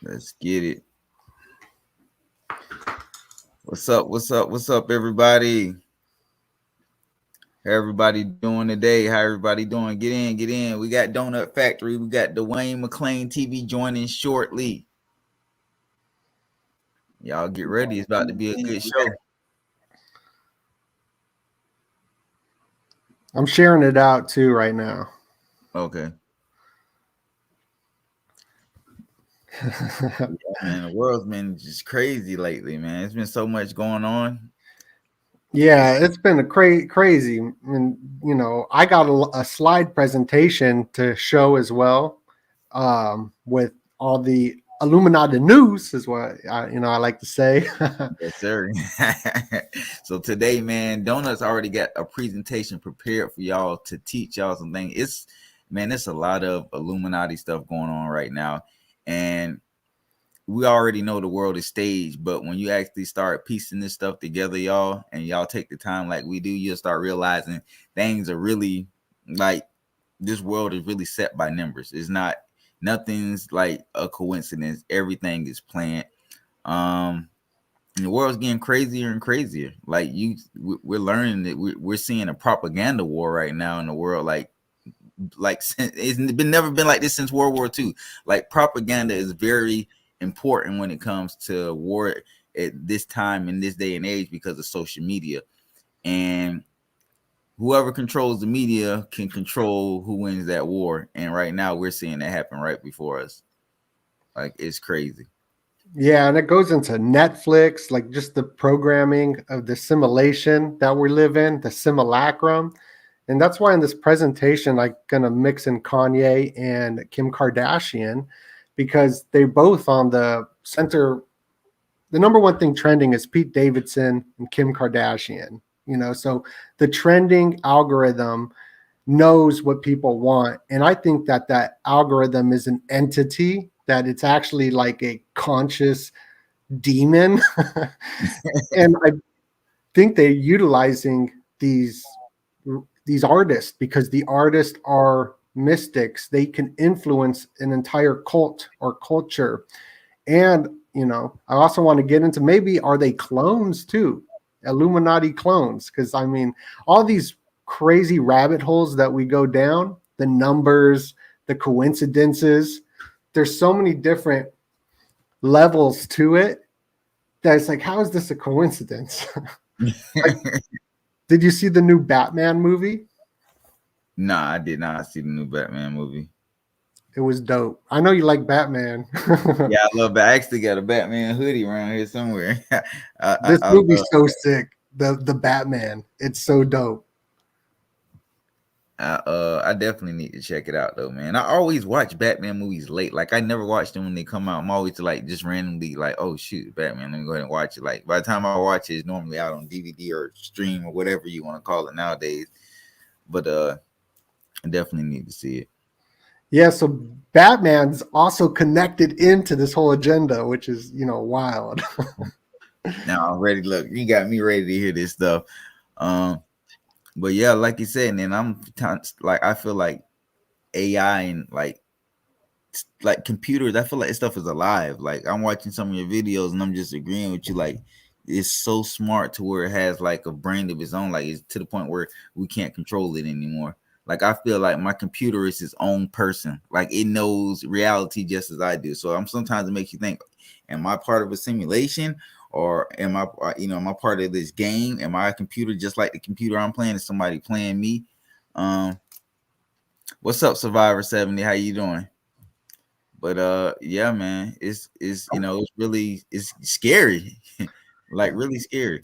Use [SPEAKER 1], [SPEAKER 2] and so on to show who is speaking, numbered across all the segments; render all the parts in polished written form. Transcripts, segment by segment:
[SPEAKER 1] Let's get it. What's up? What's up? What's up, everybody? How everybody doing today? How everybody doing? Get in, get in. We got Donut Factory. We got Duane Mclean TV joining shortly. Y'all get ready. It's about to be a good show.
[SPEAKER 2] I'm sharing it out too right now.
[SPEAKER 1] Okay. Man, the world's been just crazy lately, man. It's been so much going on.
[SPEAKER 2] Yeah, it's been a crazy. And, I got a slide presentation to show as well, with all the Illuminati news, is what I like to say.
[SPEAKER 1] Yes, sir. So today, man, Donuts already got a presentation prepared for y'all to teach y'all some things. It's a lot of Illuminati stuff going on right now. And we already know the world is staged, but when you actually start piecing this stuff together, y'all, and y'all take the time like we do, you'll start realizing things are really like this world is really set by numbers. It's not nothing's like a coincidence. Everything is planned. Um, and the world's getting crazier and crazier. Like we're learning that we're seeing a propaganda war right now in the world. Like it's been never been like this since World War II. Like propaganda is very important when it comes to war at this time in this day and age because of social media. And whoever controls the media can control who wins that war. And right now we're seeing that happen right before us. Like it's crazy.
[SPEAKER 2] Yeah, and it goes into Netflix, like just the programming of the simulation that we live in, the simulacrum. And that's why in this presentation, I'm gonna mix in Kanye and Kim Kardashian, because they're both on the center. The number one thing trending is Pete Davidson and Kim Kardashian. So the trending algorithm knows what people want, and I think that algorithm is an entity, that it's actually like a conscious demon. And I think they're utilizing these artists because the artists are mystics. They can influence an entire cult or culture. And, I also want to get into, maybe are they clones too? Illuminati clones. Because, all these crazy rabbit holes that we go down, the numbers, the coincidences, there's so many different levels to it that it's like, how is this a coincidence? Like, did you see the new Batman movie?
[SPEAKER 1] Nah, I did not see the new Batman movie.
[SPEAKER 2] It was dope. I know you like Batman.
[SPEAKER 1] Yeah, I love that. I actually got a Batman hoodie around here somewhere.
[SPEAKER 2] This
[SPEAKER 1] I
[SPEAKER 2] movie's
[SPEAKER 1] love.
[SPEAKER 2] so sick. The Batman. It's so dope.
[SPEAKER 1] I definitely need to check it out though, man. I always watch Batman movies late. Like I never watch them when they come out. I'm always like just randomly like, oh shoot, Batman. Let me go ahead and watch it. Like by the time I watch it, it's normally out on DVD or stream or whatever you want to call it nowadays. But I definitely need to see it.
[SPEAKER 2] Yeah, so Batman's also connected into this whole agenda, which is, wild.
[SPEAKER 1] Now I'm ready. Look, you got me ready to hear this stuff. Um, but yeah, like you said, and then like I feel like AI and like computers, I feel like this stuff is alive. Like I'm watching some of your videos and I'm just agreeing with you. Like it's so smart to where it has like a brain of its own. Like it's to the point where we can't control it anymore. Like I feel like my computer is its own person. Like it knows reality just as I do. So I'm sometimes it makes you think, am I part of a simulation? Or am I part of this game? Am I a computer just like the computer I'm playing? Is somebody playing me? Um, what's up, Survivor 70? How you doing? But yeah, man, it's scary. Like really scary.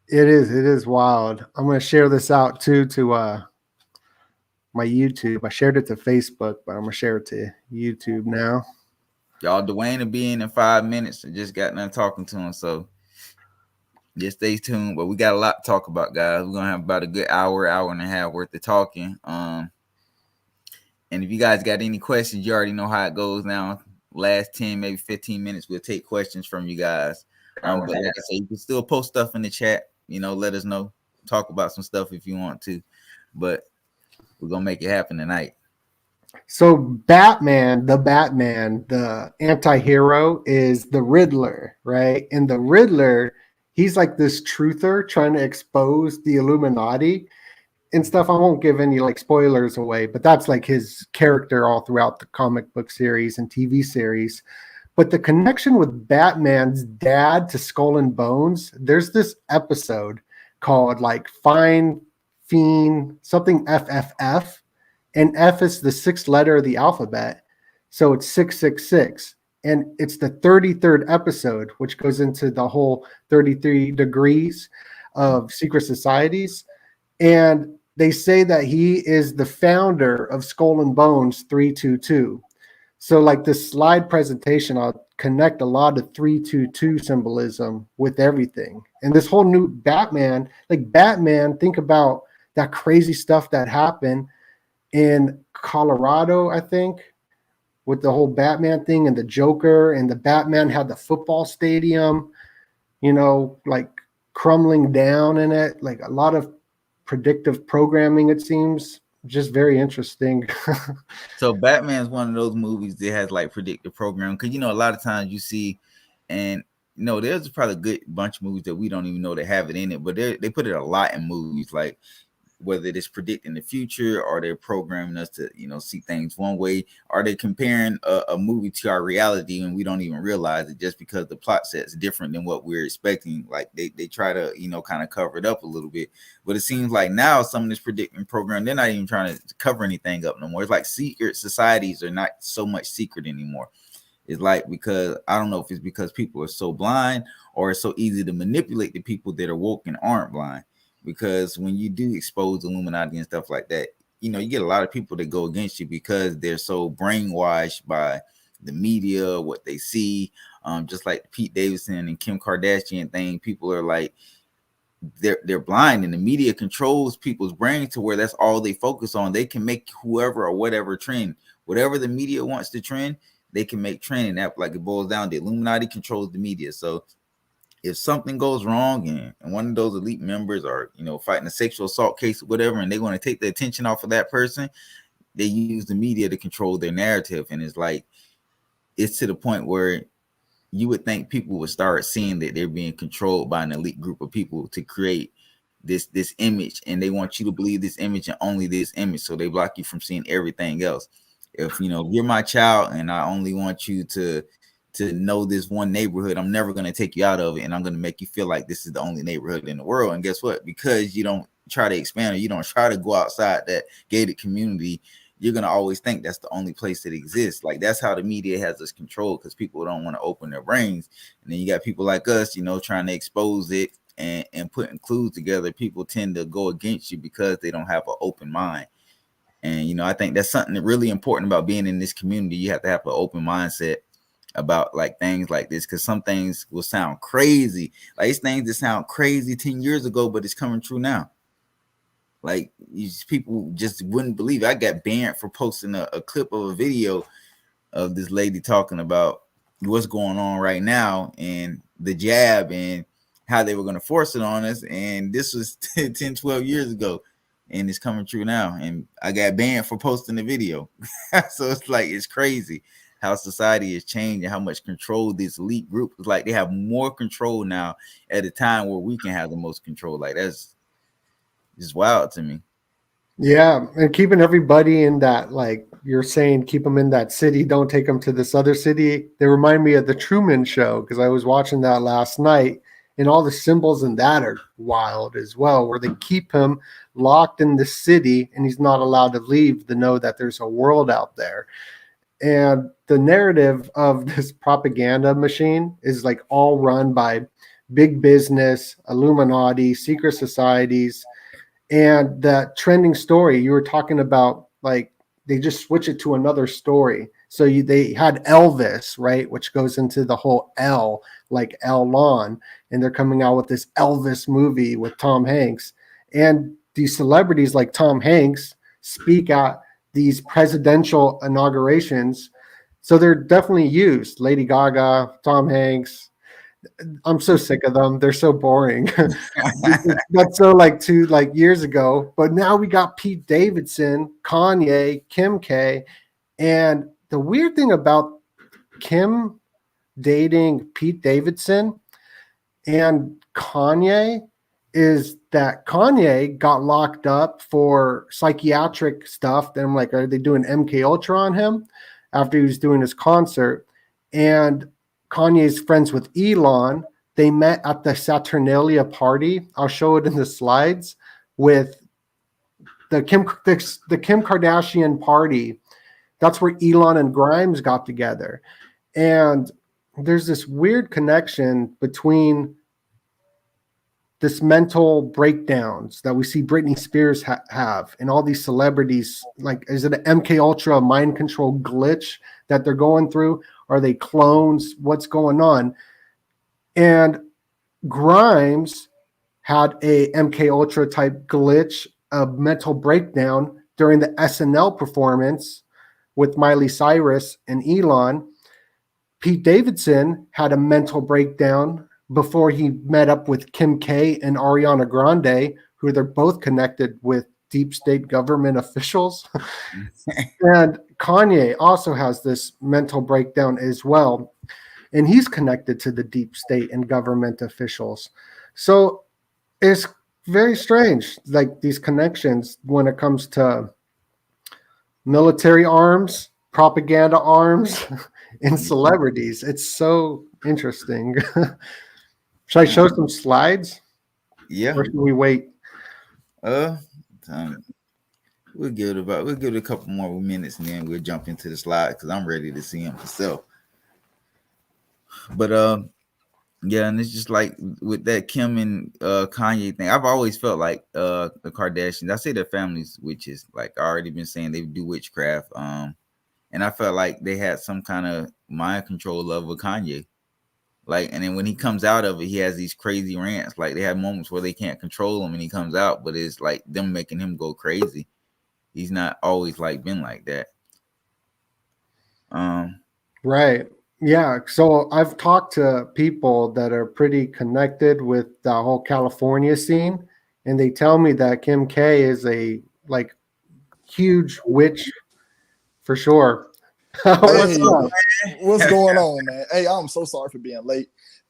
[SPEAKER 2] It is wild. I'm gonna share this out too to my YouTube. I shared it to Facebook, but I'm gonna share it to YouTube now.
[SPEAKER 1] Y'all, Duane will be in 5 minutes. I just got done talking to him, so just stay tuned. But we got a lot to talk about, guys. We're gonna have about a good hour and a half worth of talking. And if you guys got any questions, you already know how it goes now. Last 10, maybe 15 minutes, we'll take questions from you guys. But like I say, you can still post stuff in the chat. Let us know. Talk about some stuff if you want to. But we're gonna make it happen tonight.
[SPEAKER 2] So Batman, the anti-hero is the Riddler, right? And the Riddler, he's like this truther trying to expose the Illuminati and stuff. I won't give any like spoilers away, but that's like his character all throughout the comic book series and TV series. But the connection with Batman's dad to Skull and Bones, there's this episode called like Fine Fiend something FFF, and F is the sixth letter of the alphabet. So it's 666. And it's the 33rd episode, which goes into the whole 33 degrees of secret societies. And they say that he is the founder of Skull and Bones 322. So, like this slide presentation, I'll connect a lot of 322 symbolism with everything. And this whole new Batman, like Batman, think about that crazy stuff that happened in Colorado, I think, with the whole Batman thing and the Joker, and the Batman had the football stadium, like crumbling down in it, like a lot of predictive programming, it seems. Just very interesting.
[SPEAKER 1] So Batman's one of those movies that has like predictive programming, because a lot of times you see, and there's probably a good bunch of movies that we don't even know that have it in it, but they put it a lot in movies, like whether it's predicting the future, or they're programming us to see things one way, or they're comparing a movie to our reality and we don't even realize it, just because the plot set's different than what we're expecting. Like they try to kind of cover it up a little bit, but it seems like now some of this predicting program, they're not even trying to cover anything up no more. It's like secret societies are not so much secret anymore. It's like, because I don't know if it's because people are so blind, or it's so easy to manipulate the people that are woke and aren't blind. Because when you do expose Illuminati and stuff like that, you get a lot of people that go against you because they're so brainwashed by the media, what they see. Just like Pete Davidson and Kim Kardashian thing, people are like, they're blind, and the media controls people's brains to where that's all they focus on. They can make whoever or whatever trend, whatever the media wants to trend, they can make trend. And that, like, it boils down, the Illuminati controls the media. So if something goes wrong, and one of those elite members are fighting a sexual assault case or whatever, and they want to take the attention off of that person, they use the media to control their narrative. And it's like, it's to the point where you would think people would start seeing that they're being controlled by an elite group of people to create this image, and they want you to believe this image and only this image, so they block you from seeing everything else. If you're my child and I only want you to know this one neighborhood, I'm never going to take you out of it, and I'm going to make you feel like this is the only neighborhood in the world. And guess what? Because you don't try to expand, or you don't try to go outside that gated community, you're going to always think that's the only place that exists. Like, that's how the media has us controlled, because people don't want to open their brains. And then you got people like us, trying to expose it and putting clues together. People tend to go against you because they don't have an open mind. And I think that's something that really important about being in this community. You have to have an open mindset about like things like this, because some things will sound crazy. Like, it's things that sound crazy 10 years ago, but it's coming true now. Like, people just wouldn't believe it. I got banned for posting a clip of a video of this lady talking about what's going on right now and the jab and how they were going to force it on us. And this was 10, 12 years ago, and it's coming true now. And I got banned for posting the video. So it's like, it's crazy how society has changed and how much control this elite group is. Like, they have more control now at a time where we can have the most control. Like, that's just wild to me.
[SPEAKER 2] Yeah, and keeping everybody in that, like you're saying, keep them in that city, don't take them to this other city. They remind me of the Truman Show, because I was watching that last night, and all the symbols in that are wild as well, where they keep him locked in the city and he's not allowed to leave to know that there's a world out there. And the narrative of this propaganda machine is like all run by big business, Illuminati, secret societies. And that trending story you were talking about, like they just switch it to another story. So they had Elvis, right, which goes into the whole L, like Elon, and they're coming out with this Elvis movie with Tom Hanks. And these celebrities like Tom Hanks speak at these presidential inaugurations. So they're definitely used. Lady Gaga, Tom Hanks, I'm so sick of them. They're so boring. That's so like 2 years ago. But now we got Pete Davidson, Kanye, Kim K. And the weird thing about Kim dating Pete Davidson and Kanye is that Kanye got locked up for psychiatric stuff. Then I'm like, are they doing MK Ultra on him after he was doing his concert? And Kanye's friends with Elon. They met at the Saturnalia party. I'll show it in the slides with the Kim Kardashian party. That's where Elon and Grimes got together. And there's this weird connection between this mental breakdowns that we see Britney Spears have and all these celebrities. Like, is it an MK Ultra mind control glitch that they're going through? Are they clones? What's going on? And Grimes had a MK Ultra type glitch, a mental breakdown during the SNL performance with Miley Cyrus and Elon. Pete Davidson had a mental breakdown before he met up with Kim K and Ariana Grande, who they're both connected with deep state government officials. And Kanye also has this mental breakdown as well. And he's connected to the deep state and government officials. So it's very strange, like these connections when it comes to military arms, propaganda arms, and celebrities. It's so interesting. Should I show some slides?
[SPEAKER 1] Yeah.
[SPEAKER 2] Or should we wait?
[SPEAKER 1] We'll give it a couple more minutes and then we'll jump into the slide because I'm ready to see him myself. But yeah, and it's just like with that Kim and Kanye thing, I've always felt like the Kardashians, I say their families witches, like I already been saying they do witchcraft. And I felt like they had some kind of mind control love with Kanye. Like, and then when he comes out of it, he has these crazy rants. Like they have moments where they can't control him and he comes out, but it's like them making him go crazy. He's not always like been like that.
[SPEAKER 2] Right. Yeah. So I've talked to people that are pretty connected with the whole California scene, and they tell me that Kim K is a like huge witch for sure.
[SPEAKER 3] What's going on, man? Hey, I'm so sorry for being late.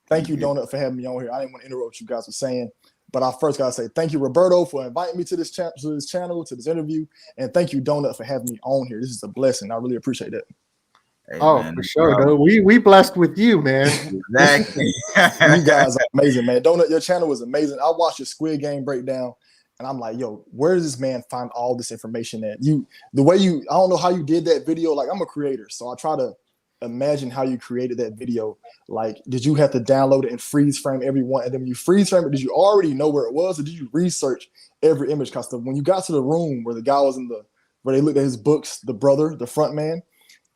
[SPEAKER 3] Thank you, DoeNut, for having me on here. I didn't want to interrupt what you guys were saying, but I first gotta say thank you, Roberto, for inviting me to this channel, to this interview, and thank you, DoeNut, for having me on here. This is a blessing. I really appreciate it.
[SPEAKER 2] Hey, man, for sure, dude. We blessed with you, man.
[SPEAKER 1] Exactly.
[SPEAKER 3] You guys are amazing, man. DoeNut, your channel is amazing. I watched your Squid Game breakdown. And I'm like, yo, where does this man find all this information at? I don't know how you did that video. Like, I'm a creator, so I try to imagine how you created that video. Like, did you have to download it and freeze frame every one? And then when you freeze frame it, did you already know where it was? Or did you research every image? Because when you got to the room where the guy was where they looked at his books, the brother, the front man,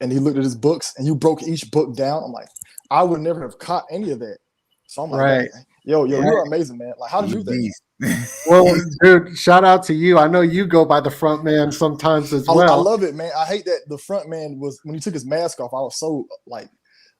[SPEAKER 3] and he looked at his books and you broke each book down. I'm like, I would never have caught any of that. So I'm like, right. Yo, you're amazing, man. Like, how did you do that?
[SPEAKER 2] Well, dude, shout out to you. I know you go by the front man sometimes as well.
[SPEAKER 3] I love it, man. I hate that the front man was, when he took his mask off, I was so like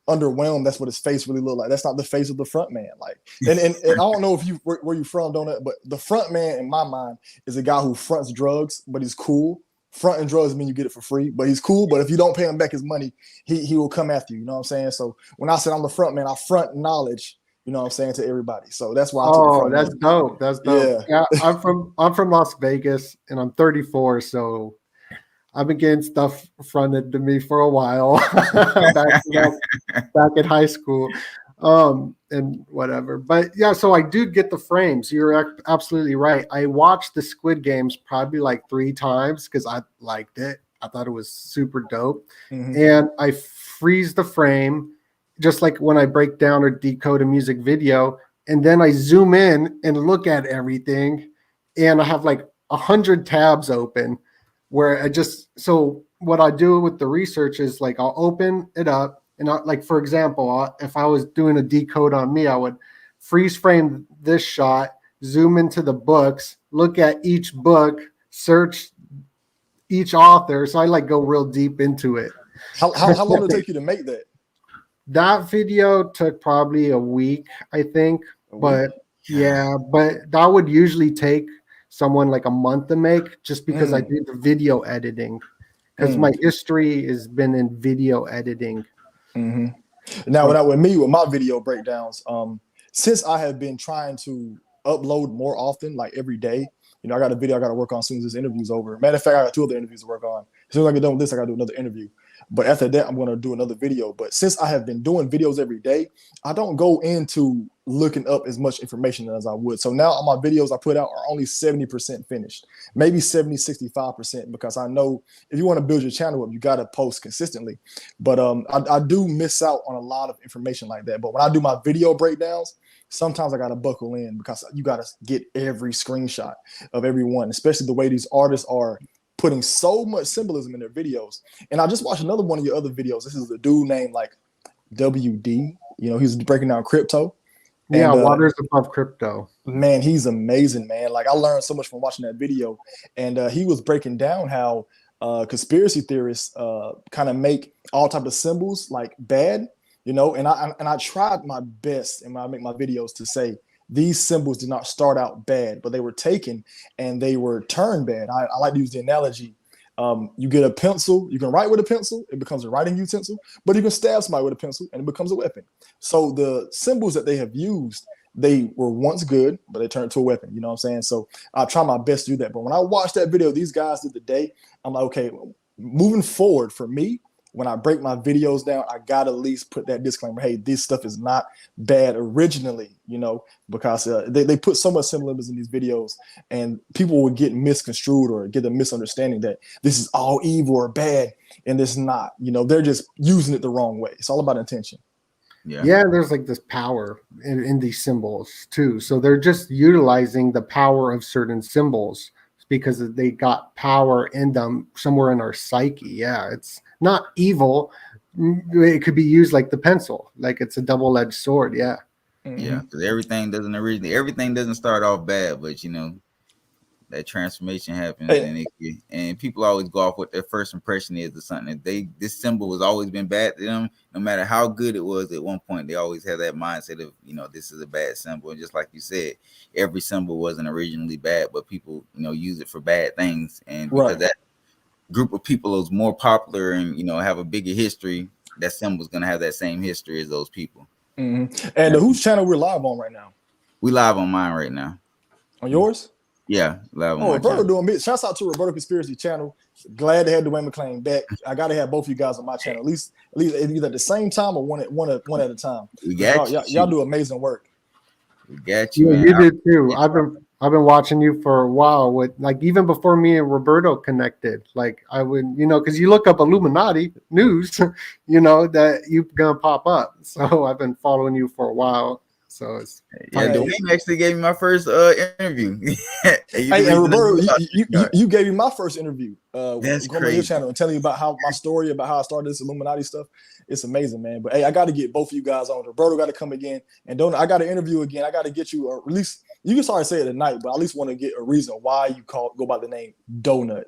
[SPEAKER 3] underwhelmed. That's what his face really looked like. That's not the face of the front man. Like, and I don't know if where you from, DoeNut, but the front man in my mind is a guy who fronts drugs, but he's cool. Fronting drugs mean you get it for free, but he's cool. But if you don't pay him back his money, he will come after you. You know what I'm saying? So when I said I'm the front man, I front knowledge. You know what I'm saying, to everybody. So that's why.
[SPEAKER 2] That's dope. That's dope. Yeah, I'm from Las Vegas, and I'm 34. So I've been getting stuff fronted to me for a while, back in high school, and whatever. But yeah, so I do get the frames. You're absolutely right. I watched the Squid Games probably like 3 times because I liked it. I thought it was super dope, and I freeze the frame. Just like when I break down or decode a music video, and then I zoom in and look at everything, and I have like 100 tabs open where so what I do with the research is like, I'll open it up and like, for example, if I was doing a decode on me, I would freeze frame this shot, zoom into the books, look at each book, search each author. So I like go real deep into it.
[SPEAKER 3] How long did it take you to make that?
[SPEAKER 2] That video took probably a week, I think. But yeah, but that would usually take someone like a month to make, just because I do the video editing, because my history has been in video editing.
[SPEAKER 3] Now, with me, with my video breakdowns, since I have been trying to upload more often, like every day, I got a video I got to work on as soon as this interview's over. Matter of fact, I got 2 other interviews to work on. As soon as I get done with this, I got to do another interview. But after that, I'm going to do another video. But since I have been doing videos every day, I don't go into looking up as much information as I would. So now all my videos I put out are only 70% finished, maybe 70, 65%, because I know if you want to build your channel up, you got to post consistently. But I do miss out on a lot of information like that. But when I do my video breakdowns, sometimes I got to buckle in, because you got to get every screenshot of everyone, especially the way these artists are putting so much symbolism in their videos. And I just watched another one of your other videos. This is a dude named like WD. He's breaking down crypto.
[SPEAKER 2] Yeah, Waters Above Crypto.
[SPEAKER 3] Man, he's amazing, man. Like, I learned so much from watching that video. And he was breaking down how conspiracy theorists kind of make all type of symbols like bad, and I tried my best, and when I make my videos, to say these symbols did not start out bad, but they were taken and they were turned bad. I like to use the analogy. You get a pencil, you can write with a pencil, it becomes a writing utensil, but you can stab somebody with a pencil and it becomes a weapon. So the symbols that they have used, they were once good, but they turned to a weapon. You know what I'm saying? So I try my best to do that. But when I watched that video, these guys did today, I'm like, okay, moving forward for me, when I break my videos down, I got to at least put that disclaimer. Hey, this stuff is not bad originally, because they put so much symbolism in these videos, and people would get misconstrued or get a misunderstanding that this is all evil or bad, and it's not. They're just using it the wrong way. It's all about intention.
[SPEAKER 2] Yeah, there's like this power in these symbols too. So they're just utilizing the power of certain symbols because they got power in them somewhere in our psyche. Yeah, it's not evil. It could be used like the pencil, like it's a double-edged sword. Yeah.
[SPEAKER 1] Yeah, because everything doesn't start off bad, but that transformation happens, and people always go off what their first impression is of something. This symbol has always been bad to them, no matter how good it was at one point. They always have that mindset of this is a bad symbol, and just like you said, every symbol wasn't originally bad, but people use it for bad things, and because that group of people is more popular and have a bigger history, that symbol's gonna have that same history as those people.
[SPEAKER 3] And whose channel we're live on right now?
[SPEAKER 1] We live on mine right now.
[SPEAKER 3] On yours?
[SPEAKER 1] Yeah, live on
[SPEAKER 3] Roberto doing me. Shouts out to Roberto Conspiracy channel. Glad to have Duane Mclean back. I gotta have both of you guys on my channel, at least either at the same time or one at a time.
[SPEAKER 1] We got
[SPEAKER 3] y'all do amazing work.
[SPEAKER 1] We got you.
[SPEAKER 2] Yeah,
[SPEAKER 1] man.
[SPEAKER 2] you did too. I've been watching you for a while, with like even before me and Roberto connected. Like I would, because you look up Illuminati news, that you're gonna pop up. So I've been following you for a while. So it's
[SPEAKER 1] Duane actually gave me my first interview.
[SPEAKER 3] And Roberto, you gave me my first interview.
[SPEAKER 1] That's
[SPEAKER 3] going
[SPEAKER 1] crazy.
[SPEAKER 3] on your channel and telling you about my story about how I started this Illuminati stuff. It's amazing, man. But hey, I got to get both of you guys on. Roberto got to come again, and I got to interview again. I got to get you, or at least you can start say it tonight, but I at least want to get a reason why you go by the name DoeNut.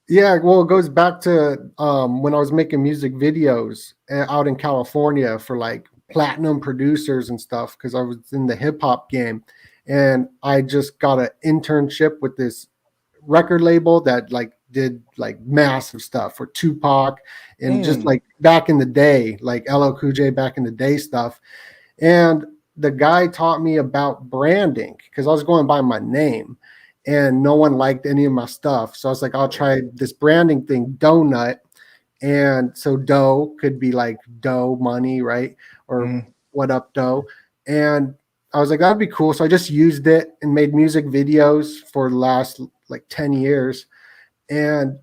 [SPEAKER 2] Yeah, well, it goes back to when I was making music videos out in California for like platinum producers and stuff, because I was in the hip hop game, and I just got an internship with this record label that like did like massive stuff for Tupac and just like back in the day, like LL Cool J back in the day stuff. And the guy taught me about branding because I was going by my name and no one liked any of my stuff. So I was like, I'll try this branding thing, DoeNut. And so dough could be like dough money, right? Or what up, dough? And I was like, that'd be cool. So I just used it and made music videos for the last like 10 years. And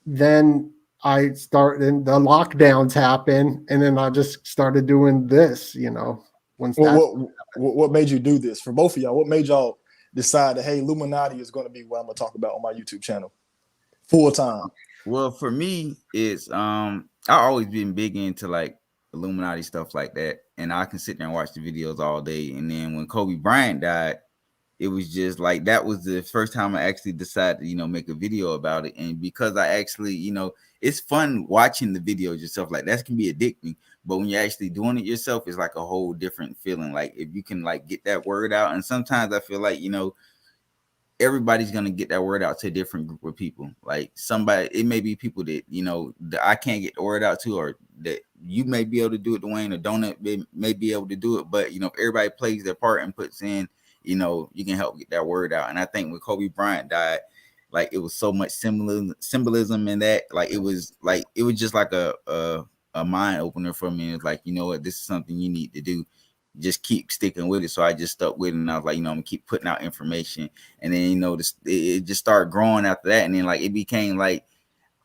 [SPEAKER 2] then the lockdowns happened, and then I just started doing this,
[SPEAKER 3] What made you do this for both of y'all? What made y'all decide that, hey, Illuminati is going to be what I'm going to talk about on my YouTube channel full time?
[SPEAKER 1] Well, for me, it's I always been big into like Illuminati stuff like that, and I can sit there and watch the videos all day. And then when Kobe Bryant died, it was just like that was the first time I actually decided to, make a video about it. And because I actually, it's fun watching the videos yourself. Like that can be addicting. But when you're actually doing it yourself, it's like a whole different feeling. Like if you can like get that word out. And sometimes I feel like, everybody's gonna get that word out to a different group of people. Like somebody, it may be people that that I can't get the word out to, or that you may be able to do it, Duane, or DoeNut may be able to do it. But if everybody plays their part and puts in, you can help get that word out. And I think when Kobe Bryant died, like it was so much symbolism in that. Like it was just like a mind opener for me. It's like, what, this is something you need to do. Just keep sticking with it. So I just stuck with it, and I was like, I'm gonna keep putting out information. And then it just started growing after that. And then like it became like,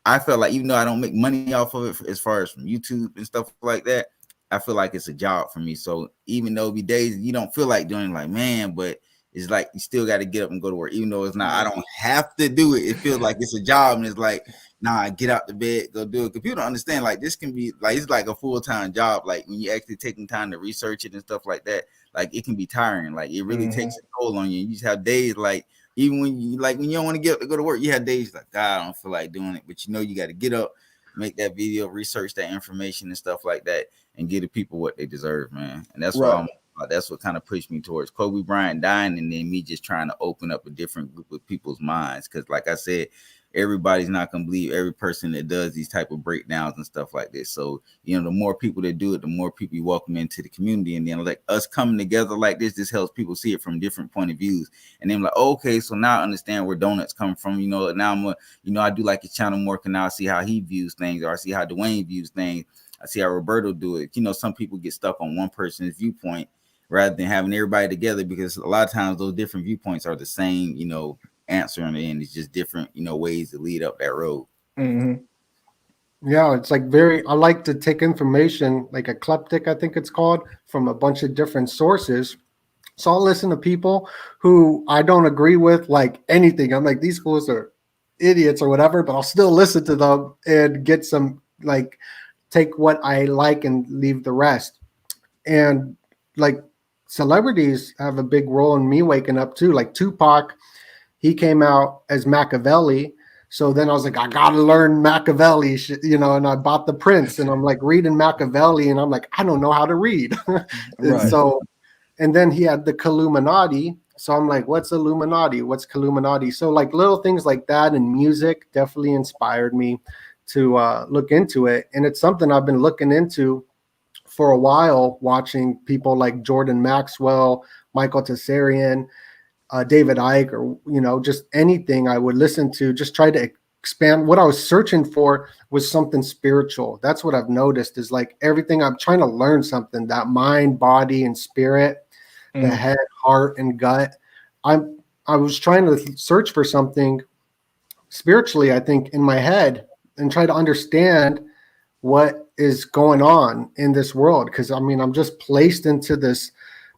[SPEAKER 1] I felt like even though I don't make money off of it as far as from YouTube and stuff like that, I feel like it's a job for me. So even though it be days you don't feel like doing it, like, man, but it's like you still got to get up and go to work, even though it's not. I don't have to do it. It feels like it's a job, and it's like, nah, get out the bed, go do it. Because people don't understand, like this can be like it's like a full-time job. Like when you actually taking time to research it and stuff like that, like it can be tiring. Like it really takes a toll on you. You just have days like even when you don't want to get up to go to work, you have days like, God, I don't feel like doing it, but you got to get up, make that video, research that information and stuff like that, and give the people what they deserve, man. And that's why that's what kind of pushed me towards Kobe Bryant dying, and then me just trying to open up a different group of people's minds. Because like I said, everybody's not gonna believe every person that does these type of breakdowns and stuff like this. So the more people that do it, the more people you welcome into the community. And then like us coming together like this helps people see it from different point of views. And then like, okay, so now I understand where DoeNut's coming from. Now I'm I do like his channel more, and now I see how he views things, or I see how Duane views things. I see how Roberto do it. Some people get stuck on one person's viewpoint rather than having everybody together, because a lot of times those different viewpoints are the same, answer in the end. It's just different, ways to lead up that road.
[SPEAKER 2] Yeah, it's like I like to take information, like eclectic, I think it's called, from a bunch of different sources. So I'll listen to people who I don't agree with, like anything. I'm like, these fools are idiots or whatever, but I'll still listen to them and get some, like, take what I like and leave the rest. And like celebrities have a big role in me waking up too. Like Tupac, he came out as Machiavelli. So then I was like, I got to learn Machiavelli, and I bought the Prince, and I'm like reading Machiavelli, and I'm like, I don't know how to read. And then he had the Illuminati. So I'm like, what's Illuminati? What's Illuminati? So like little things like that, and music definitely inspired me to look into it. And it's something I've been looking into for a while, watching people like Jordan Maxwell, Michael Tessarian, David Icke, or just anything I would listen to, just try to expand. What I was searching for was something spiritual. That's what I've noticed, is like everything I'm trying to learn something, that mind, body, and spirit, the head, heart, and gut. I was trying to search for something spiritually, I think, in my head, and try to understand what is going on in this world. Because I'm just placed into this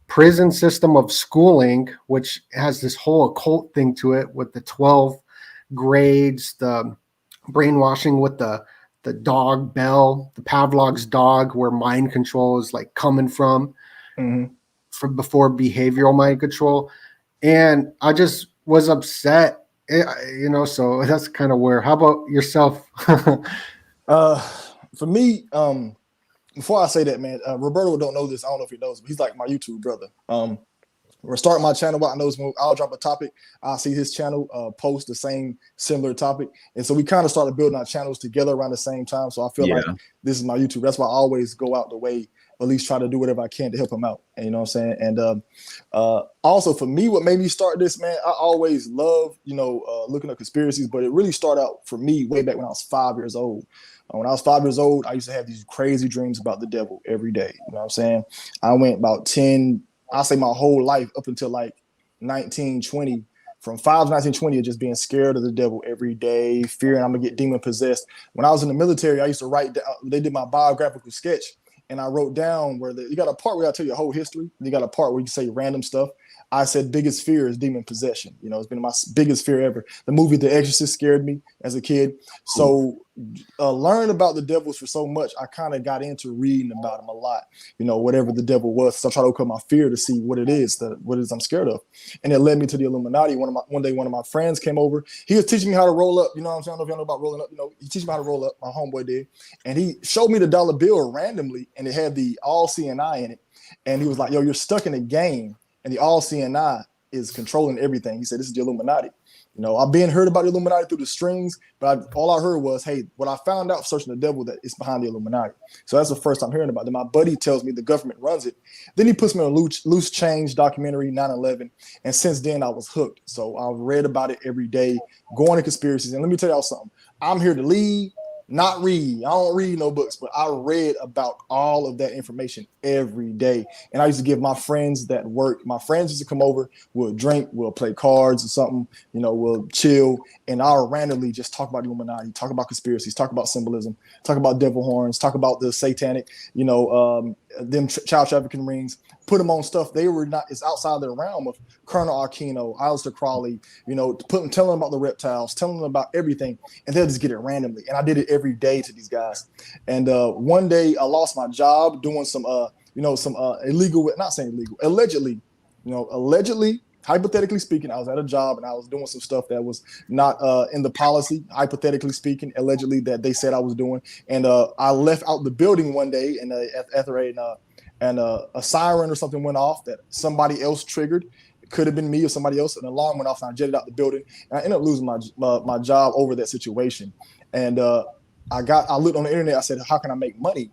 [SPEAKER 2] prison system of schooling, which has this whole occult thing to it, with the 12 grades, the brainwashing with the dog Bell, the Pavlov's dog, where mind control is like coming from before behavioral mind control. And I just was upset, so that's kind of where. How about yourself?
[SPEAKER 3] For me, before I say that, man, Roberto don't know this. I don't know if he knows, but he's like my YouTube brother. We're starting my channel. What I know is when I'll drop a topic, I'll see his channel post the same similar topic. And so we kind of started building our channels together around the same time. So I feel like this is my YouTube. That's why I always go out the way, at least try to do whatever I can to help him out. And, you know what I'm saying? And also for me, what made me start this, man, I always love, looking at conspiracies, but it really started out for me way back when I was 5 years old. When I was 5 years old, I used to have these crazy dreams about the devil every day. You know what I'm saying? I went about 10, I'll say my whole life up until like 1920, from 5 to 1920, of just being scared of the devil every day, fearing I'm gonna get demon possessed. When I was in the military, I used to write down, they did my biographical sketch, and I wrote down where you got a part where I tell you your whole history. You got a part where you say random stuff. I said biggest fear is demon possession. It's been my biggest fear ever. The movie The Exorcist scared me as a kid. So learned about the devils for so much, I kind of got into reading about them a lot. Whatever the devil was. So I try to overcome my fear to see what it is I'm scared of, and it led me to the Illuminati. One day, one of my friends came over. He was teaching me how to roll up. You know what I'm saying? I don't know if y'all know about rolling up. He teach me how to roll up. My homeboy did, and he showed me the dollar bill randomly, and it had the all seeing eye in it, and he was like, "Yo, you're stuck in a game, and the all seeing eye is controlling everything." He said, "This is the Illuminati." I've been heard about the Illuminati through the strings, but all I heard was, hey, what I found out searching the devil, that it's behind the Illuminati. So that's the first time hearing about it. My buddy tells me the government runs it. Then he puts me on a loose change documentary, 9/11. And since then I was hooked. So I've read about it every day, going to conspiracies. And let me tell y'all something. I'm here to lead, not read. I don't read no books, but I read about all of that information every day. And I used to give my friends that work. My friends used to come over, we'll drink, we'll play cards or something, we'll chill. And I'll randomly just talk about Illuminati, talk about conspiracies, talk about symbolism, talk about devil horns, talk about the satanic, them child trafficking rings, put them on stuff they were not, it's outside their realm of Colonel Aquino, Aleister Crowley, telling them about the reptiles, telling them about everything, and they'll just get it randomly. And I did it every day to these guys. And one day I lost my job doing some illegal, not saying illegal, allegedly, hypothetically speaking, I was at a job and I was doing some stuff that was not in the policy, hypothetically speaking, allegedly, that they said I was doing. And I left out the building one day, and after a siren or something went off that somebody else triggered. It could have been me or somebody else. An alarm went off and I jetted out the building. And I ended up losing my job over that situation. And I looked on the internet. I said, how can I make money?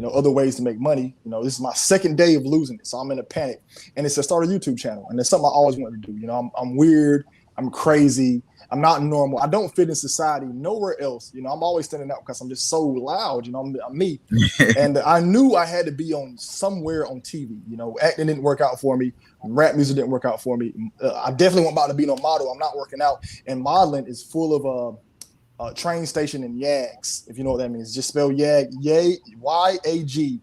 [SPEAKER 3] Other ways to make money. This is my second day of losing it. So I'm in a panic. And it's to start a YouTube channel. And it's something I always wanted to do. I'm weird. I'm crazy. I'm not normal. I don't fit in society nowhere else. I'm always standing out because I'm just so loud. I'm me. And I knew I had to be on somewhere on TV. Acting didn't work out for me. Rap music didn't work out for me. I definitely wasn't about to be no model. I'm not working out. And modeling is full of train station and yags, if you know what that means. Just spell yag, Y-A-G.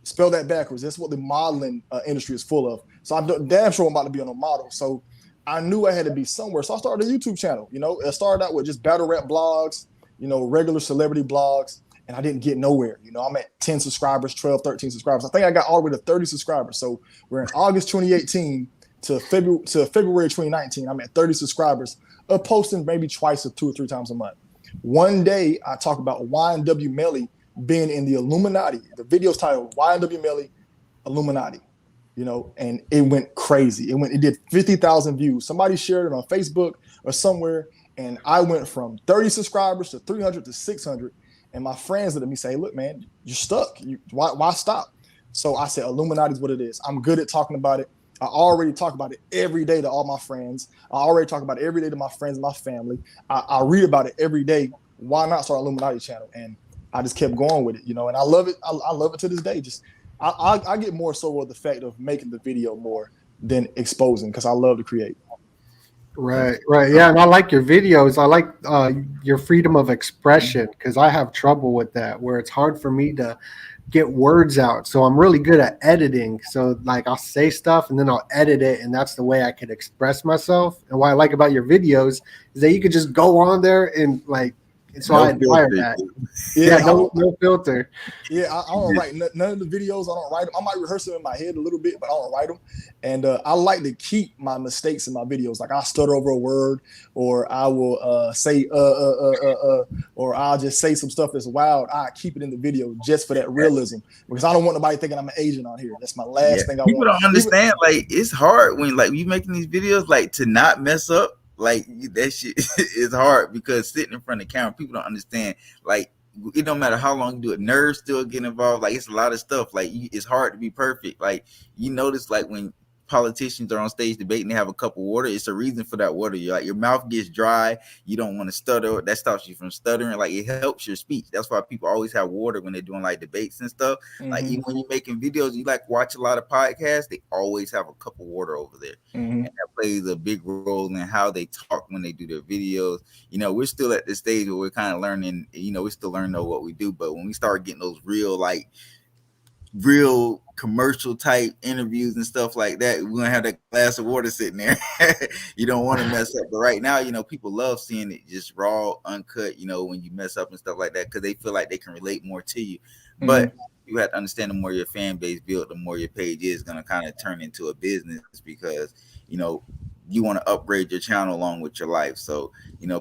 [SPEAKER 3] Spell that backwards. That's what the modeling industry is full of. So I'm damn sure I'm about to be on a model. So I knew I had to be somewhere. So I started a YouTube channel. It started out with just battle rap blogs, regular celebrity blogs, and I didn't get nowhere. I'm at 10 subscribers, 12, 13 subscribers. I think I got all the way to 30 subscribers. So we're in August 2018 to February 2019. I'm at 30 subscribers, posting maybe twice or 2 or 3 times a month. One day I talk about Y&W Melly being in the Illuminati. The video's titled Y&W Melly Illuminati, and it went crazy. It did 50,000 views. Somebody shared it on Facebook or somewhere, and I went from 30 subscribers to 300 to 600. And my friends looked at me say, "Look, man, you're stuck. Why stop?" So I said, Illuminati is what it is. I'm good at talking about it. I already talk about it every day to all my friends. I already talk about it every day to my friends and my family. I read about it every day. Why not start an Illuminati channel? And I just kept going with it, and I love it. I love it to this day. Just I get more so with the fact of making the video more than exposing, because I love to create.
[SPEAKER 2] Right. Yeah, and I like your videos. I like your freedom of expression, because I have trouble with that, where it's hard for me to get words out. So I'm really good at editing. So like I'll say stuff and then I'll edit it, and that's the way I can express myself. And what I like about your videos is that you could just go on there and like. So I admire that. Yeah, no filter.
[SPEAKER 3] Yeah, I don't write none of the videos. I don't write them. I might rehearse them in my head a little bit, but I don't write them. And I like to keep my mistakes in my videos. Like I'll stutter over a word, or I will say or I'll just say some stuff that's wild. I keep it in the video just for that realism, because I don't want nobody thinking I'm an agent on here. That's my last thing I want.
[SPEAKER 1] People don't understand. Like it's hard when like you making these videos, like to not mess up. Like that shit is hard, because sitting in front of the camera, people don't understand. Like it don't matter how long you do it, nerves still get involved. Like it's a lot of stuff. Like it's hard to be perfect. Like you notice, like when politicians are on stage debating, they have a cup of water. It's a reason for that water. You're like, your mouth gets dry. You don't want to stutter. That stops you from stuttering. Like it helps your speech. That's why people always have water when they're doing like debates and stuff. Like even when you're making videos, you like watch a lot of podcasts, they always have a cup of water over there. And that plays a big role in how they talk when they do their videos. We're still at the stage where we're kind of learning, we're still learning what we do. But when we start getting those real, like real commercial type interviews and stuff like that. We're gonna have that glass of water sitting there. You don't want to mess up. But right now, people love seeing it just raw, uncut, when you mess up and stuff like that, because they feel like they can relate more to you. But you have to understand, the more your fan base built, the more your page is gonna kind of turn into a business, because you want to upgrade your channel along with your life. So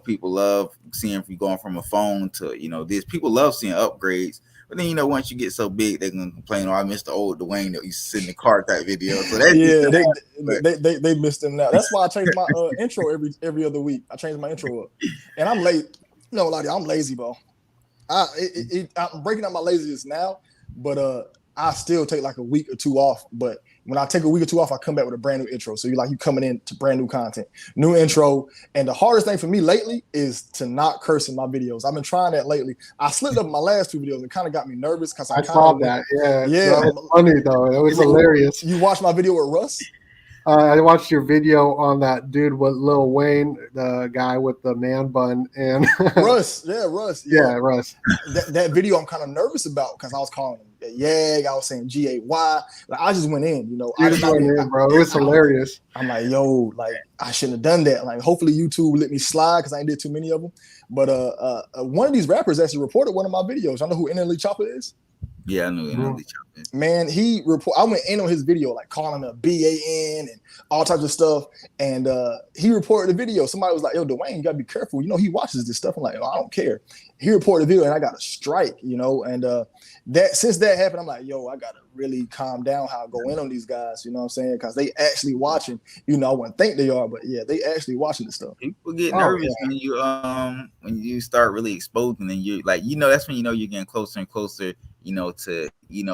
[SPEAKER 1] people love seeing you going from a phone to this. People love seeing upgrades. But then once you get so big, they're gonna complain, "Oh, I missed the old Duane that used to sit in the car type video." So that's
[SPEAKER 3] they missed them now. That's why I changed my intro every other week. I changed my intro up, and I'm late. I'm lazy, bro. I'm breaking up my laziness now, but I still take like a week or two off. But when I take a week or two off, I come back with a brand new intro. So you coming in to brand new content, new intro. And the hardest thing for me lately is to not curse in my videos. I've been trying that lately. I slipped up in my last 2 videos. It kind of got me nervous because I
[SPEAKER 2] saw that. Yeah. That was funny though. It was hilarious.
[SPEAKER 3] You watched my video with Russ?
[SPEAKER 2] I watched your video on that dude with Lil Wayne, the guy with the man bun, and
[SPEAKER 3] Russ.
[SPEAKER 2] Russ.
[SPEAKER 3] That video I'm kind of nervous about because I was calling him Yag. I was saying GAY. Like I just went in,
[SPEAKER 2] I just went in, bro. It was hilarious.
[SPEAKER 3] I'm like, yo, like I shouldn't have done that. Like, hopefully YouTube let me slide because I ain't did too many of them. But one of these rappers actually reported one of my videos. Y'all know who NLE Chopper is?
[SPEAKER 1] Yeah, I know NLE Chopper.
[SPEAKER 3] Man, I went in on his video, like calling him a BAN and all types of stuff. And he reported the video. Somebody was like, yo, Duane, you gotta be careful. He watches this stuff. I'm like, I don't care. He reported the video and I got a strike, and that since that happened, I'm like, yo, I gotta really calm down how I go in on these guys, you know what I'm saying? Because they actually watching, I wouldn't think they are, but yeah, they actually watching this stuff.
[SPEAKER 1] People get nervous when you start really exposing, and you like, that's when you're getting closer and closer, to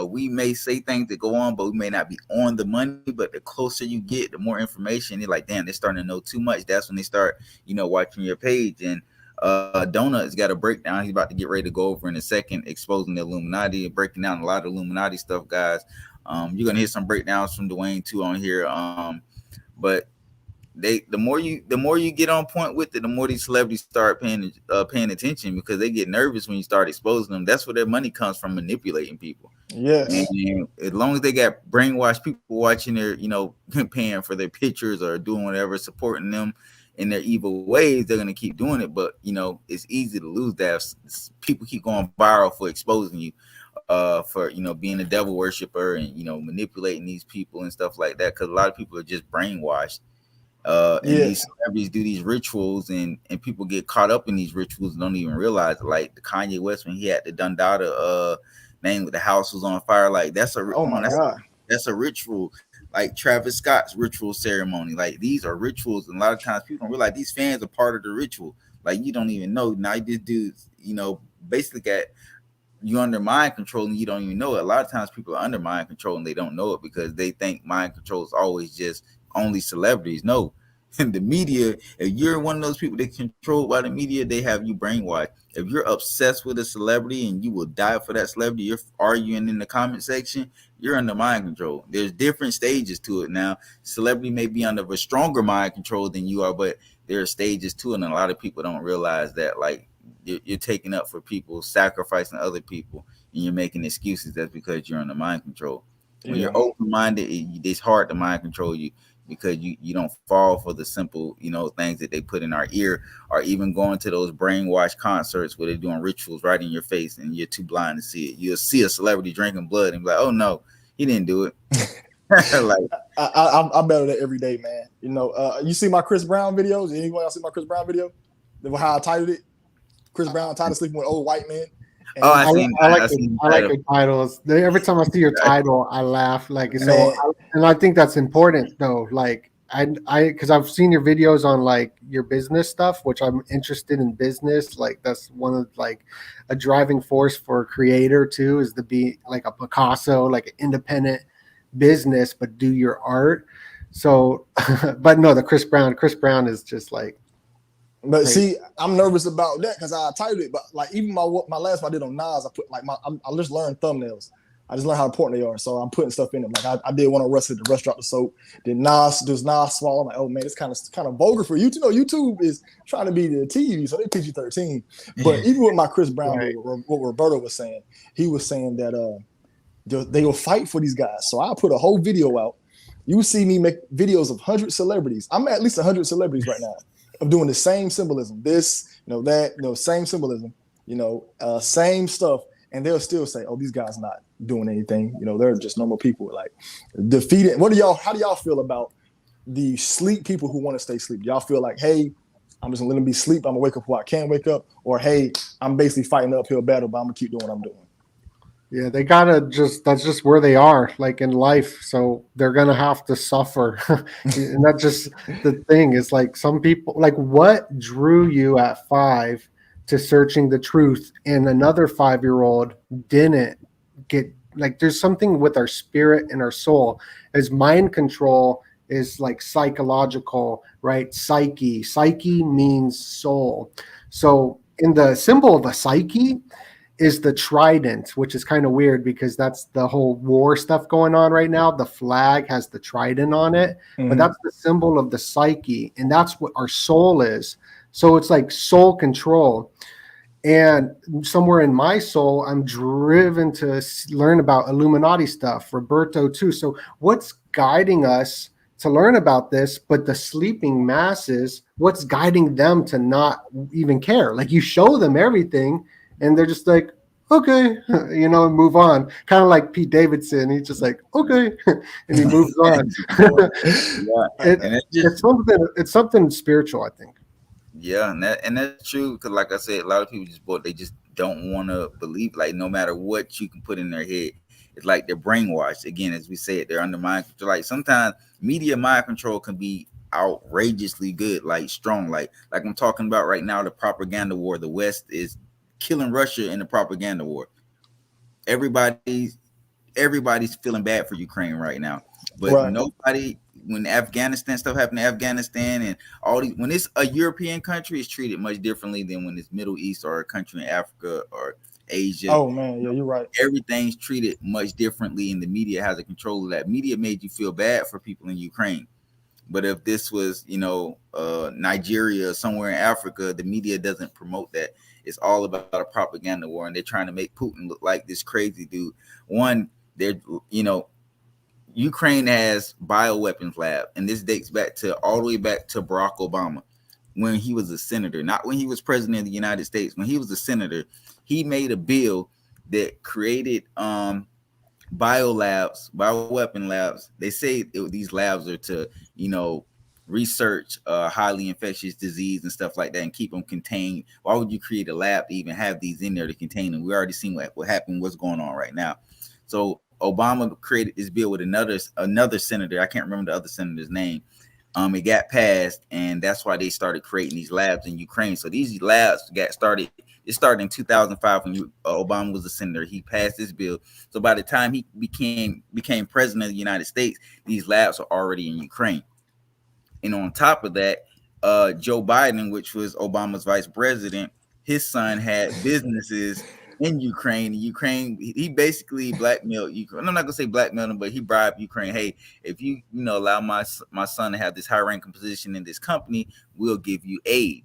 [SPEAKER 1] we may say things that go on, but we may not be on the money. But the closer you get, the more information, they're like, damn, they're starting to know too much. That's when they start, watching your page. And DoeNut's got a breakdown he's about to get ready to go over in a second, exposing the Illuminati, breaking down a lot of Illuminati stuff, guys. You're gonna hear some breakdowns from Duane too on here. But the more you get on point with it, the more these celebrities start paying attention, because they get nervous when you start exposing them. That's where their money comes from, manipulating people.
[SPEAKER 3] Yes.
[SPEAKER 1] And as long as they got brainwashed people watching their, paying for their pictures or doing whatever, supporting them in their evil ways, they're gonna keep doing it. But it's easy to lose that. People keep going viral for exposing you, for being a devil worshiper and manipulating these people and stuff like that. Because a lot of people are just brainwashed. And these celebrities do these rituals, and people get caught up in these rituals and don't even realize it. Like the Kanye West, when he had the Dundada name with the house was on fire, like that's a ritual. Like Travis Scott's ritual ceremony, like these are rituals, and a lot of times people don't realize these fans are part of the ritual. Like you don't even know. Now this dude's basically got you under mind control, and you don't even know it. A lot of times people are under mind control and they don't know it, because they think mind control is always just only celebrities. No, in the media, if you're one of those people that controlled by the media, they have you brainwashed. If you're obsessed with a celebrity and you will die for that celebrity, you're arguing in the comment section, you're under mind control. There's different stages to it. Now, celebrity may be under a stronger mind control than you are, but there are stages to it, and a lot of people don't realize that. Like you're taking up for people, sacrificing other people, and you're making excuses. That's because you're under mind control. When you're open-minded, it's hard to mind control you, because you don't fall for the simple, things that they put in our ear, or even going to those brainwashed concerts where they're doing rituals right in your face and you're too blind to see it. You'll see a celebrity drinking blood and be like, oh no, he didn't do it. Like
[SPEAKER 3] I battle that every day, man. You see my Chris Brown videos? Anyone else see my Chris Brown video? How I titled it? Chris Brown tired of sleeping with old white men. And
[SPEAKER 2] I like your titles. Every time I see your title, I laugh. Like and I think that's important though. Like because I've seen your videos on like your business stuff, which I'm interested in business. Like that's one of like a driving force for a creator too, is to be like a Picasso, like an independent business, but do your art. So, but no, the Chris Brown is just like.
[SPEAKER 3] But see, I'm nervous about that because I titled it. But like even my last one I did on Nas, I put like I just learned thumbnails. I just learned how important they are, so I'm putting stuff in them. Like I did one on Russ, the Russ dropped the soap. Then Nas swallow. I'm like, oh man, it's kind of vulgar for YouTube. YouTube is trying to be the TV, so they PG-13. But even with my Chris Brown, what Roberto was saying, he was saying that they will fight for these guys. So I put a whole video out. You see me make videos of 100 celebrities. I'm at least 100 celebrities right now. I'm doing the same symbolism, this, that, same symbolism, same stuff. And they'll still say, oh, these guys not doing anything. They're just normal people. Like defeated. How do y'all feel about the sleep people who want to stay asleep? Y'all feel like, hey, I'm just gonna let them be asleep. I'm gonna wake up who I can wake up. Or, hey, I'm basically fighting an uphill battle, but I'm gonna keep doing what I'm doing.
[SPEAKER 2] Yeah, they gotta that's just where they are, like in life. So they're gonna have to suffer. And that's just the thing, is like some people, like what drew you at 5 to searching the truth, and another 5-year-old didn't get, like there's something with our spirit and our soul. As mind control is like psychological, right? Psyche means soul. So in the symbol of a psyche is the trident, which is kind of weird because that's the whole war stuff going on right now. The flag has the trident on it, but that's the symbol of the psyche, and that's what our soul is. So it's like soul control. And somewhere in my soul, I'm driven to learn about Illuminati stuff, Roberto too. So what's guiding us to learn about this? But the sleeping masses, what's guiding them to not even care? Like you show them everything, and they're just like, okay, move on. Kind of like Pete Davidson. He's just like, okay, and he moves on. It's something spiritual, I think.
[SPEAKER 1] Yeah, and that's true, because like I said, a lot of people they just don't want to believe. Like no matter what you can put in their head, it's like they're brainwashed. Again, as we said, they're under mind control. Like sometimes media mind control can be outrageously good, like strong. Like I'm talking about right now, the propaganda war. The West is killing Russia in the propaganda war. Everybody's feeling bad for Ukraine right now, but nobody. When Afghanistan stuff happened in Afghanistan and all these, when it's a European country, it's treated much differently than when it's Middle East or a country in Africa or Asia.
[SPEAKER 3] Oh man, yeah, you're right.
[SPEAKER 1] Everything's treated much differently, and the media has a control of that. Media made you feel bad for people in Ukraine, but if this was, Nigeria or somewhere in Africa, the media doesn't promote that. It's all about a propaganda war, and they're trying to make Putin look like this crazy dude. One, they're, Ukraine has bioweapons lab, and this dates back to all the way back to Barack Obama when he was a senator, not when he was president of the United States. When he was a senator, he made a bill that created bioweapon labs. They say these labs are to, research highly infectious disease and stuff like that and keep them contained. Why would you create a lab to even have these in there to contain them? We already seen what happened, what's going on right now. So Obama created this bill with another senator. I can't remember the other senator's name. It got passed, and that's why they started creating these labs in Ukraine. So these labs got started. It started in 2005 when Obama was a senator. He passed this bill. So by the time he became president of the United States, these labs are already in Ukraine. And on top of that, Joe Biden, which was Obama's vice president, his son had businesses in Ukraine. He basically blackmailed Ukraine. I'm not gonna say blackmailed him, but he bribed Ukraine. Hey, if you allow my son to have this high ranking position in this company, we'll give you aid.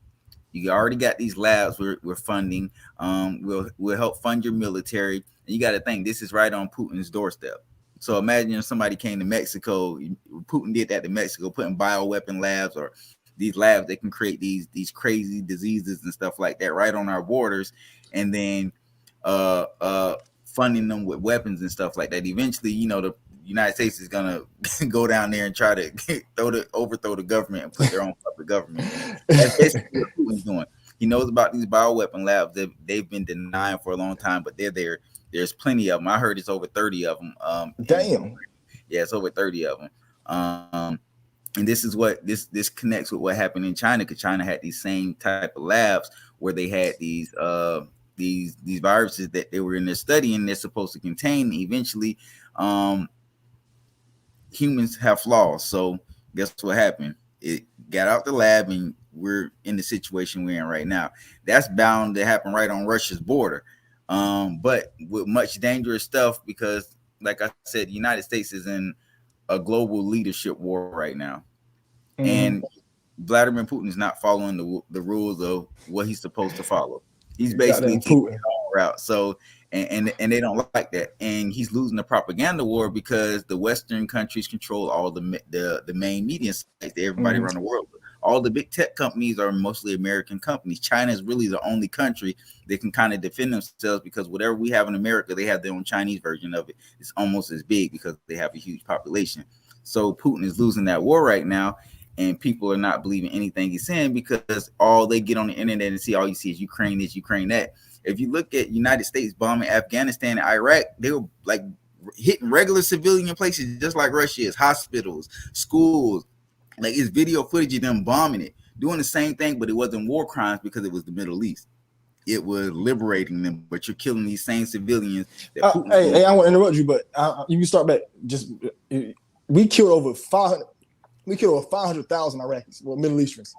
[SPEAKER 1] You already got these labs we're funding. We'll help fund your military. And you got to think, this is right on Putin's doorstep. So imagine if somebody came to Mexico. Putin did that to Mexico, putting bioweapon labs or these labs that can create these crazy diseases and stuff like that right on our borders, and then funding them with weapons and stuff like that. Eventually, the United States is gonna go down there and try to overthrow the government and put their own puppet government. That's basically what Putin's doing. He knows about these bioweapon labs that they've been denying for a long time, but they're there. There's plenty of them. I heard it's over 30 of them.
[SPEAKER 3] Damn.
[SPEAKER 1] Yeah, it's over 30 of them. And this is what this connects with what happened in China, because China had these same type of labs where they had these viruses that they were in there studying. They're supposed to contain. Eventually, humans have flaws. So guess what happened? It got out the lab, and we're in the situation we're in right now. That's bound to happen right on Russia's border. But with much dangerous stuff, because like I said, the United States is in a global leadership war right now. And Vladimir Putin is not following the rules of what he's supposed to follow. He's basically route. So and they don't like that. And he's losing the propaganda war because the Western countries control all the main media sites. Everybody around the world. All the big tech companies are mostly American companies. China is really the only country that can kind of defend themselves because whatever we have in America, they have their own Chinese version of it. It's almost as big because they have a huge population. So Putin is losing that war right now, and people are not believing anything he's saying because all they get on the internet and see, all you see is Ukraine this, Ukraine that. If you look at United States bombing Afghanistan and Iraq, they were like hitting regular civilian places just like Russia is, hospitals, schools. Like it's video footage of them bombing it, doing the same thing, but it wasn't war crimes because it was the Middle East. It was liberating them, but you're killing these same civilians.
[SPEAKER 3] Hey, I want to interrupt you, but you can start back. Just we killed over 500. We killed over 500,000 Iraqis, well, Middle Easterns.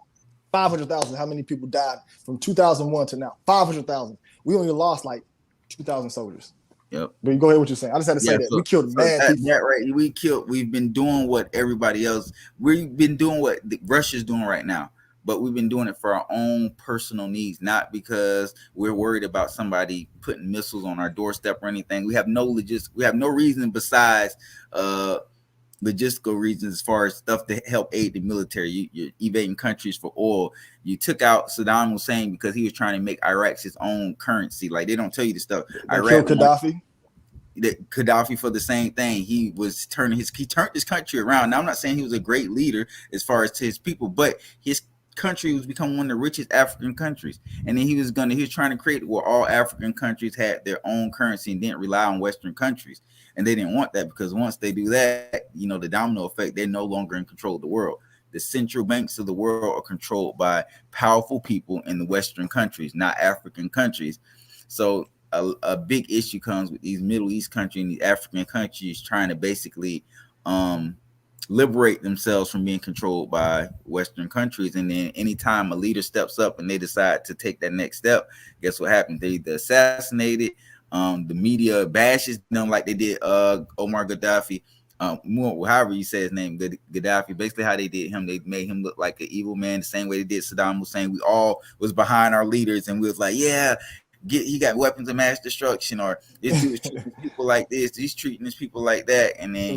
[SPEAKER 3] 500,000. How many people died from 2001 to now? 500,000. We only lost like 2,000 soldiers.
[SPEAKER 1] Yep.
[SPEAKER 3] But go ahead with what you're saying. I just had to say that. We killed mad people.
[SPEAKER 1] Right. We've been doing what everybody else. We've been doing what Russia's doing right now. But we've been doing it for our own personal needs, not because we're worried about somebody putting missiles on our doorstep or anything. We have no reason besides logistical reasons as far as stuff to help aid the military. You're evading countries for oil. You took out Saddam Hussein because he was trying to make Iraq his own currency. Like they don't tell you the stuff.
[SPEAKER 3] Iraq killed Gaddafi.
[SPEAKER 1] Gaddafi for the same thing. He turned his country around. Now I'm not saying he was a great leader as far as to his people, but his country was becoming one of the richest African countries. And then he was trying to create where all African countries had their own currency and didn't rely on Western countries. And they didn't want that because once they do that, the domino effect, they're no longer in control of the world. The central banks of the world are controlled by powerful people in the Western countries, not African countries. So a big issue comes with these Middle East countries and these African countries trying to basically liberate themselves from being controlled by Western countries. And then anytime a leader steps up and they decide to take that next step, guess what happens? They either assassinated. The media bashes them like they did Omar Gaddafi, however you say his name, Gaddafi. Basically how they did him, they made him look like an evil man the same way they did Saddam Hussein. We all was behind our leaders and we was like, yeah, he got weapons of mass destruction, or this dude's treating people like this, he's treating these people like that. And then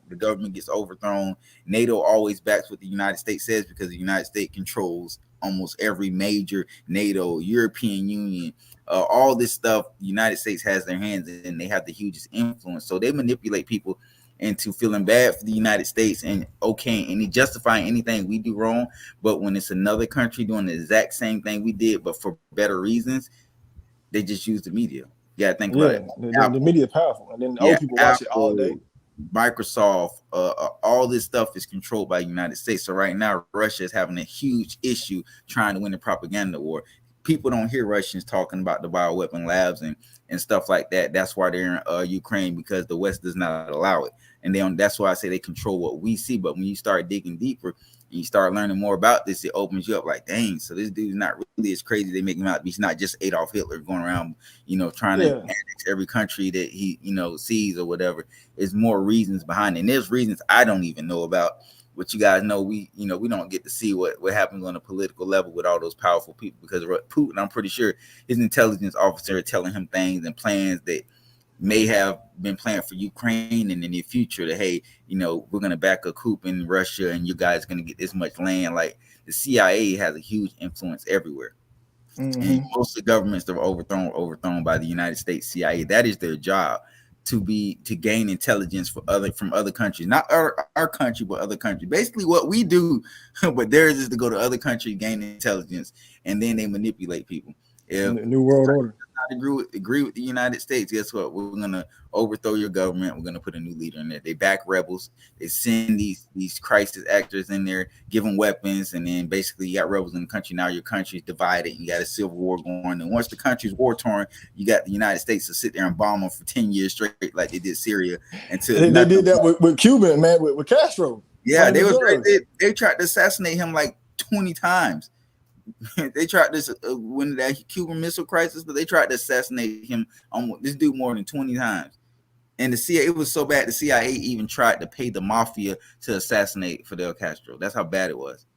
[SPEAKER 1] the government gets overthrown. NATO always backs what the United States says because the United States controls almost every major NATO, European Union, all this stuff. The United States has their hands in, and they have the hugest influence. So they manipulate people into feeling bad for the United States and justifying anything we do wrong. But when it's another country doing the exact same thing we did, but for better reasons, they just use the media. Yeah, think about it.
[SPEAKER 3] The media is powerful, and then old people watch it all day.
[SPEAKER 1] Microsoft, all this stuff is controlled by the United States. So right now, Russia is having a huge issue trying to win the propaganda war. People don't hear Russians talking about the bioweapon labs and stuff like that. That's why they're in Ukraine, because the West does not allow it. And that's why I say they control what we see. But when you start digging deeper and you start learning more about this, it opens you up like, dang, so this dude's not really as crazy they make him out. He's not just Adolf Hitler going around, trying to annex every country that he, sees or whatever. There's more reasons behind it. And there's reasons I don't even know about. But you guys know, we don't get to see what happens on a political level with all those powerful people, because Putin, I'm pretty sure his intelligence officer are telling him things and plans that may have been planned for Ukraine in the near future, that, hey, we're going to back a coup in Russia and you guys are going to get this much land. Like, the CIA has a huge influence everywhere. Mm-hmm. And most of the governments that were overthrown by the United States CIA. That is their job, to gain intelligence from other countries, not our country, but other countries. Basically what we do, but theirs is to go to other countries, gain intelligence, and then they manipulate people. If
[SPEAKER 3] the New World Order
[SPEAKER 1] agree with the United States, guess what? We're gonna overthrow your government. We're gonna put a new leader in there. They back rebels. They send these crisis actors in there, give them weapons, and then basically you got rebels in the country. Now your country's divided. You got a civil war going, and once the country's war torn, you got the United States to sit there and bomb them for 10 years straight, like they did Syria. Until
[SPEAKER 3] they did that with Cuba, man, with Castro.
[SPEAKER 1] Yeah, they tried to assassinate him like 20 times. They tried this when that Cuban Missile Crisis, but they tried to assassinate him this dude more than 20 times. And the CIA, it was so bad, the CIA even tried to pay the mafia to assassinate Fidel Castro. That's how bad it was.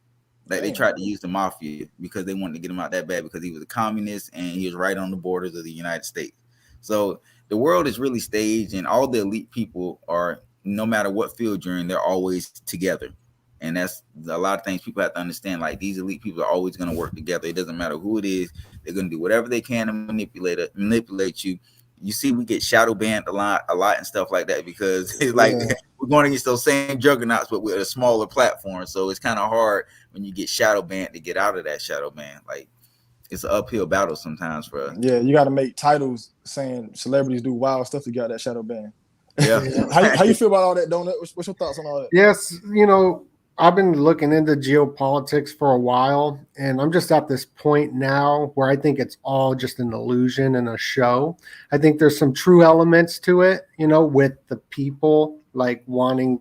[SPEAKER 1] Like they
[SPEAKER 3] Damn.
[SPEAKER 1] tried to use the mafia because they wanted to get him out that bad because he was a communist and he was right on the borders of the United States. So the world is really staged, and all the elite people are, no matter what field you're in, they're always together. And that's a lot of things people have to understand. Like these elite people are always going to work together. It doesn't matter who it is. They're going to do whatever they can to manipulate you. You see, we get shadow banned a lot, and stuff like that because it's like
[SPEAKER 3] Yeah.
[SPEAKER 1] we're going against those same juggernauts, but with a smaller platform. So it's kind of hard when you get shadow banned to get out of that shadow ban. Like it's an uphill battle sometimes for us.
[SPEAKER 3] Yeah, you got to make titles saying celebrities do wild stuff to get out that shadow ban.
[SPEAKER 1] Yeah.
[SPEAKER 3] How you feel about all that, Donut? What's your thoughts on all that?
[SPEAKER 2] Yes, you know, I've been looking into geopolitics for a while, and I'm just at this point now where I think it's all just an illusion and a show. I think there's some true elements to it, you know, with the people like wanting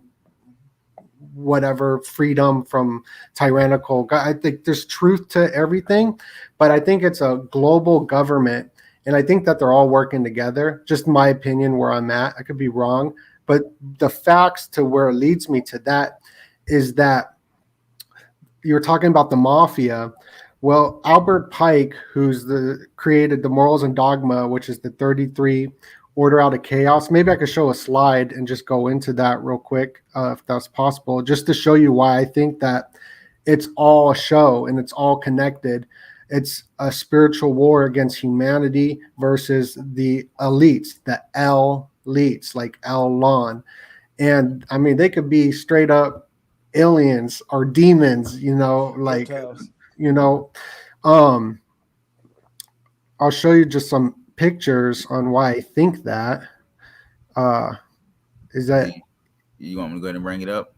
[SPEAKER 2] whatever freedom from tyrannical. I think there's truth to everything, but I think it's a global government, and I think that they're all working together. Just my opinion, where I'm at, I could be wrong, but the facts to where it leads me to that is that you're talking about the mafia. Well, Albert Pike, who's created the Morals and Dogma, which is the 33 Order Out of Chaos. Maybe I could show a slide and just go into that real quick, if that's possible, just to show you why I think that it's all a show and it's all connected. It's a spiritual war against humanity versus the elites, the elites, like Lon. And I mean, they could be straight up aliens or demons, you know, like, you know, I'll show you just some pictures on why I think that. Is that?
[SPEAKER 1] You want me to go ahead and bring it up?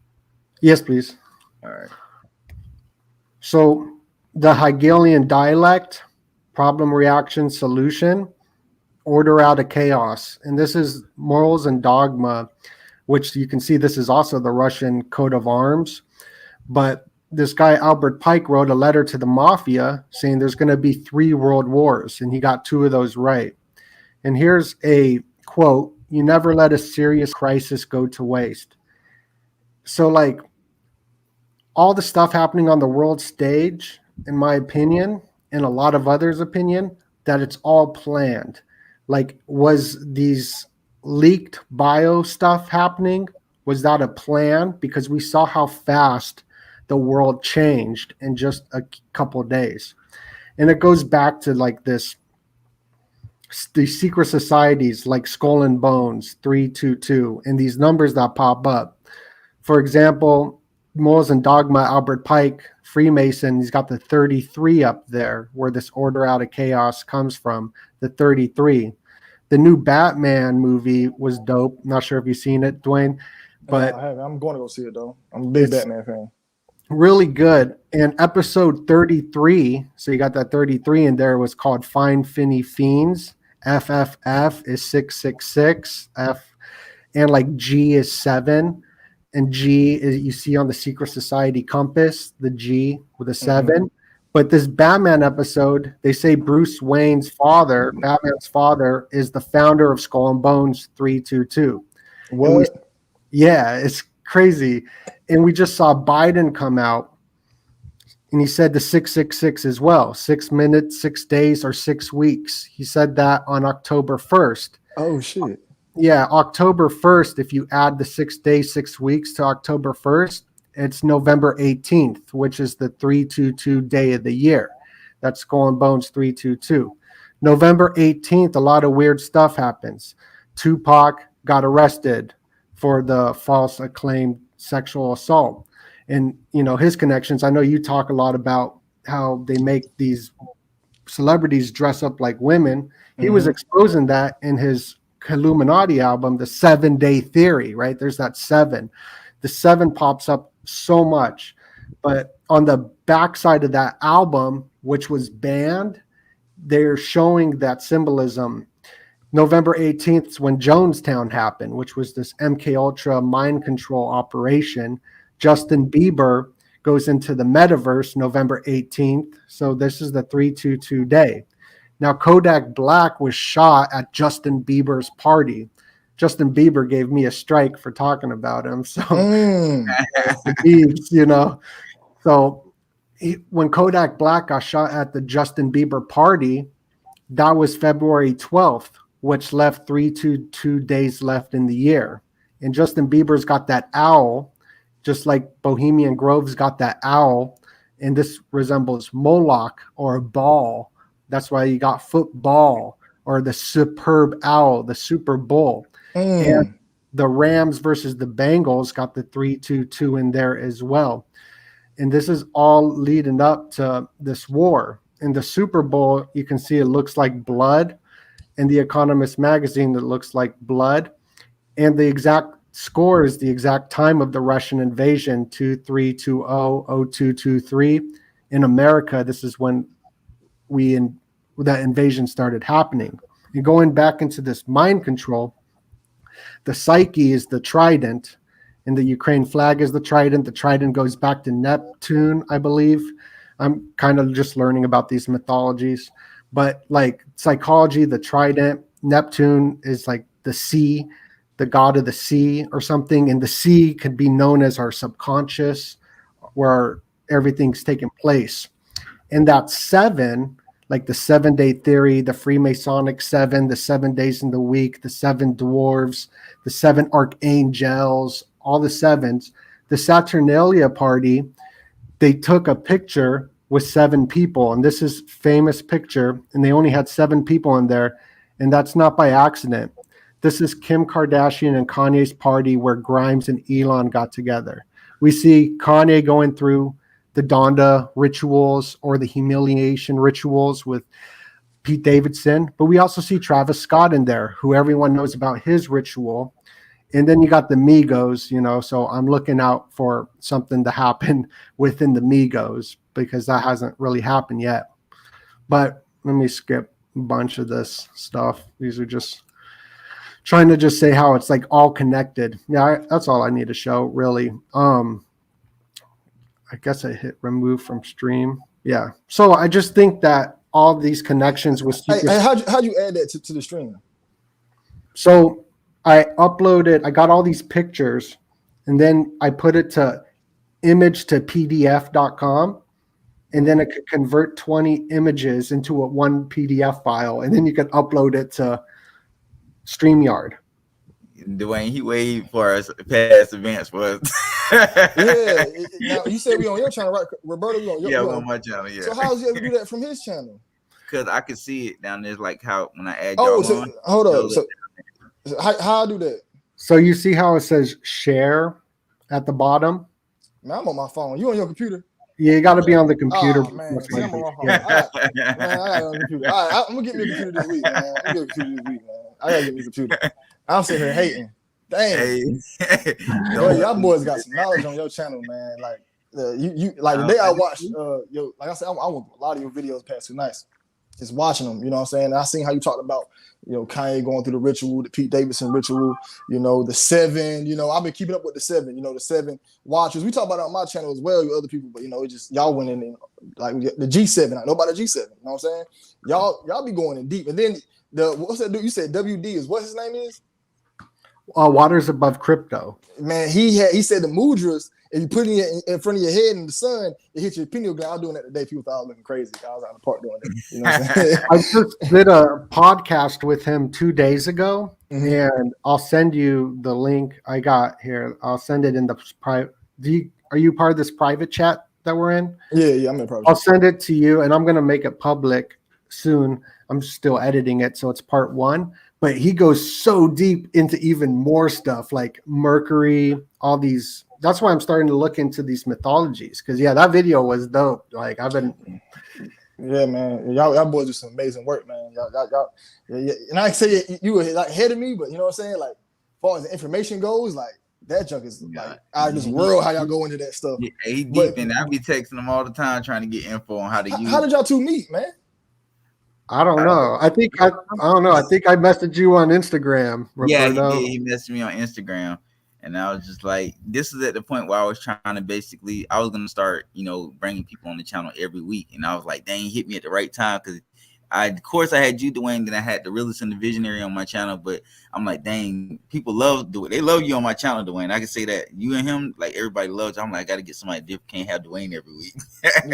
[SPEAKER 2] Yes, please.
[SPEAKER 1] All right.
[SPEAKER 2] So the Hegelian dialect, problem, reaction, solution, order out of chaos. And this is Morals and Dogma, which you can see this is also the Russian coat of arms. But this guy, Albert Pike, wrote a letter to the mafia saying there's going to be 3 world wars, and he got 2 of those right. And here's a quote: "You never let a serious crisis go to waste." So, like, all the stuff happening on the world stage, in my opinion, and a lot of others' opinion, that it's all planned. Like, was these leaked bio stuff happening? Was that a plan? Because we saw how fast the world changed in just a couple of days. And it goes back to like these secret societies like Skull and Bones, 322, and these numbers that pop up. For example, Morals and Dogma, Albert Pike, Freemason, he's got the 33 up there where this Order Out of Chaos comes from, the 33. The new Batman movie was dope. Not sure if you've seen it, Duane, but
[SPEAKER 3] I haven't. I'm going to go see it though. I'm a big Batman fan.
[SPEAKER 2] Really good. And episode 33, so you got that 33 in there, was called Find Finny Fiends. FFF is 666. And like G is 7. And G is, you see on the Secret Society compass, the G with a 7. Mm-hmm. But this Batman episode, they say Bruce Wayne's father, Batman's father, is the founder of Skull and Bones 322.
[SPEAKER 3] What?
[SPEAKER 2] Yeah, it's crazy. And we just saw Biden come out, and he said the 666 as well. 6 minutes, 6 days, or 6 weeks. He said that on October 1st.
[SPEAKER 3] Oh, shit.
[SPEAKER 2] Yeah, October 1st, if you add the 6 days, 6 weeks to October 1st, it's November 18th, which is the 322 day of the year. That's Skull and Bones 322. November 18th, a lot of weird stuff happens. Tupac got arrested for the false acclaimed sexual assault. And, you know, his connections, I know you talk a lot about how they make these celebrities dress up like women. He was exposing that in his Illuminati album, The 7 Day Theory, right? There's that 7. The 7 pops up so much. But on the backside of that album, which was banned, they're showing that symbolism. November 18th is when Jonestown happened, which was this MK Ultra mind control operation. Justin Bieber goes into the metaverse November 18th. So this is the 322 day. Now, Kodak Black was shot at Justin Bieber's party. Justin Bieber gave me a strike for talking about him. So, you know, so when Kodak Black got shot at the Justin Bieber party, that was February 12th, which left 3 to 2 days left in the year. And Justin Bieber's got that owl, just like Bohemian Grove's got that owl. And this resembles Moloch or a ball. That's why you got football or the superb owl, the Super Bowl. And the Rams versus the Bengals got the 3-2-2 in there as well. And this is all leading up to this war. In the Super Bowl, you can see it looks like blood. In the Economist magazine, it looks like blood. And the exact score is the exact time of the Russian invasion, 2320-0223. In America, this is when that invasion started happening. And going back into this mind control, the psyche is the trident, and the Ukraine flag is the trident. The trident goes back to Neptune, I believe. I'm kind of just learning about these mythologies. But like psychology, the trident, Neptune is like the sea, the god of the sea or something. And the sea could be known as our subconscious, where everything's taking place. And that 7, like the 7-day theory, the Freemasonic 7, the 7 days in the week, the 7 dwarves, the 7 archangels, all the 7s. The Saturnalia party, they took a picture with 7 people, and this is famous picture, and they only had 7 people in there, and that's not by accident. This is Kim Kardashian and Kanye's party where Grimes and Elon got together. We see Kanye going through the Donda rituals or the humiliation rituals with Pete Davidson, but we also see Travis Scott in there, who everyone knows about his ritual. And then you got the Migos, so I'm looking out for something to happen within the Migos because that hasn't really happened yet. But let me skip a bunch of this stuff. These are just trying to just say how it's like all connected. Yeah, that's all I need to show, really. I guess I hit remove from stream. Yeah. So I just think that all these connections with
[SPEAKER 3] Hey, how'd you add that to the stream?
[SPEAKER 2] So I uploaded, I got all these pictures, and then I put it to image to PDF.com, and then it could convert 20 images into one PDF file, and then you can upload it to StreamYard.
[SPEAKER 1] Duane, he way past advance for us.
[SPEAKER 3] Yeah. Now you said we on your channel, right? Roberto,
[SPEAKER 1] we're on my channel. Yeah.
[SPEAKER 3] So how's he able to do that from his channel?
[SPEAKER 1] Because I can see it down there, like how when I add
[SPEAKER 3] y'all
[SPEAKER 1] on.
[SPEAKER 3] Hold up. So how I do that?
[SPEAKER 2] So you see how it says share at the bottom?
[SPEAKER 3] Man, I'm on my phone. You on your computer?
[SPEAKER 2] Yeah, you got to be on the computer.
[SPEAKER 3] Oh, man. See, I'm on my phone. I got on the computer. All right, I'm gonna get me a computer this week, man. I gotta get me a computer. I'm sitting here hating. Dang. Hey. Boy, y'all boys got some knowledge on your channel, man. Like you like the day I watched like I said, I went a lot of your videos past 2 nights. Just watching them, you know what I'm saying? And I seen how you talked about, Kanye going through the ritual, the Pete Davidson ritual, the 7, I've been keeping up with the 7, the 7 watchers. We talk about it on my channel as well, with other people, but it just y'all went in and, like the G7. I know about the G7, you know what I'm saying? Y'all be going in deep. And then what's that dude? You said WD is what his name is?
[SPEAKER 2] Waters Above Crypto.
[SPEAKER 3] Man, he said the mudras, if you put it in front of your head in the sun, it hits your pineal gland. I was doing that today. People thought I was looking crazy. I was out in the park doing it. You know what I'm saying?
[SPEAKER 2] I just did a podcast with him 2 days ago, and I'll send you the link I got here. I'll send it in the private. Are you part of this private chat that we're in?
[SPEAKER 3] Yeah, I'm in private.
[SPEAKER 2] I'll send it to you, and I'm going to make it public soon. I'm still editing it, so it's part 1. But he goes so deep into even more stuff like Mercury, all these. That's why I'm starting to look into these mythologies. Because that video was dope. Like
[SPEAKER 3] yeah, man, y'all boys do some amazing work, man. Y'all, and I say you were like ahead of me, but you know what I'm saying? Like, as far as the information goes, like that junk is like out of this world. How y'all go into that stuff?
[SPEAKER 1] Yeah, he deep, and I be texting him all the time trying to get info on how to use.
[SPEAKER 3] How did y'all two meet, man?
[SPEAKER 2] I don't know. I don't know. I think I messaged you on Instagram, Roberto.
[SPEAKER 1] Yeah, he messaged me on Instagram, and I was just like, this is at the point where I was trying to I was gonna start, bringing people on the channel every week, and I was like, dang, he hit me at the right time because of course I had you, Duane, then I had the realist and the visionary on my channel, but I'm like, dang, people love Duane. They love you on my channel, Duane. I can say that. You and him, like everybody loves you. I'm like, I gotta get somebody different. Can't have Duane every week.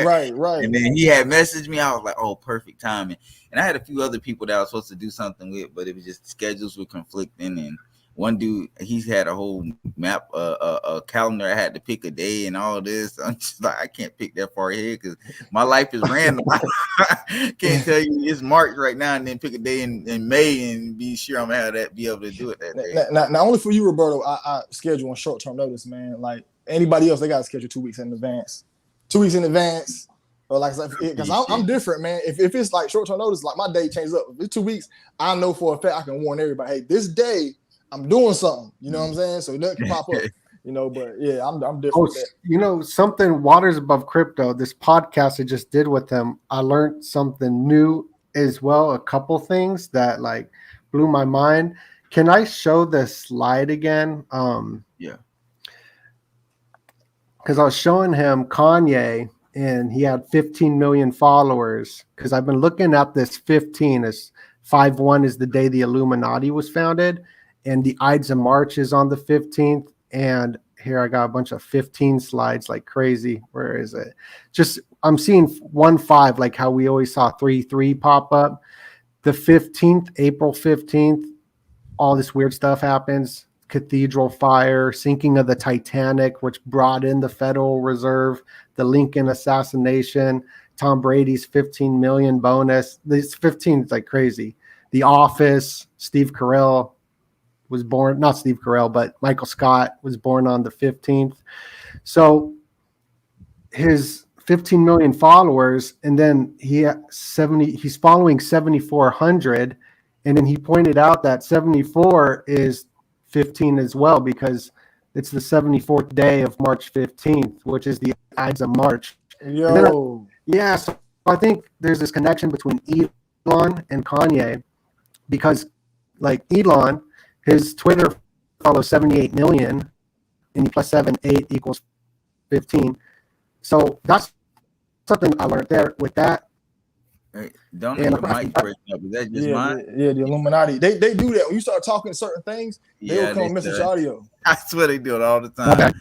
[SPEAKER 3] Right.
[SPEAKER 1] And then he had messaged me. I was like, oh, perfect timing. And I had a few other people that I was supposed to do something with, but it was just schedules were conflicting. And one dude, he's had a whole map, a calendar. I had to pick a day and all this. I'm just like, I can't pick that far ahead because my life is random. I can't tell you it's March right now and then pick a day in May and be sure I'm gonna have that, be able to do it that day.
[SPEAKER 3] Not only for you, Roberto, I schedule on short-term notice, man. Like anybody else, they got to schedule 2 weeks in advance. 2 weeks in advance. Or like, because I'm different, man. If it's like short-term notice, like my day changes up. If it's 2 weeks, I know for a fact I can warn everybody, hey, this day I'm doing something. You know what I'm saying? So nothing can pop up. You know, but yeah, I'm different.
[SPEAKER 2] Oh, you know, something Waters Above Crypto, this podcast I just did with him, I learned something new as well. A couple things that like blew my mind. Can I show the slide again?
[SPEAKER 1] Yeah.
[SPEAKER 2] Because I was showing him Kanye and he had 15 million followers. Because I've been looking at this 15 as 5/1 is the day the Illuminati was founded. And the Ides of March is on the 15th. And here I got a bunch of 15 slides like crazy. Where is it? Just I'm seeing 1/5, like how we always saw 3/3 pop up. The 15th, April 15th, all this weird stuff happens. Cathedral fire, sinking of the Titanic, which brought in the Federal Reserve, the Lincoln assassination, Tom Brady's 15 million bonus. This 15 is like crazy. The Office, Steve Carell was born, not Steve Carell, but Michael Scott was born on the 15th. So his 15 million followers, and then he's following 7,400. And then he pointed out that 74 is 15 as well, because it's the 74th day of March 15th, which is the Ides of March.
[SPEAKER 3] Yo.
[SPEAKER 2] Yeah, so I think there's this connection between Elon and Kanye, because like Elon, his Twitter follows 78 million, and plus 7, 8 equals 15. So that's something I learned there with that.
[SPEAKER 1] Hey, don't know the mic breaking up. Is that just mine?
[SPEAKER 3] Yeah, the Illuminati. They do that. When you start talking certain things, they will come message audio.
[SPEAKER 1] I swear they do it all the time.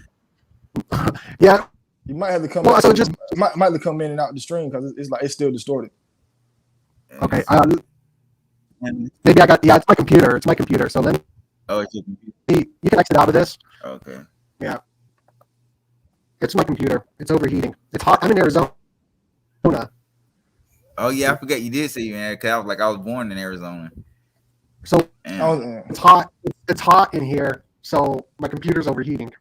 [SPEAKER 2] Okay. Yeah.
[SPEAKER 3] You might have to come.
[SPEAKER 2] Well, so just
[SPEAKER 3] might have to come in and out the stream because it's still distorted.
[SPEAKER 2] Okay. Maybe I got it's my computer. It's my computer. So then.
[SPEAKER 1] Oh, it's your computer.
[SPEAKER 2] You can exit out of this.
[SPEAKER 1] Okay.
[SPEAKER 2] Yeah. It's my computer. It's overheating. It's hot. I'm in Arizona.
[SPEAKER 1] Oh yeah, I forgot you did say you in because I was born in Arizona.
[SPEAKER 2] So it's hot. It's hot in here. So my computer's overheating.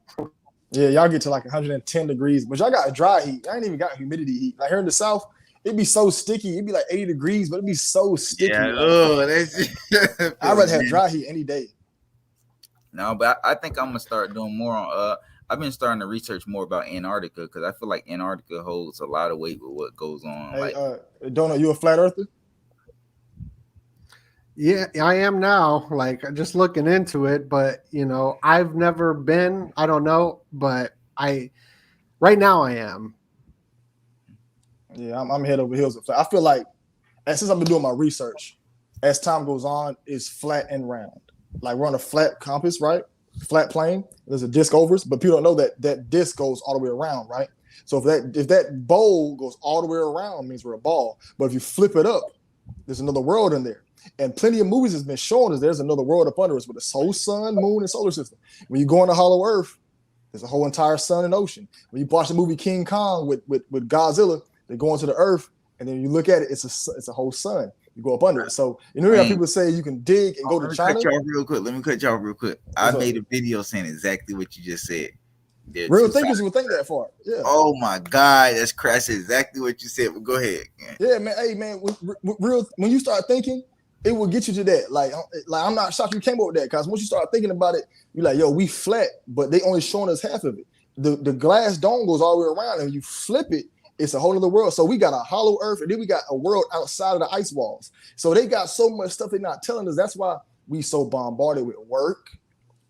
[SPEAKER 3] Yeah, y'all get to like 110 degrees, but y'all got dry heat. I ain't even got humidity heat. Like here in the South, it'd be so sticky. It'd be like 80 degrees, but it'd be so sticky.
[SPEAKER 1] Yeah,
[SPEAKER 3] I'd rather have dry heat any day.
[SPEAKER 1] No, but I think I'm gonna start doing more on. I've been starting to research more about Antarctica because I feel like Antarctica holds a lot of weight with what goes on.
[SPEAKER 3] Hey, DoeNut, you a flat earther?
[SPEAKER 2] Yeah, I am now. Like just looking into it, but you know, I've never been. I don't know, but right now I am.
[SPEAKER 3] Yeah, I'm head over heels. I feel like, since I've been doing my research, as time goes on, it's flat and round. Like we're on a flat compass, right? Flat plane. There's a disc over us, but people don't know that disc goes all the way around, right? So if that bowl goes all the way around, it means we're a ball. But if you flip it up, there's another world in there. And plenty of movies has been showing us there's another world up under us with the whole sun, moon, and solar system. When you go into Hollow Earth, there's a whole entire sun and ocean. When you watch the movie King Kong with Godzilla, they go into the Earth, and then you look at it, it's a whole sun. You go up under it. So you know how people say you can dig and go to China?
[SPEAKER 1] Let me cut y'all real quick. I made a video saying exactly what you just said.
[SPEAKER 3] Real thinkers will think that far. Yeah.
[SPEAKER 1] Oh my God, that's crazy. Exactly what you said. But go ahead.
[SPEAKER 3] Yeah, man. Hey, man. When you start thinking, it will get you to that. Like I'm not shocked you came up with that, because once you start thinking about it, you're like, yo, we flat, but they only showing us half of it. The glass dome goes all the way around, and you flip it, it's a whole other world. So we got a hollow earth, and then we got a world outside of the ice walls. So they got so much stuff they're not telling us. That's why we so bombarded with work,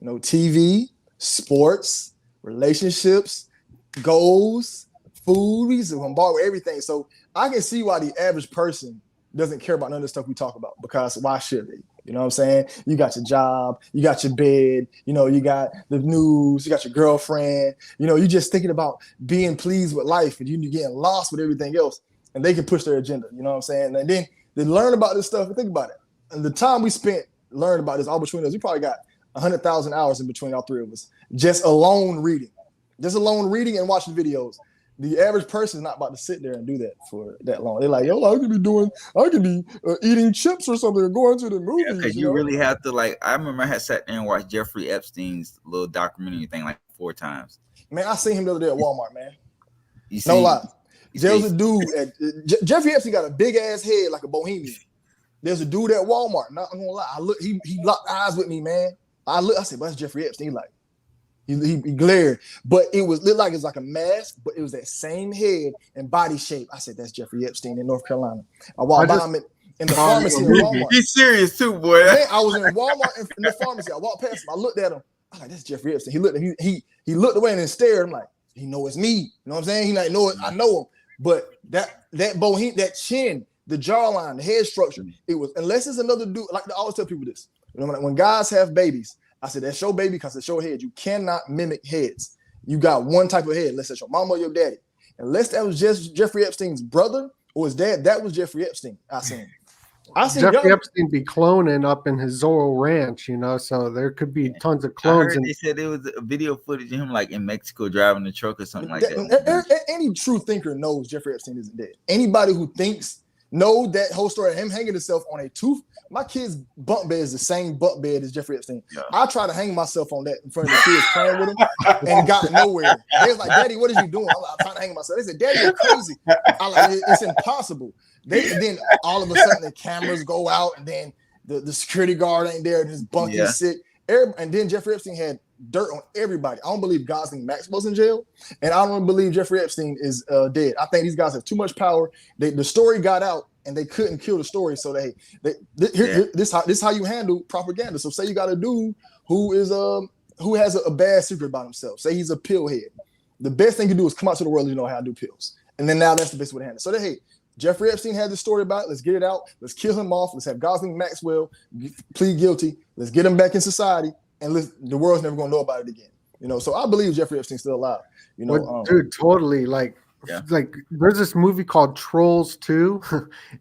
[SPEAKER 3] TV, sports, relationships, goals, food. We so bombarded with everything. So I can see why the average person doesn't care about none of the stuff we talk about, because why should they? You know what I'm saying? You got your job, you got your bed, you know, you got the news, you got your girlfriend, you know, you just thinking about being pleased with life, and you getting lost with everything else, and they can push their agenda. You know what I'm saying? And then they learn about this stuff and think about it. And the time we spent learning about this all between us, we probably got 100,000 hours in between all three of us, just alone reading and watching videos. The average person is not about to sit there and do that for that long. They're like, yo, I could be eating chips or something, or going to the movies.
[SPEAKER 1] Yeah, because you really have to, like, I remember I had sat there and watched Jeffrey Epstein's little documentary thing like 4 times.
[SPEAKER 3] Man, I seen him the other day at Walmart, man.
[SPEAKER 1] No
[SPEAKER 3] lie. There's a dude Jeffrey Epstein got a big ass head like a bohemian. There's a dude at Walmart. Not gonna lie. He locked eyes with me, man. I said, but that's Jeffrey Epstein. He glared, but it looked like it's like a mask, but it was that same head and body shape. I said, that's Jeffrey Epstein in North Carolina. I walked by him in the pharmacy in Walmart.
[SPEAKER 1] He's serious too, boy.
[SPEAKER 3] Man, I was in Walmart in the pharmacy. I walked past him. I looked at him. I was like, that's Jeffrey Epstein. He looked away and then stared. I'm like, he know it's me. You know what I'm saying? He like, know it. I know him. But that chin, the jawline, the head structure, it was, unless it's another dude, like I always tell people this. When guys have babies, I said, that's your baby because it's your head. You cannot mimic heads. You got one type of head, unless that's your mama or your daddy. Unless that was just Jeffrey Epstein's brother or his dad, that was Jeffrey Epstein. I seen
[SPEAKER 2] Jeffrey Epstein be cloning up in his Zorro Ranch, you know, so there could be tons of clones.
[SPEAKER 1] They said it was a video footage of him like in Mexico driving the truck or something like that.
[SPEAKER 3] Any true thinker knows Jeffrey Epstein isn't dead. Anybody who thinks know that whole story of him hanging himself on a tooth. My kid's bunk bed is the same bunk bed as Jeffrey Epstein. Yeah. I tried to hang myself on that in front of the kids playing with him and got nowhere. They was like, Daddy, what are you doing? I'm trying to hang myself. They said, Daddy, you're crazy. I'm like, it's impossible. Then all of a sudden the cameras go out and then the security guard ain't there and his bunk is sick. And then Jeffrey Epstein had dirt on everybody. I don't believe Gosling Maxwell's in jail, and I don't believe Jeffrey Epstein is dead. I think these guys have too much power. The story got out, and they couldn't kill the story. So this how you handle propaganda. So say you got a dude who has a bad secret about himself. Say he's a pill head. The best thing you do is come out to the world and you know how to do pills. And then now that's the best way to handle it. So Jeffrey Epstein had this story about it. Let's get it out. Let's kill him off. Let's have Gosling Maxwell plead guilty. Let's get him back in society. And the world's never going to know about it again. You know, so I believe Jeffrey Epstein's still alive. You know,
[SPEAKER 2] dude, totally. Like there's this movie called Trolls 2,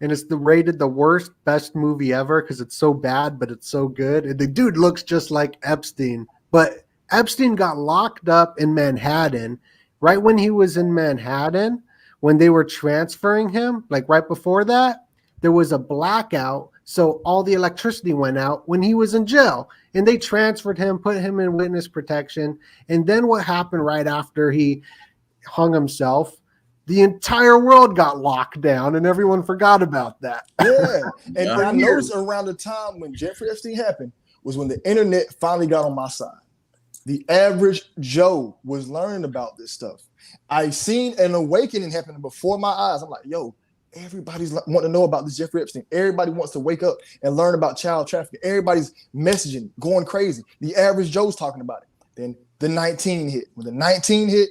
[SPEAKER 2] and it's rated the worst, best movie ever because it's so bad, but it's so good. And the dude looks just like Epstein, but Epstein got locked up in Manhattan right when he was in Manhattan. When they were transferring him, like right before that, there was a blackout. So all the electricity went out when he was in jail, and they transferred him, put him in witness protection. And then what happened right after he hung himself? The entire world got locked down, and everyone forgot about that.
[SPEAKER 3] Yeah, and I noticed around the time when Jeffrey Epstein happened was when the internet finally got on my side. The average Joe was learning about this stuff. I seen an awakening happening before my eyes. I'm like, yo, everybody's wanting to know about this Jeffrey Epstein. Everybody wants to wake up and learn about child trafficking. Everybody's messaging, going crazy. The average Joe's talking about it. Then the 19 hit. When the 19 hit,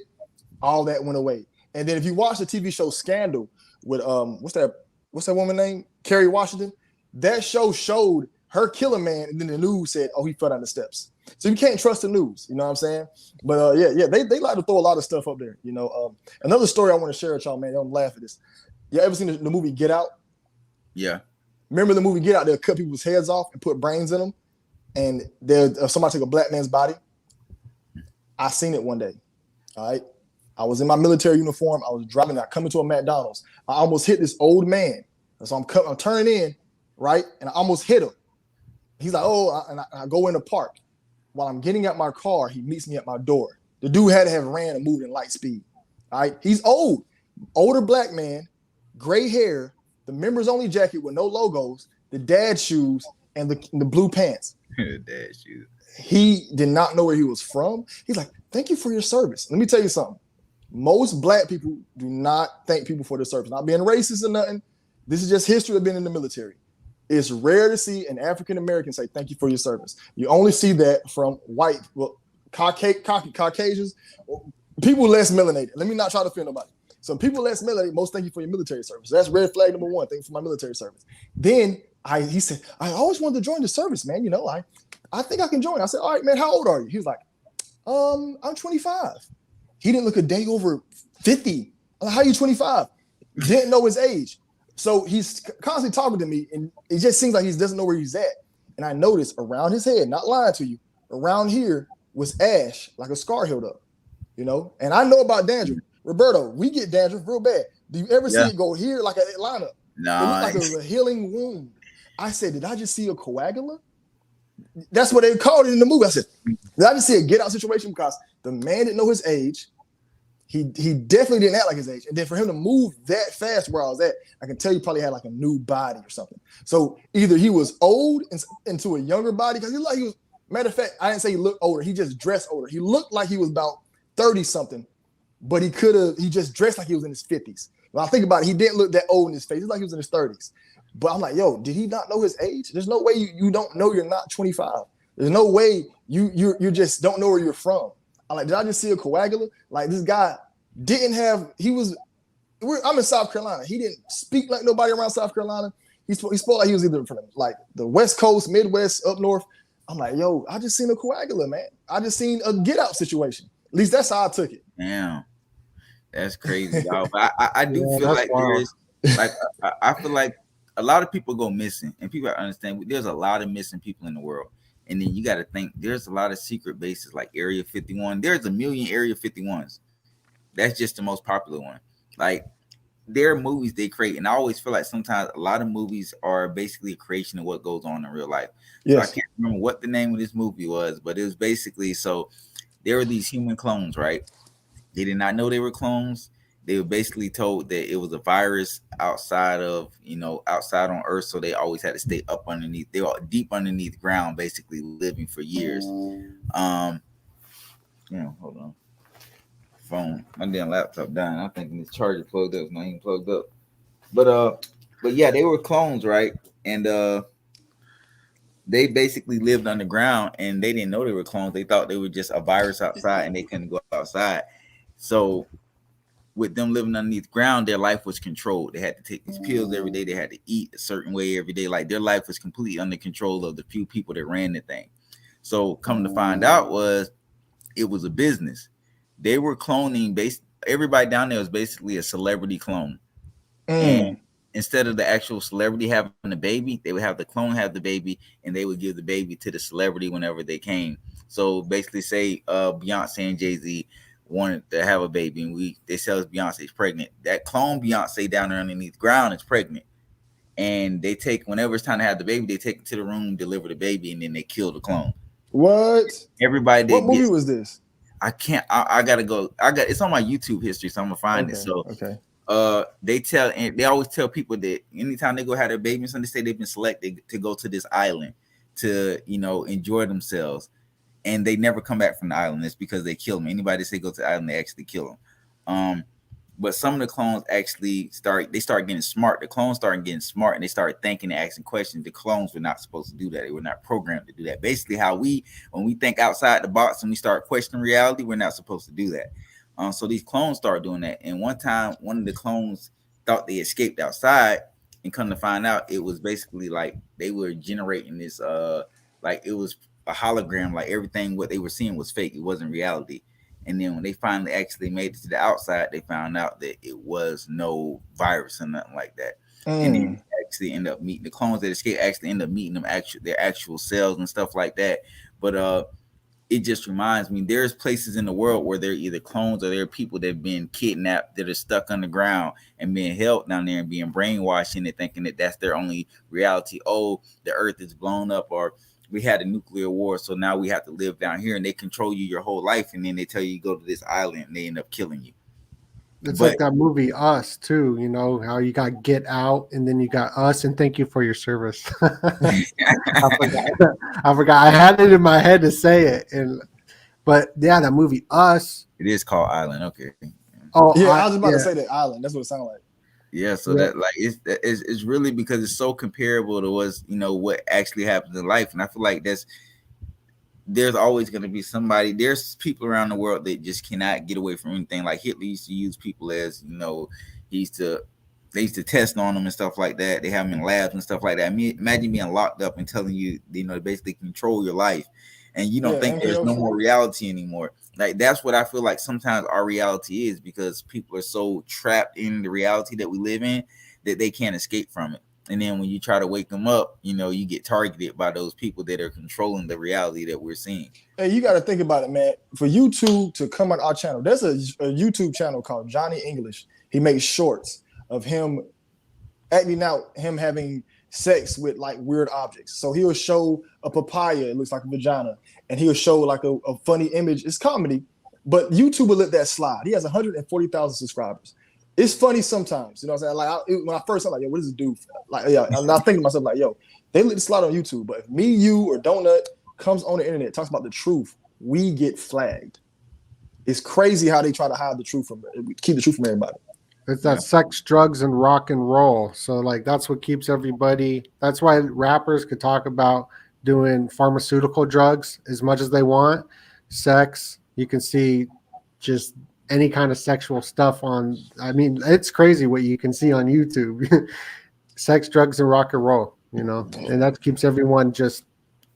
[SPEAKER 3] all that went away. And then if you watch the TV show Scandal with what's that woman name? Kerry Washington. That show showed her killing man, and then the news said, oh, he fell down the steps. So you can't trust the news, you know what I'm saying? But they like to throw a lot of stuff up there, you know. Another story I want to share with y'all, man. Don't laugh at this. You ever seen the movie Get Out?
[SPEAKER 1] Yeah.
[SPEAKER 3] Remember the movie Get Out? They'll cut people's heads off and put brains in them, and somebody take a black man's body. I seen it one day. All right. I was in my military uniform. I was driving. I come into a McDonald's. I almost hit this old man. So I'm turning in, right, and I almost hit him. He's like, oh, and I go in the park. While I'm getting out my car, he meets me at my door. The dude had to have ran and moved in light speed. All right. He's older black man, gray hair, the members only jacket with no logos, the dad shoes, and the blue pants.
[SPEAKER 1] Dad shoes.
[SPEAKER 3] He did not know where he was from. He's like, thank you for your service. Let me tell you something. Most black people do not thank people for their service. Not being racist or nothing. This is just history of being in the military. It's rare to see an African American say thank you for your service. You only see that from white, Caucasians, people less melanated. Let me not try to offend nobody. So people that smell it, most thank you for your military service. That's red flag number one. Thank you for my military service. Then he said, I always wanted to join the service, man. You know, I think I can join. I said, all right, man, how old are you? He was like, I'm 25. He didn't look a day over 50. I'm like, how are you 25? Didn't know his age. So he's constantly talking to me, and it just seems like he doesn't know where he's at. And I noticed around his head, not lying to you, around here was ash, like a scar healed up, you know? And I know about dandruff. Roberto, we get dandruff real bad. Do you ever see it go here like a lineup?
[SPEAKER 1] No.
[SPEAKER 3] It looked like it was a healing wound. I said, did I just see a coagula? That's what they called it in the movie. I said, did I just see a get out situation? Because the man didn't know his age. He definitely didn't act like his age. And then for him to move that fast where I was at, I can tell you probably had like a new body or something. So either he was old into a younger body, because he was, matter of fact, I didn't say he looked older. He just dressed older. He looked like he was about 30 something, but he just dressed like he was in his 50s. When I think about it, he didn't look that old in his face. He looked like he was in his 30s. But I'm like, yo, did he not know his age? There's no way you don't know you're not 25. There's no way you just don't know where you're from. I'm like, did I just see a coagula? Like, this guy didn't have, I'm in South Carolina. He didn't speak like nobody around South Carolina. He spoke like he was either from like the West Coast, Midwest, up north. I'm like, yo, I just seen a coagula, man. I just seen a get out situation. At least that's how I took it.
[SPEAKER 1] Damn. That's crazy, y'all. But I do feel like there is, like, I feel like a lot of people go missing, and people understand there's a lot of missing people in the world. And then you got to think there's a lot of secret bases like Area 51. There's a million Area 51s. That's just the most popular one. Like, there are movies they create, and I always feel like sometimes a lot of movies are basically a creation of what goes on in real life.
[SPEAKER 3] Yes.
[SPEAKER 1] So I can't remember what the name of this movie was, but it was basically, so there were these human clones, right? They did not know they were clones. They were basically told that it was a virus outside on Earth, so they always had to stay up underneath. They were deep underneath the ground, basically living for years. Hold on. Phone, my damn laptop dying. I'm thinking this charger plugged up. It's not even plugged up. But yeah, they were clones, right? And they basically lived underground, and they didn't know they were clones. They thought they were just a virus outside, and they couldn't go outside. So with them living underneath ground, their life was controlled. They had to take these pills every day. They had to eat a certain way every day. Like, their life was completely under control of the few people that ran the thing. So come to find out it was a business. They were cloning everybody down there was basically a celebrity clone. And instead of the actual celebrity having the baby, they would have the clone have the baby, and they would give the baby to the celebrity whenever they came. So basically, say Beyonce and Jay-Z wanted to have a baby, and they tell us Beyonce's pregnant. That clone Beyonce down there underneath the ground is pregnant. And they whenever it's time to have the baby, they take it to the room, deliver the baby, and then they kill the clone.
[SPEAKER 3] What?
[SPEAKER 1] Everybody.
[SPEAKER 3] What movie was this?
[SPEAKER 1] I can't. I gotta go. It's on my YouTube history, so I'm gonna find it. So they always tell people that anytime they go have their babies, and they say they've been selected to go to this island to enjoy themselves, and they never come back from the island. It's because they kill them. Anybody say go to the island, they actually kill them. But some of the clones actually start getting smart. The clones started getting smart, and they started thinking and asking questions. The clones were not supposed to do that. They were not programmed to do that. Basically, when we think outside the box and we start questioning reality, we're not supposed to do that. So these clones started doing that. And one time, one of the clones thought they escaped outside, and come to find out, it was basically like they were generating this, like it was a hologram. Like everything what they were seeing was fake. It wasn't reality. And then when they finally actually made it to the outside, they found out that it was no virus or nothing like that. And then actually end up meeting the clones that escaped, actually end up meeting their actual cells and stuff like that. But it just reminds me, there's places in the world where they're either clones or there are people that have been kidnapped that are stuck underground and being held down there and being brainwashed into thinking that that's their only reality. Oh, the earth is blown up, or we had a nuclear war, so now we have to live down here, and they control you your whole life, and then they tell you go to this island, and they end up killing you.
[SPEAKER 2] It's like that movie Us too, how you got Get Out, and then you got Us, and Thank You for Your Service. I forgot. I had it in my head to say it, but yeah, that movie Us.
[SPEAKER 1] It is called Island. Okay.
[SPEAKER 3] Oh yeah, I was about to say that Island. That's what it sounded like.
[SPEAKER 1] Yeah, so that like it's really because it's so comparable to what actually happens in life, and I feel like there's always going to be somebody. There's people around the world that just cannot get away from anything. Like Hitler used to use people as, he used to they used to test on them and stuff like that. They have them in labs and stuff like that. Imagine being locked up and telling you, basically control your life, and you don't think there's no more reality anymore. Like, that's what I feel like sometimes our reality is, because people are so trapped in the reality that we live in that they can't escape from it. And then when you try to wake them up, you get targeted by those people that are controlling the reality that we're seeing.
[SPEAKER 3] Hey, you got to think about it, man. For YouTube to come on our channel, there's a YouTube channel called Johnny English. He makes shorts of him acting out, him having sex with like weird objects. So he'll show a papaya, it looks like a vagina, and he'll show like a funny image. It's comedy, but YouTube will let that slide. He has 140,000 subscribers. It's funny sometimes, you know what I'm saying? Like, when I first I'm like, yo, what does this do? Like, yeah, I'm not thinking to myself like, yo, they let it slide on YouTube, but if me, you, or DoeNut comes on the internet, talks about the truth, we get flagged. It's crazy how they try to hide the truth keep the truth from everybody.
[SPEAKER 2] It's that sex, drugs, and rock and roll. So like that's what keeps everybody. That's why rappers could talk about doing pharmaceutical drugs as much as they want. Sex, you can see just any kind of sexual stuff on. I mean, it's crazy what you can see on YouTube. Sex, drugs, and rock and roll. And that keeps everyone just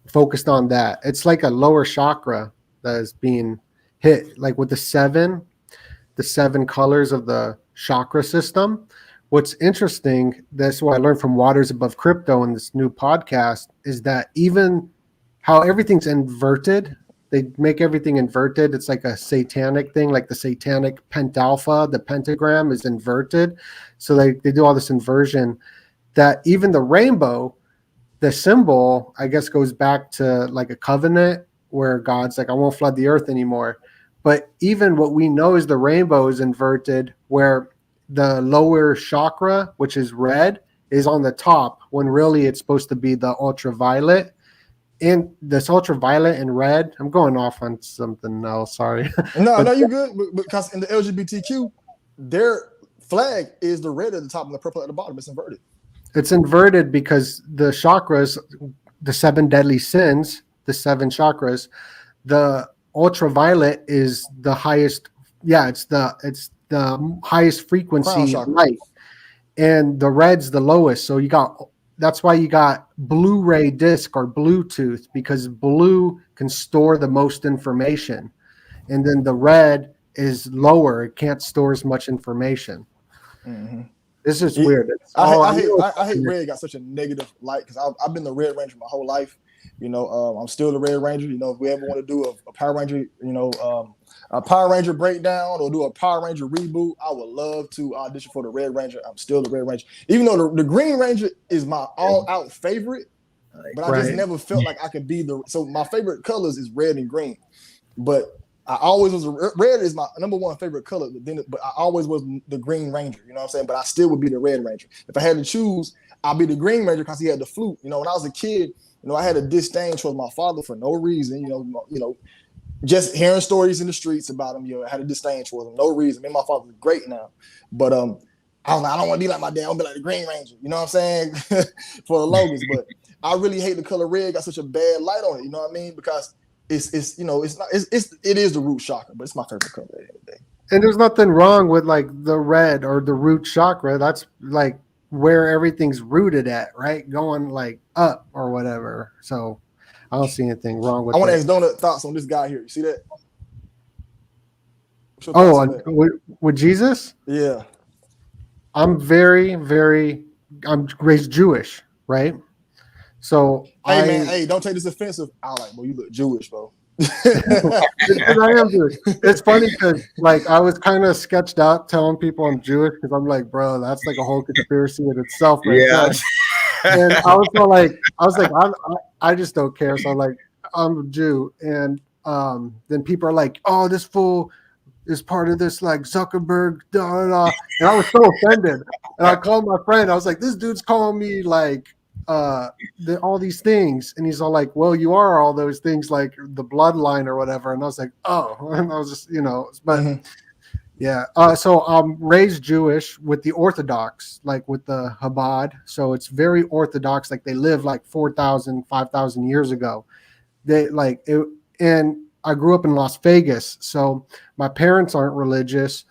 [SPEAKER 2] focused on that. It's like a lower chakra that is being hit, like with the seven colors of the chakra system. What's interesting, that's what I learned from Waters Above Crypto in this new podcast, is that even how everything's inverted, they make everything inverted. It's like a satanic thing, like the satanic pentalpha, the pentagram is inverted. So they do all this inversion, that even the rainbow, the symbol, I guess, goes back to like a covenant where God's like, I won't flood the earth anymore. But even what we know is the rainbow is inverted, where the lower chakra, which is red, is on the top, when really it's supposed to be the ultraviolet. And this ultraviolet and red, I'm going off on something else, sorry.
[SPEAKER 3] No, you're good. Because in the LGBTQ, their flag is the red at the top and the purple at the bottom. It's inverted.
[SPEAKER 2] It's inverted because the chakras, the 7 deadly sins, the 7 chakras, the ultraviolet is the highest. Yeah, it's the highest frequency of light, and the red's the lowest. So that's why you got Blu-ray disc or Bluetooth, because blue can store the most information, and then the red is lower. It can't store as much information. Mm-hmm. This is weird.
[SPEAKER 3] I hate red got such a negative light, because I've been the Red Ranger my whole life. I'm still the Red Ranger. If we ever want to do a Power Ranger, a Power Ranger breakdown or do a Power Ranger reboot, I would love to audition for the Red Ranger. I'm still the Red Ranger, even though the Green Ranger is my all-out favorite. But I just never felt like I could be so my favorite colors is red and green. But I always was red is my number one favorite color. But I always was the Green Ranger. You know what I'm saying? But I still would be the Red Ranger. If I had to choose, I'll be the Green Ranger because he had the flute. When I was a kid, I had a disdain towards my father for no reason. Just hearing stories in the streets about him. I had a disdain towards him, no reason. Me and my father's great now, but I was like, I don't want to be like my dad. I want to be like the Green Ranger. You know what I'm saying? For the longest, but I really hate the color red. Got such a bad light on it. You know what I mean? Because it is the root chakra, but it's my favorite color at the end of the day.
[SPEAKER 2] And there's nothing wrong with like the red or the root chakra. That's like where everything's rooted at, right? Going like up or whatever. So I don't see anything wrong with.
[SPEAKER 3] I want to ask DoeNut thoughts on this guy here. You see that?
[SPEAKER 2] With Jesus?
[SPEAKER 3] Yeah.
[SPEAKER 2] I'm I'm raised Jewish, right? So
[SPEAKER 3] hey, don't take this offensive. I like, bro, you look Jewish, bro.
[SPEAKER 2] I am Jewish. It's funny because like I was kind of sketched out telling people I'm Jewish, because I'm like, bro, that's like a whole conspiracy in itself. Right? And I just don't care. So I'm like, I'm a Jew, and then people are like, oh, this fool is part of this like Zuckerberg, da, da, da. And I was so offended. And I called my friend. I was like, this dude's calling me like all these things, and he's all like, well, you are all those things, like the bloodline or whatever. And I was like, oh, and I was just, but yeah. So I'm raised Jewish with the Orthodox, like with the Chabad. So it's very Orthodox. Like they live like 4,000, 5,000 years ago. They like it. and I grew up in Las Vegas, so my parents aren't religious.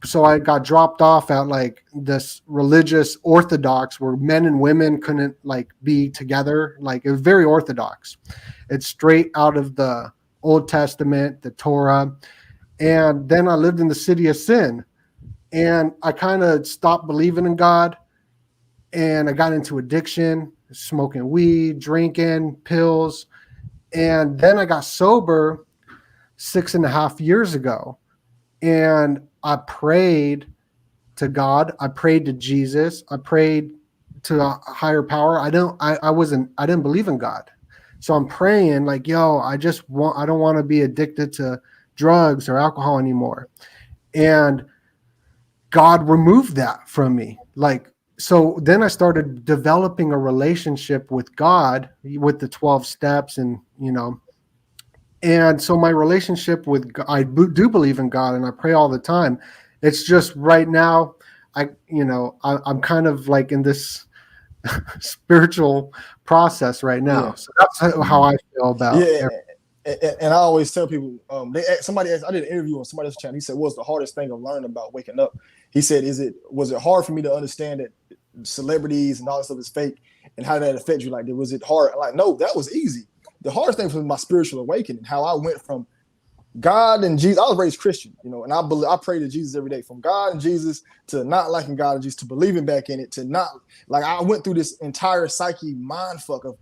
[SPEAKER 2] So I got dropped off at like this religious Orthodox where men and women couldn't like be together. Like it was very Orthodox. It's straight out of the Old Testament, the Torah. And then I lived in the city of sin, and I kind of stopped believing in God, and I got into addiction, smoking weed, drinking pills. And then I got sober 6.5 years ago, and I prayed to God. I prayed to Jesus. I prayed to a higher power. I didn't believe in God. So I'm praying like, yo, I don't want to be addicted to drugs or alcohol anymore. And God removed that from me. Like, so then I started developing a relationship with God with the 12 steps and, and so my relationship with God, I do believe in God and I pray all the time. It's just right now, I'm kind of like in this spiritual process right now.
[SPEAKER 3] Yeah.
[SPEAKER 2] So that's how I feel about
[SPEAKER 3] it. And I always tell people, somebody asked, I did an interview on somebody else's channel. He said, what's the hardest thing of learning about waking up? He said, was it hard for me to understand that celebrities and all this stuff is fake and how that affects you? Like, was it hard? Like, no, that was easy. The hardest thing was my spiritual awakening, how I went from God and Jesus. I was raised Christian, and I pray to Jesus every day, from God and Jesus to not liking God and Jesus to believing back in it, to not like, I went through this entire psyche mind fuck of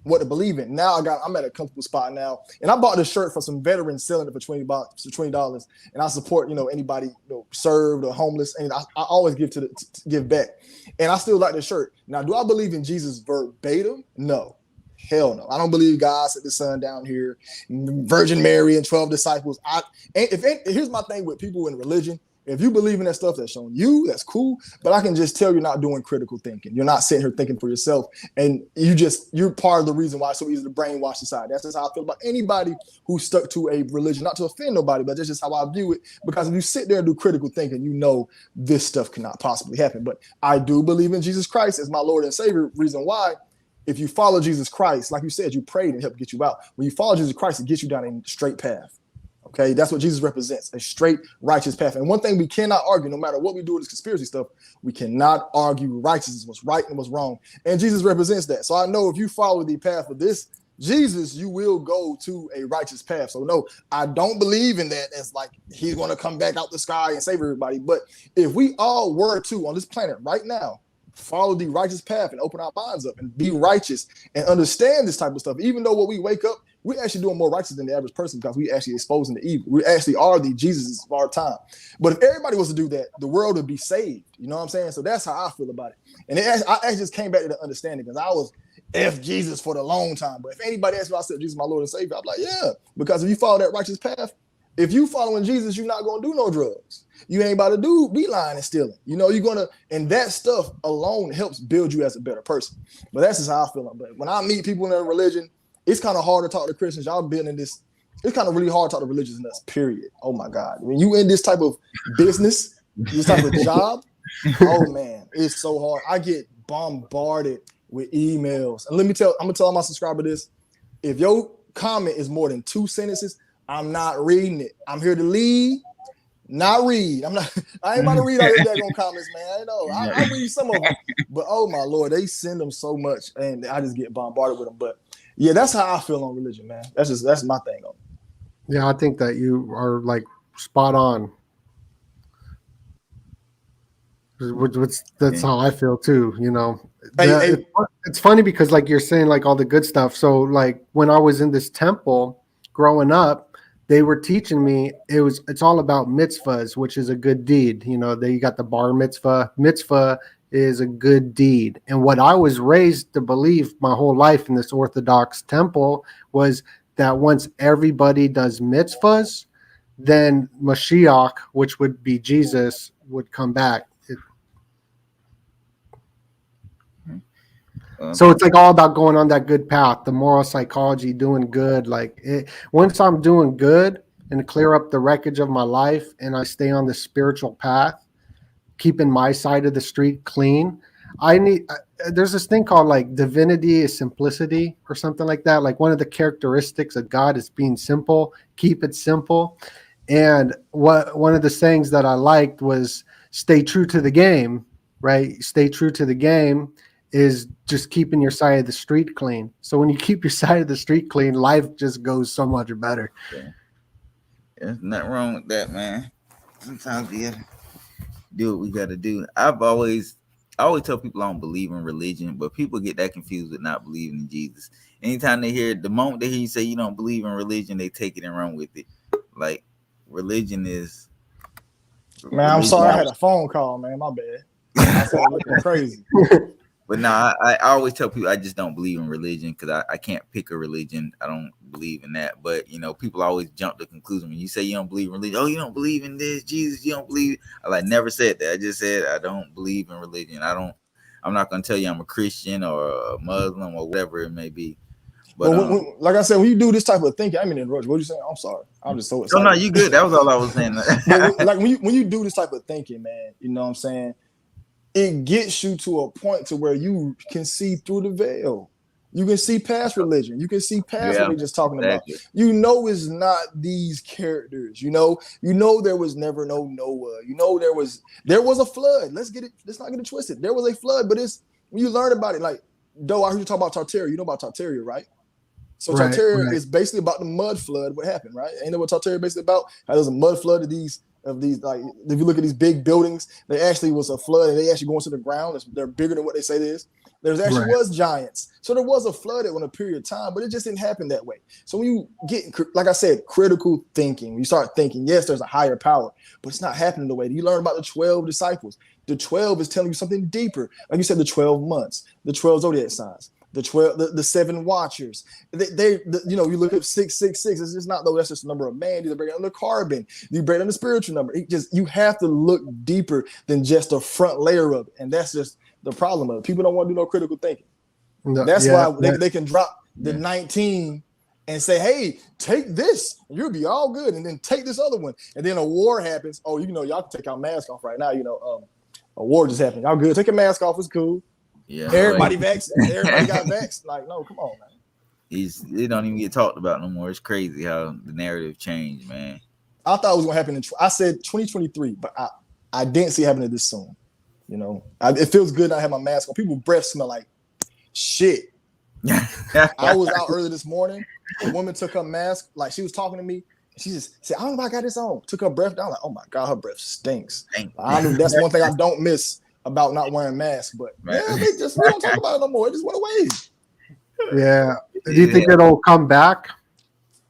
[SPEAKER 3] what to believe in. Now I'm at a comfortable spot now, and I bought this shirt for some veterans selling it for $20, and I support anybody served or homeless, and I always give back, and I still like the shirt. Now, do I believe in Jesus verbatim? No. Hell no. I don't believe God set the sun down here, Virgin Mary and 12 disciples. Here's my thing with people in religion. If you believe in that stuff that's on you, that's cool. But I can just tell you're not doing critical thinking. You're not sitting here thinking for yourself. And you're part of the reason why it's so easy to brainwash society. That's just how I feel about anybody who's stuck to a religion, not to offend nobody, but that's just how I view it. Because if you sit there and do critical thinking, this stuff cannot possibly happen. But I do believe in Jesus Christ as my Lord and Savior. Reason why, if you follow Jesus Christ, like you said, you prayed and helped get you out. When you follow Jesus Christ, it gets you down a straight path. Okay, that's what Jesus represents, a straight, righteous path. And one thing we cannot argue, no matter what we do with this conspiracy stuff, we cannot argue righteousness, what's right and what's wrong. And Jesus represents that. So I know if you follow the path of this Jesus, you will go to a righteous path. So no, I don't believe in that as like he's going to come back out the sky and save everybody. But if we all were to, on this planet right now, follow the righteous path and open our minds up and be righteous and understand this type of stuff, even though when we wake up, we're actually doing more righteous than the average person because we actually exposing the evil. We actually are the Jesuses of our time. But if everybody was to do that, the world would be saved. You know what I'm saying? So that's how I feel about it. And I actually just came back to the understanding because I was F Jesus for the long time. But if anybody asked me, I said Jesus my Lord and Savior, I'm like, yeah. Because if you follow that righteous path, if you following Jesus, you're not going to do no drugs. You ain't about to be lying and stealing. You're going to, and that stuff alone helps build you as a better person. But that's just how I feel. But when I meet people in a religion, it's kind of hard to talk to Christians. Y'all been in this, it's kind of really hard to talk to religious in us, period. Oh my God. When you in this type of business, this type of job, oh man, it's so hard. I get bombarded with emails. And I'm going to tell my subscriber this. If your comment is more than 2 sentences, I'm not reading it. I'm here to lead, not read. I ain't about to read all your daggone comments, man. I know. I read some of them. But oh my Lord, they send them so much and I just get bombarded with them. But yeah, that's how I feel on religion, man. That's my thing on it.
[SPEAKER 2] Yeah, I think that you are like spot on. That's how I feel too, It's funny because like you're saying like all the good stuff. So like when I was in this temple growing up, they were teaching me it's all about mitzvahs, which is a good deed. You got the bar mitzvah. Mitzvah is a good deed. And what I was raised to believe my whole life in this Orthodox temple was that once everybody does mitzvahs, then Mashiach, which would be Jesus, would come back. So it's like all about going on that good path, the moral psychology, doing good. Once I'm doing good and clear up the wreckage of my life and I stay on the spiritual path, keeping my side of the street clean, I need. There's this thing called like divinity is simplicity or something like that. Like one of the characteristics of God is being simple. Keep it simple. And what one of the sayings that I liked was stay true to the game. Right, stay true to the game is just keeping your side of the street clean. So when you keep your side of the street clean, life just goes so much better.
[SPEAKER 1] Yeah. There's nothing wrong with that, man. Sometimes we gotta do what we gotta do. I always tell people I don't believe in religion, but people get that confused with not believing in Jesus. Anytime they hear the moment they hear you say you don't believe in religion, they take it and run with it. Like religion is
[SPEAKER 3] Man, I'm sorry I had a phone call, man. My bad. I started looking crazy.
[SPEAKER 1] But no, I always tell people I just don't believe in religion because I can't pick a religion. I don't believe in that. But people always jump to conclusion when you say you don't believe in religion. Oh, you don't believe in this, Jesus? You don't believe? I never said that. I just said I don't believe in religion. I'm not gonna tell you I'm a Christian or a Muslim or whatever it may be. But
[SPEAKER 3] like I said, when you do this type of thinking, I mean, what you saying? I'm sorry. I'm just so excited.
[SPEAKER 1] No, you good. That was all I was saying.
[SPEAKER 3] But like when you do this type of thinking, man, you know what I'm saying? It gets you to a point to where you can see through the veil. You can see past religion. You can see past what they're just talking about. You know, it's not these characters. You know, there was never no Noah. You know, there was a flood. Let's not get it twisted. There was a flood, but it's when you learn about it. Like, Doe, I heard you talk about Tartaria. You know about Tartaria, right? So Tartaria is basically about the mud flood. What happened, right? Ain't that what Tartaria basically about? How there's a mud flood of these. Like, if you look at these big buildings, they actually was a flood and they actually go into the ground. They're bigger than what they say it is. There's actually was giants. So there was a flood at one period of time, but it just didn't happen that way. So when you get, like I said, critical thinking, when you start thinking, yes, there's a higher power, but it's not happening the way you learn about the 12 disciples. The 12 is telling you something deeper. Like you said, the 12 months, the 12 zodiac signs. The 7 watchers. You look at 666. It's just not though. That's just the number of man. You break down the carbon. You break down the spiritual number. You have to look deeper than just the front layer of it, and that's just the problem of it. People don't want to do no critical thinking. That's why they can drop the 19 and say, "Hey, take this, and you'll be all good," and then take this other one, and then a war happens. Oh, y'all can take our mask off right now. A war just happened. Y'all good? Take your mask off. It's cool. Yeah, everybody vaccinated. Everybody got vaxxed. Like, no, come on, man.
[SPEAKER 1] It don't even get talked about no more. It's crazy how the narrative changed, man.
[SPEAKER 3] I thought it was gonna happen I said 2023, but I didn't see it happening this soon. It feels good not have my mask on. People's breath smell like shit. I was out early this morning. A woman took her mask, like she was talking to me. She just said, "I don't know if I got this on." Took her breath down, like, "Oh my god, her breath stinks." I knew that's one thing I don't miss about not wearing masks, but we don't talk about it no more. It just went away.
[SPEAKER 2] Yeah. Do you think it'll come back?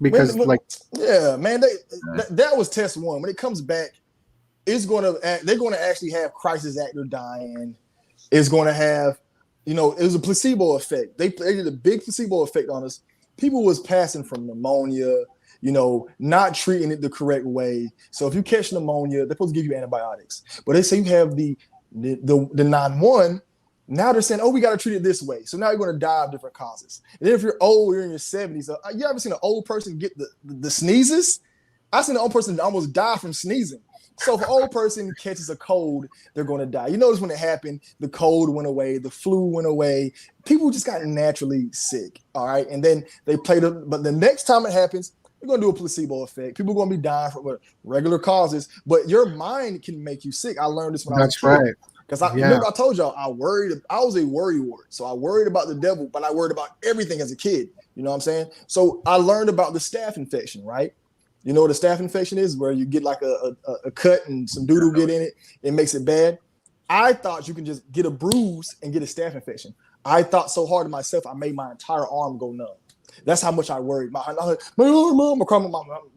[SPEAKER 2] Because man,
[SPEAKER 3] that was test one. When it comes back, they're gonna actually have crisis actor dying. It's gonna have, it was a placebo effect. They did a big placebo effect on us. People was passing from pneumonia, not treating it the correct way. So if you catch pneumonia, they're supposed to give you antibiotics. But they say you have the 9-1, now they're saying, oh, we got to treat it this way. So now you're going to die of different causes. And then if you're old, you're in your 70s. You ever seen an old person get the sneezes? I've seen an old person almost die from sneezing. So if an old person catches a cold, they're going to die. You notice when it happened, the cold went away, the flu went away. People just got naturally sick, all right? And then they but the next time it happens, they're going to do a placebo effect. People are going to be dying from regular causes, but your mind can make you sick. I learned this when I was a kid. Right. Because remember I told y'all I was a worry wart. So I worried about the devil, but I worried about everything as a kid. You know what I'm saying? So I learned about the staph infection, right? You know what a staph infection is? Where you get like a cut and some doo-doo get in it. It makes it bad. I thought you can just get a bruise and get a staph infection. I thought so hard to myself, I made my entire arm go numb. That's how much I worried. My arm, Mom,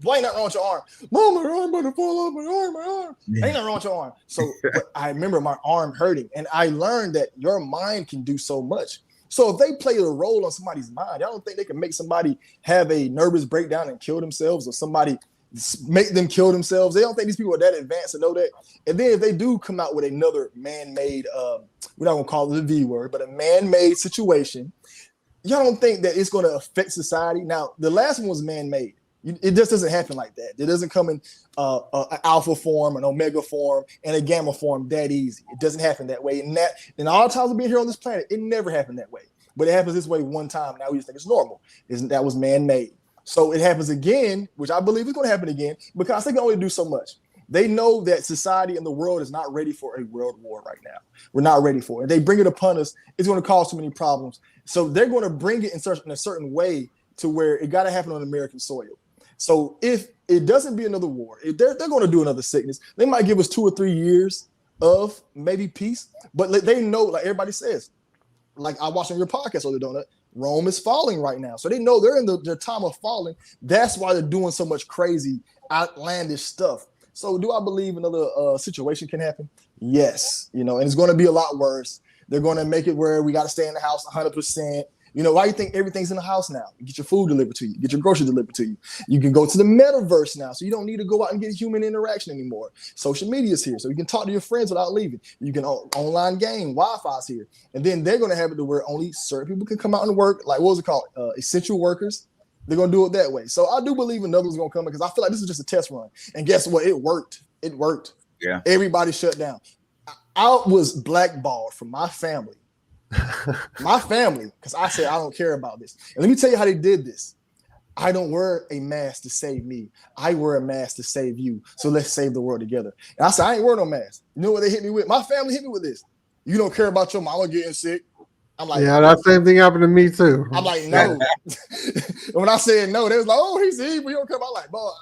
[SPEAKER 3] why ain't nothing wrong with your arm? Mom, my arm about to fall off, my arm. Yeah. Ain't nothing wrong with your arm. So I remember my arm hurting. And I learned that your mind can do so much. So if they play a role on somebody's mind, I don't think they can make somebody have a nervous breakdown and kill themselves, or somebody make them kill themselves. They don't think these people are that advanced to know that. And then if they do come out with another man-made, we're not going to call it the V word, but a man-made situation, y'all don't think that it's going to affect society? Now, the last one was man-made. It just doesn't happen like that. It doesn't come in an alpha form, an omega form, and a gamma form that easy. It doesn't happen that way. And all the times of being here on this planet, it never happened that way. But it happens this way one time. Now we just think it's normal. That was man-made. So it happens again, which I believe is going to happen again, because they can only do so much. They know that society and the world is not ready for a world war right now. We're not ready for it. They bring it upon us. It's going to cause too many problems. So they're going to bring it in a certain way to where it got to happen on American soil. So if it doesn't be another war, if they're going to do another sickness, they might give us 2 or 3 years of maybe peace. But they know, like everybody says, like I watched on your podcast earlier, DoeNut, Rome is falling right now. So they know they're in their time of falling. That's why they're doing so much crazy, outlandish stuff. So do I believe another situation can happen? Yes. And it's going to be a lot worse. They're going to make it where we got to stay in the house 100%. Why do you think everything's in the house now? You get your food delivered to you, get your groceries delivered to you. You can go to the metaverse now, so you don't need to go out and get human interaction anymore. Social media is here, so you can talk to your friends without leaving. You can online game, Wi-Fi's here. And then they're going to have it to where only certain people can come out and work, like what was it called? Essential workers. They're going to do it that way. So I do believe another one's going to come because I feel like this is just a test run. And guess what? It worked. It worked.
[SPEAKER 1] Yeah.
[SPEAKER 3] Everybody shut down. I was blackballed from my family. Because I said I don't care about this. And let me tell you how they did this. I don't wear a mask to save me. I wear a mask to save you. So let's save the world together. And I said, I ain't wearing no mask. You know what they hit me with? My family hit me with this. You don't care about your mama getting sick. I'm like,
[SPEAKER 2] yeah, that same thing happened to me too.
[SPEAKER 3] I'm like, no. When I said no, they was like, oh, he's evil. You don't care about, like, bro,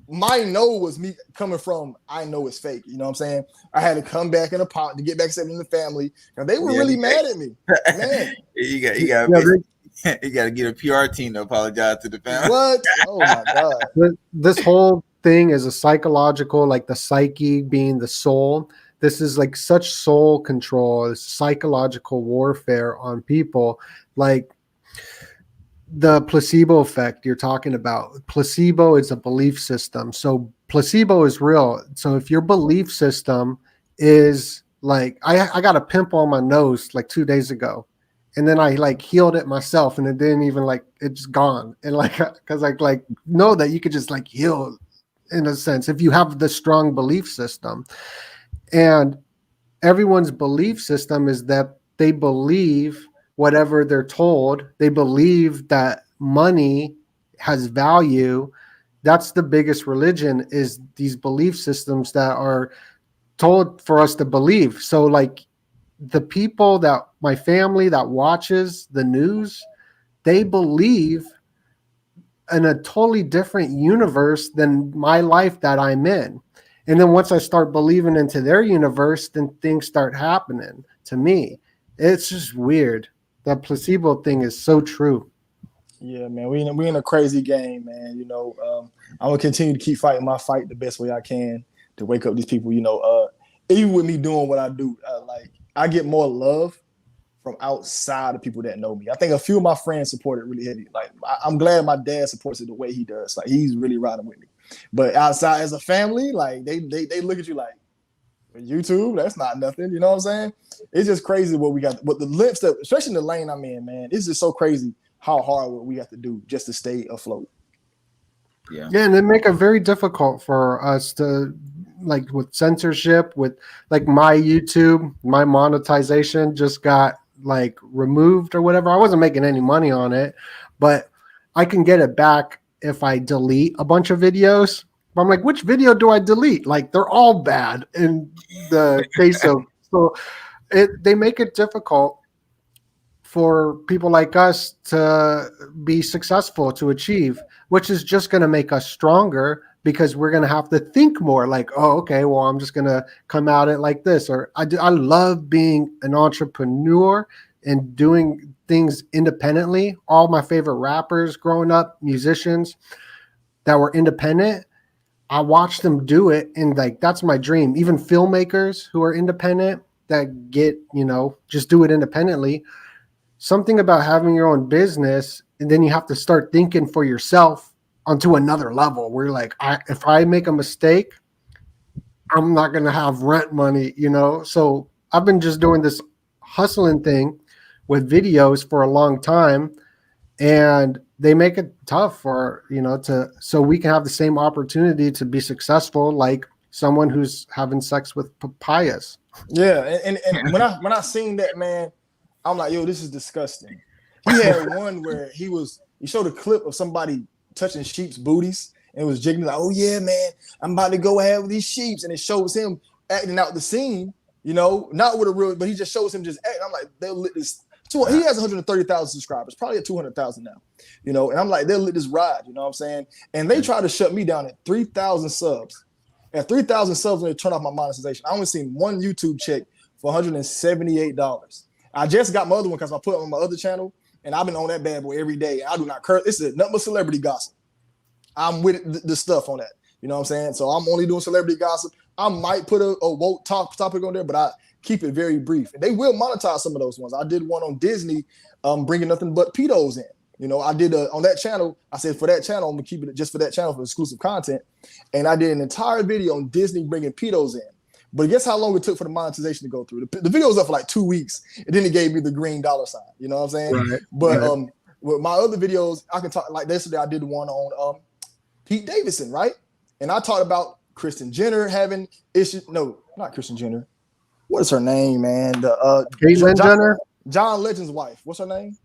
[SPEAKER 3] my no was me coming from, I know it's fake. You know what I'm saying? I had to come back in a pot to get back in the family. Now, they were really mad at me. Man.
[SPEAKER 1] You got to get a PR team to apologize to the family.
[SPEAKER 3] What? Oh my God.
[SPEAKER 2] This whole thing is a psychological, like the psyche being the soul. This is like such soul control, psychological warfare on people. Like the placebo effect you're talking about. Placebo is a belief system. So placebo is real. So if your belief system is like, I got a pimple on my nose like 2 days ago. And then I like healed it myself, and it didn't even it's gone. And because I know that you could just like heal in a sense if you have the strong belief system. And everyone's belief system is that they believe whatever they're told. They believe that money has value. That's the biggest religion, is these belief systems that are told for us to believe. So like the people that my family that watches the news, they believe in a totally different universe than my life that I'm in. And then once I start believing into their universe, then things start happening to me. It's just weird. That placebo thing is so true.
[SPEAKER 3] Yeah, man, we in a crazy game, man. I'm gonna continue to keep fighting my fight the best way I can to wake up these people. Even with me doing what I do, I get more love from outside of people that know me. I think a few of my friends support it really heavy. Like I'm glad my dad supports it the way he does. Like he's really riding with me. But outside as a family, like they look at you like, YouTube, that's not nothing. You know what I'm saying? It's just crazy what we got. But the lengths that, especially in the lane I'm in, man, it's just so crazy how hard what we have to do just to stay afloat.
[SPEAKER 2] Yeah, and it make it very difficult for us to, like with censorship, with like my YouTube, my monetization just got like removed or whatever. I wasn't making any money on it, but I can get it back if I delete a bunch of videos. I'm like, which video do I delete? Like they're all bad in the case of, so they make it difficult for people like us to be successful, to achieve, which is just going to make us stronger because we're going to have to think more like, oh, okay, well, I'm just going to come at it like this. Or I love being an entrepreneur and doing things independently. All my favorite rappers growing up, musicians that were independent, I watched them do it. And like, that's my dream. Even filmmakers who are independent that get, just do it independently. Something about having your own business, and then you have to start thinking for yourself onto another level where like, if I make a mistake, I'm not going to have rent money, So I've been just doing this hustling thing with videos for a long time. and they make it tough for, so we can have the same opportunity to be successful like someone who's having sex with papayas.
[SPEAKER 3] Yeah, and when I seen that, man, I'm like, yo, this is disgusting. He had one where he showed a clip of somebody touching sheep's booties and it was jiggling like, oh yeah, man, I'm about to go ahead with these sheeps, and it shows him acting out the scene, not with a real, but he just shows him just acting. I'm like, they'll lit this. He has 130,000 subscribers, probably at 200,000 now, and I'm like, they'll let this ride, you know what I'm saying? And they tried to shut me down at 3,000 subs. At 3,000 subs, when they turn off my monetization, I only seen one YouTube check for $178. I just got my other one because I put it on my other channel, and I've been on that bad boy every day. I do not curse. This is nothing but celebrity gossip. I'm with the stuff on that. You know what I'm saying? So I'm only doing celebrity gossip. I might put a woke topic on there, but I keep it very brief. And they will monetize some of those ones. I did one on Disney, bringing nothing but pedos in. I did on that channel. I said for that channel, I'm gonna keep it just for that channel for exclusive content. And I did an entire video on Disney bringing pedos in. But guess how long it took for the monetization to go through? The video was up for like 2 weeks, and then it gave me the green dollar sign. You know what I'm saying?
[SPEAKER 2] Right.
[SPEAKER 3] But with my other videos, I can talk like yesterday. I did one on Pete Davidson, right? And I talked about Kristen Jenner having issues. No, not Kristen Jenner. What is her name, man?
[SPEAKER 2] Caitlyn Jenner?
[SPEAKER 3] John Legend's wife. What's her name?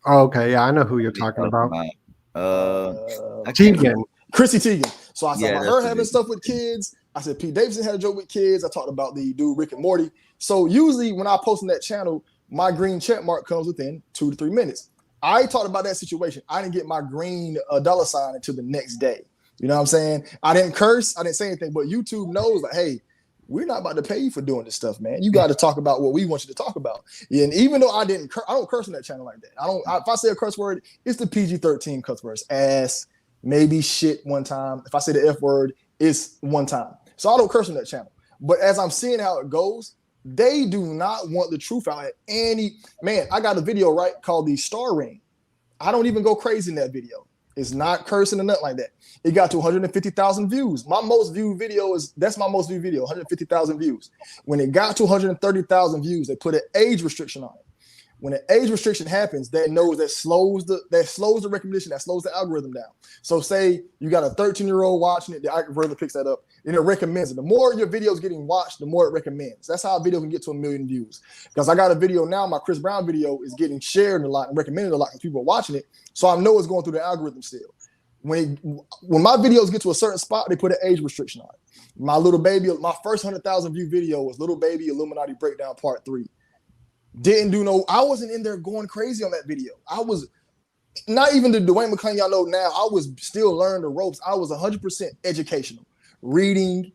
[SPEAKER 2] Oh, okay, yeah, I know who you're talking about.
[SPEAKER 3] Teigen. Chrissy Teigen. So I said about her having
[SPEAKER 1] it.
[SPEAKER 3] stuff with kids. I said Pete Davidson had a joke with kids. I talked about the dude Rick and Morty. So usually when I post on that channel, my green check mark comes within 2 to 3 minutes. I talked about that situation. I didn't get my green dollar sign until the next day. You know what I'm saying? I didn't curse. I didn't say anything. But YouTube knows, like, hey, we're not about to pay you for doing this stuff, man. You got to talk about what we want you to talk about. Yeah, and even though I don't curse on that channel like that. If I say a curse word, it's the PG-13 cuss words. Ass, maybe shit one time. If I say the F word, it's one time. So I don't curse on that channel. But as I'm seeing how it goes, they do not want the truth out at any. Man, I got a video, right, called the Star Ring. I don't even go crazy in that video. It's not cursing or nothing like that. It got to 150,000 views. My most viewed video that's my most viewed video, 150,000 views. When it got to 130,000 views, they put an age restriction on it. When an age restriction happens, that slows the recognition, that slows the algorithm down. So say you got a 13-year-old watching it, the algorithm picks that up and it recommends it. The more your video is getting watched, the more it recommends. That's how a video can get to 1 million views. Because I got a video now, my Chris Brown video is getting shared a lot and recommended a lot because people are watching it. So I know it's going through the algorithm still. When my videos get to a certain spot, they put an age restriction on it. My little baby, my first 100,000 view video was Little Baby Illuminati Breakdown Part 3. I wasn't in there going crazy on that video. I was not even the Duane Mclean y'all know now. I was still learning the ropes. I was 100% educational, reading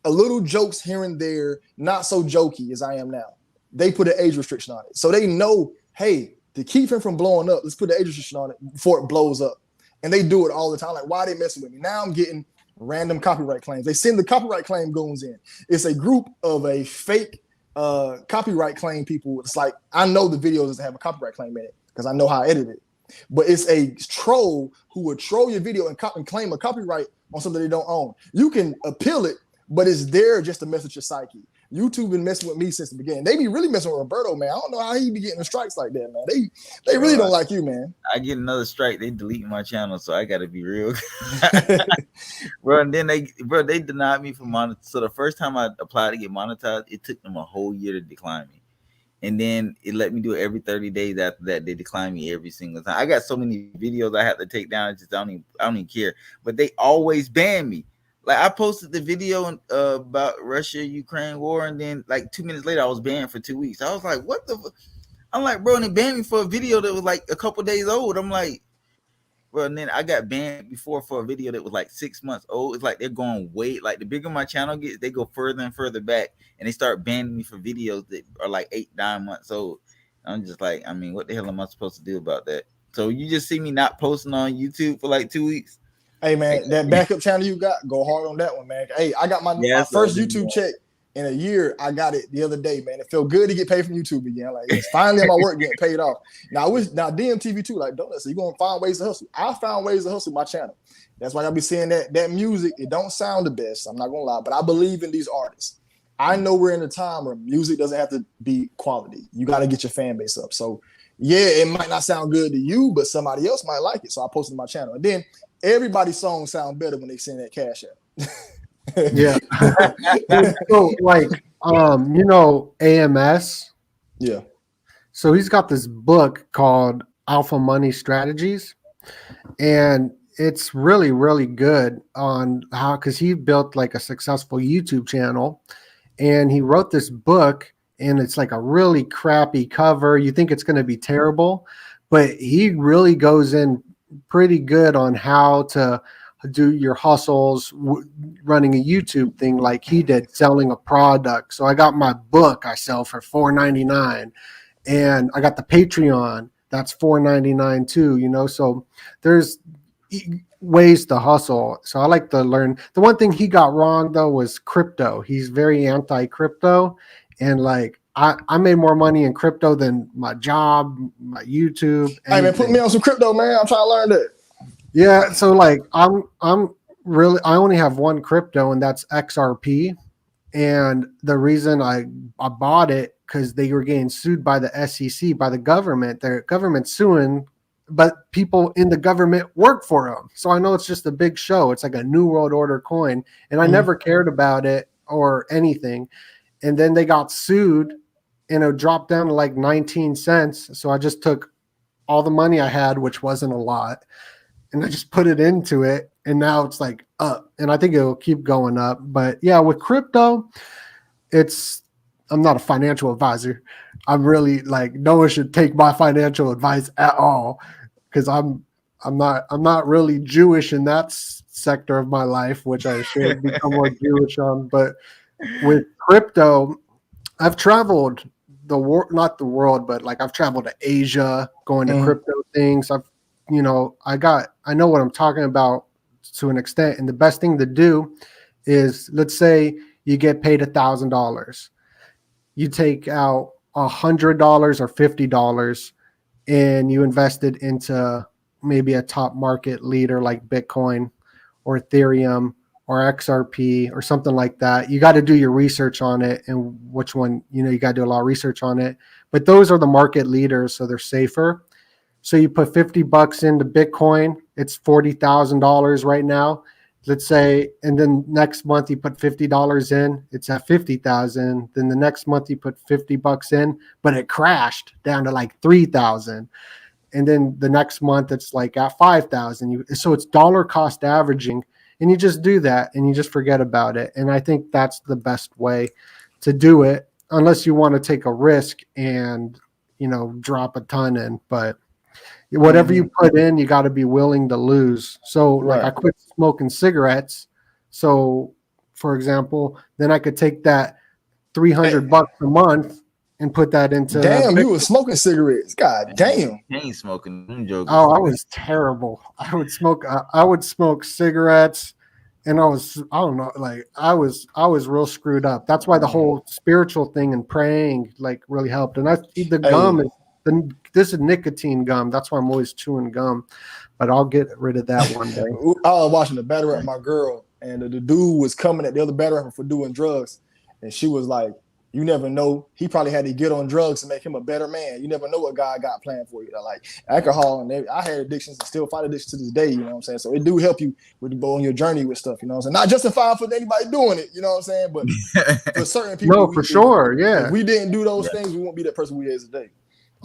[SPEAKER 3] a little jokes here and there, not so jokey as I am now. They put an age restriction on it. So they know, hey, to keep him from blowing up, let's put the age restriction on it before it blows up. And they do it all the time. Like, why are they messing with me? Now I'm getting random copyright claims. They send the copyright claim goons in. It's a group of a fake copyright claim people. It's like, I know the video doesn't have a copyright claim in it because I know how I edit it. But it's a troll who would troll your video and claim a copyright on something they don't own. You can appeal it, but it's there just to mess with your psyche. YouTube been messing with me since the beginning. They be really messing with Roberto, man. I don't know how he be getting the strikes like that, man. They really don't like you, man.
[SPEAKER 1] I get another strike, they delete my channel, so I gotta be real. Bro, and then they denied me for monetization. So the first time I applied to get monetized, it took them a whole year to decline me. And then it let me do it every 30 days after that. They decline me every single time. I got so many videos I have to take down. I don't even care. But they always ban me. Like, I posted the video about Russia-Ukraine war, and then like 2 minutes later, I was banned for 2 weeks. I was like, what the? I'm like, bro, and they banned me for a video that was like a couple days old. I'm like, bro, and then I got banned before for a video that was like 6 months old. It's like they're going way, like the bigger my channel gets, they go further and further back, and they start banning me for videos that are like 8-9 months old. I'm just like, I mean, what the hell am I supposed to do about that? So you just see me not posting on YouTube for like 2 weeks.
[SPEAKER 3] Hey, man, that backup channel you got, go hard on that one, man. Hey, I got my first YouTube check in a year. I got it the other day, man. It felt good to get paid from YouTube again. Like, it's finally my work getting paid off. Now DMTV too, like, DoeNut, so you're gonna find ways to hustle. I found ways to hustle my channel. That's why y'all be seeing that music. It don't sound the best, I'm not gonna lie, but I believe in these artists. I know we're in a time where music doesn't have to be quality. You got to get your fan base up. So yeah, it might not sound good to you, but somebody else might like it. So I posted to my channel. And then everybody's songs sound better when they send that cash out.
[SPEAKER 2] Yeah. So like AMS.
[SPEAKER 3] Yeah.
[SPEAKER 2] So he's got this book called Alpha Money Strategies, and it's really, really good on how, because he built like a successful YouTube channel, and he wrote this book, and it's like a really crappy cover. You think it's going to be terrible, but he really goes in pretty good on how to do your hustles running a YouTube thing like he did, selling a product. So I got my book I sell for $4.99, and I got the Patreon that's $4.99 too, so there's ways to hustle. So I like to learn. The one thing he got wrong though was crypto. He's very anti-crypto, and like I made more money in crypto than my job, my YouTube.
[SPEAKER 3] Hey man, put me on some crypto, man. I'm trying to learn that.
[SPEAKER 2] Yeah, so like I'm really, I only have one crypto, and that's XRP. And the reason I bought it, because they were getting sued by the SEC, by the government. Their government suing, but people in the government work for them. So I know it's just a big show. It's like a New World Order coin, and I never cared about it or anything. And then they got sued, and it dropped down to like 19 cents. So I just took all the money I had, which wasn't a lot, and I just put it into it, and now it's like up, and I think it'll keep going up. But yeah, with crypto, I'm not a financial advisor. I'm really like, no one should take my financial advice at all, because I'm not really Jewish in that sector of my life, which I should become more Jewish on. But with crypto, I've traveled not the world, but like I've traveled to Asia, going to crypto things. I know what I'm talking about to an extent. And the best thing to do is, let's say you get paid $1,000. You take out $100 or $50 and you invest it into maybe a top market leader like Bitcoin or Ethereum or XRP or something like that. You got to do your research on it, and which one, you got to do a lot of research on it. But those are the market leaders, so they're safer. So you put $50 into Bitcoin, it's $40,000 right now. Let's say, and then next month you put $50 in, it's at 50,000. Then the next month you put $50 in, but it crashed down to like 3,000. And then the next month it's like at 5,000. So it's dollar cost averaging, and you just do that and you just forget about it. And I think that's the best way to do it, unless you want to take a risk and, drop a ton in. But whatever you put in, you got to be willing to lose. So like I quit smoking cigarettes. So for example, then I could take that $300 a month and put that into.
[SPEAKER 3] Damn, you were smoking cigarettes. God damn.
[SPEAKER 1] You ain't smoking them jokers.
[SPEAKER 2] Oh, I was terrible. I would smoke cigarettes, and I don't know, like I was real screwed up. That's why the whole spiritual thing and praying like really helped. And the gum is. This is nicotine gum. That's why I'm always chewing gum, but I'll get rid of that one day.
[SPEAKER 3] I was watching the battle rap with my girl, and the dude was coming at the other battle rapper for doing drugs, and she was like, "You never know. He probably had to get on drugs to make him a better man. You never know what God got planned for you." Like alcohol, and I had addictions and still fight addictions to this day. You know what I'm saying? So it do help you on your journey with stuff. You know what I'm saying? Not justifying for anybody doing it. You know what I'm saying? But for certain people,
[SPEAKER 2] no, for sure, yeah.
[SPEAKER 3] If we didn't do those things, we won't be that person we is today.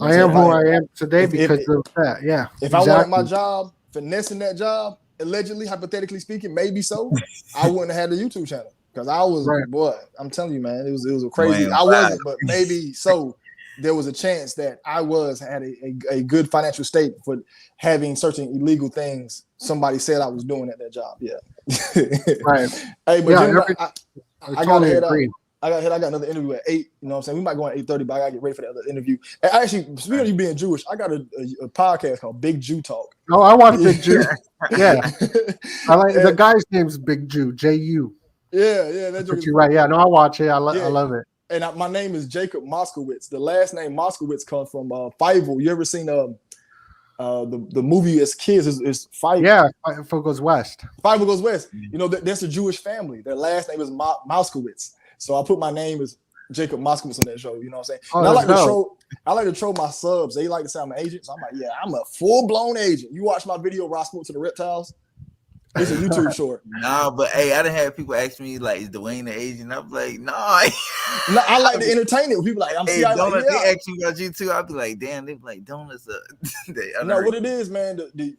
[SPEAKER 2] I am who I am today because of that. Yeah.
[SPEAKER 3] If I wanted my job, finessing that job, allegedly, hypothetically speaking, maybe so, I wouldn't have had a YouTube channel, because I was, boy, I'm telling you, man, it was a crazy. I wasn't, but maybe so. There was a chance that I had a good financial state for having certain illegal things somebody said I was doing at that job. Yeah.
[SPEAKER 2] Right.
[SPEAKER 3] Hey, but I gotta head out. I got another interview at 8. You know what I'm saying? We might go at 8:30, but I gotta get ready for the other interview. And actually, speaking of you being Jewish, I got a podcast called Big Jew Talk.
[SPEAKER 2] Oh, I watch Big Jew. Yeah. I like the guy's name's Big Jew, J-U.
[SPEAKER 3] Yeah, that's what
[SPEAKER 2] you're right. Yeah, no, I watch it. I love it.
[SPEAKER 3] And my name is Jacob Moskowitz. The last name Moskowitz comes from Fievel. You ever seen the movie as kids is Fievel?
[SPEAKER 2] Yeah, Fievel Goes West.
[SPEAKER 3] Fievel Goes West. You know, that's a Jewish family. Their last name is Moskowitz. So I put my name as Jacob Moskowitz on that show. You know what I'm saying?
[SPEAKER 2] Oh,
[SPEAKER 3] And I like
[SPEAKER 2] that's
[SPEAKER 3] to
[SPEAKER 2] dope.
[SPEAKER 3] troll. I like to troll my subs. They like to say I'm an agent, so I'm like, yeah, I'm a full blown agent. You watch my video where I spoke to the reptiles? It's a YouTube short.
[SPEAKER 1] Nah, but hey, I done had people ask me like, "Is Duane the agent?" I'm like, "Nah."
[SPEAKER 3] No, I like to entertain it. People like, I'm
[SPEAKER 1] Hey,
[SPEAKER 3] CIA,
[SPEAKER 1] Donut,
[SPEAKER 3] like, yeah.
[SPEAKER 1] they ask me about you too. I'll be like, "Damn," they be like, "Donut's a."
[SPEAKER 3] No, what it is, man. The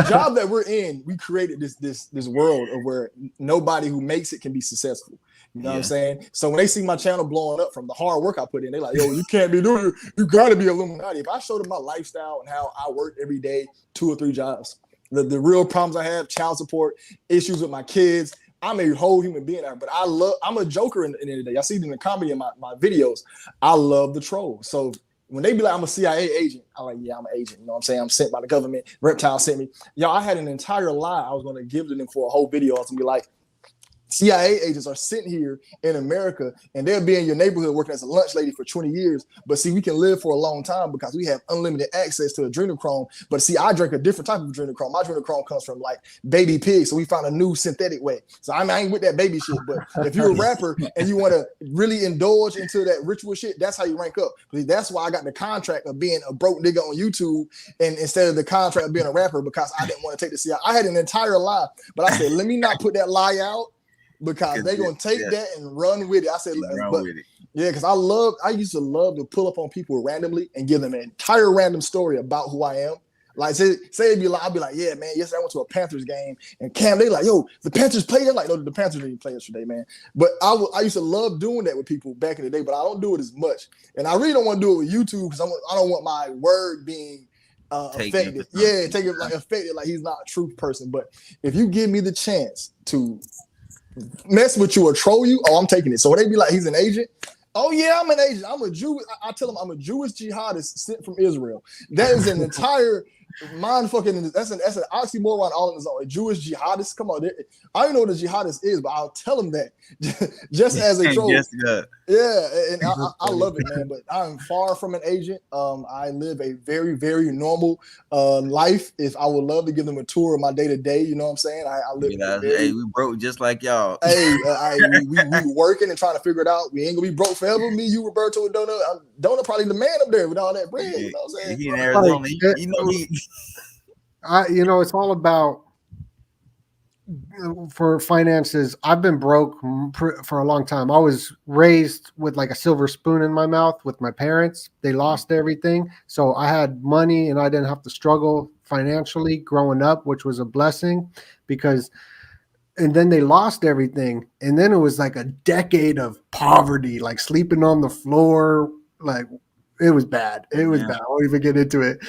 [SPEAKER 3] job that we're in, we created this world of where nobody who makes it can be successful. You know what I'm saying? So when they see my channel blowing up from the hard work I put in, they like, yo, you can't be doing it. You gotta be Illuminati. If I showed them my lifestyle and how I work every day, 2 or 3 jobs, the real problems I have, child support, issues with my kids. I'm a whole human being out, but I'm a joker in the end of the day. I see it in the comedy in my videos. I love the troll. So when they be like, I'm a CIA agent, I'm like, yeah, I'm an agent. You know what I'm saying? I'm sent by the government. Reptile sent me. Y'all, I had an entire lie I was going to give to them for a whole video. I was going to be like, CIA agents are sitting here in America and they'll be in your neighborhood working as a lunch lady for 20 years. But see, we can live for a long time because we have unlimited access to adrenochrome. But see, I drink a different type of adrenochrome. My adrenochrome comes from like baby pigs. So we found a new synthetic way. So I ain't with that baby shit. But if you're a rapper and you want to really indulge into that ritual shit, that's how you rank up. That's why I got the contract of being a broke nigga on YouTube and instead of the contract of being a rapper because I didn't want to take the CIA. I had an entire lie, but I said, let me not put that lie out. Because they're gonna take that and run with it. I said, yeah, because I used to love to pull up on people randomly and give them an entire random story about who I am. Like say it'd be like, I'd be like, yeah, man, yesterday I went to a Panthers game and Cam, they like, yo, the Panthers played. They're like, no, the Panthers didn't play yesterday, man. But I used to love doing that with people back in the day, but I don't do it as much. And I really don't want to do it with YouTube because I don't want my word being affected. Yeah, take it like affected, like he's not a truth person. But if you give me the chance to mess with you or troll you, oh, I'm taking it. So when they be like, he's an agent. Oh yeah, I'm an agent. I'm a Jew. I tell them I'm a Jewish jihadist sent from Israel. That is an entire mind fucking. That's an oxymoron all in its own. A Jewish jihadist. Come on, I don't know what a jihadist is, but I'll tell them that just as a troll. Yeah, and I love it, man. But I'm far from an agent. I live a very, very normal life. If I would love to give them a tour of my day to day, you know what I'm saying? I live.
[SPEAKER 1] Hey, we broke just like y'all.
[SPEAKER 3] Hey, we working and trying to figure it out. We ain't gonna be broke forever. Me, you, Roberto, and DoeNut. DoeNut probably the man up there with all that bread. You know what I'm saying?
[SPEAKER 1] He in Arizona.
[SPEAKER 2] You know, it's all about for finances. I've been broke for a long time. I was raised with like a silver spoon in my mouth with my parents. They lost everything. So I had money and I didn't have to struggle financially growing up, which was a blessing and then they lost everything. And then it was like a decade of poverty, like sleeping on the floor. Like it was bad. It was bad. I won't even get into it.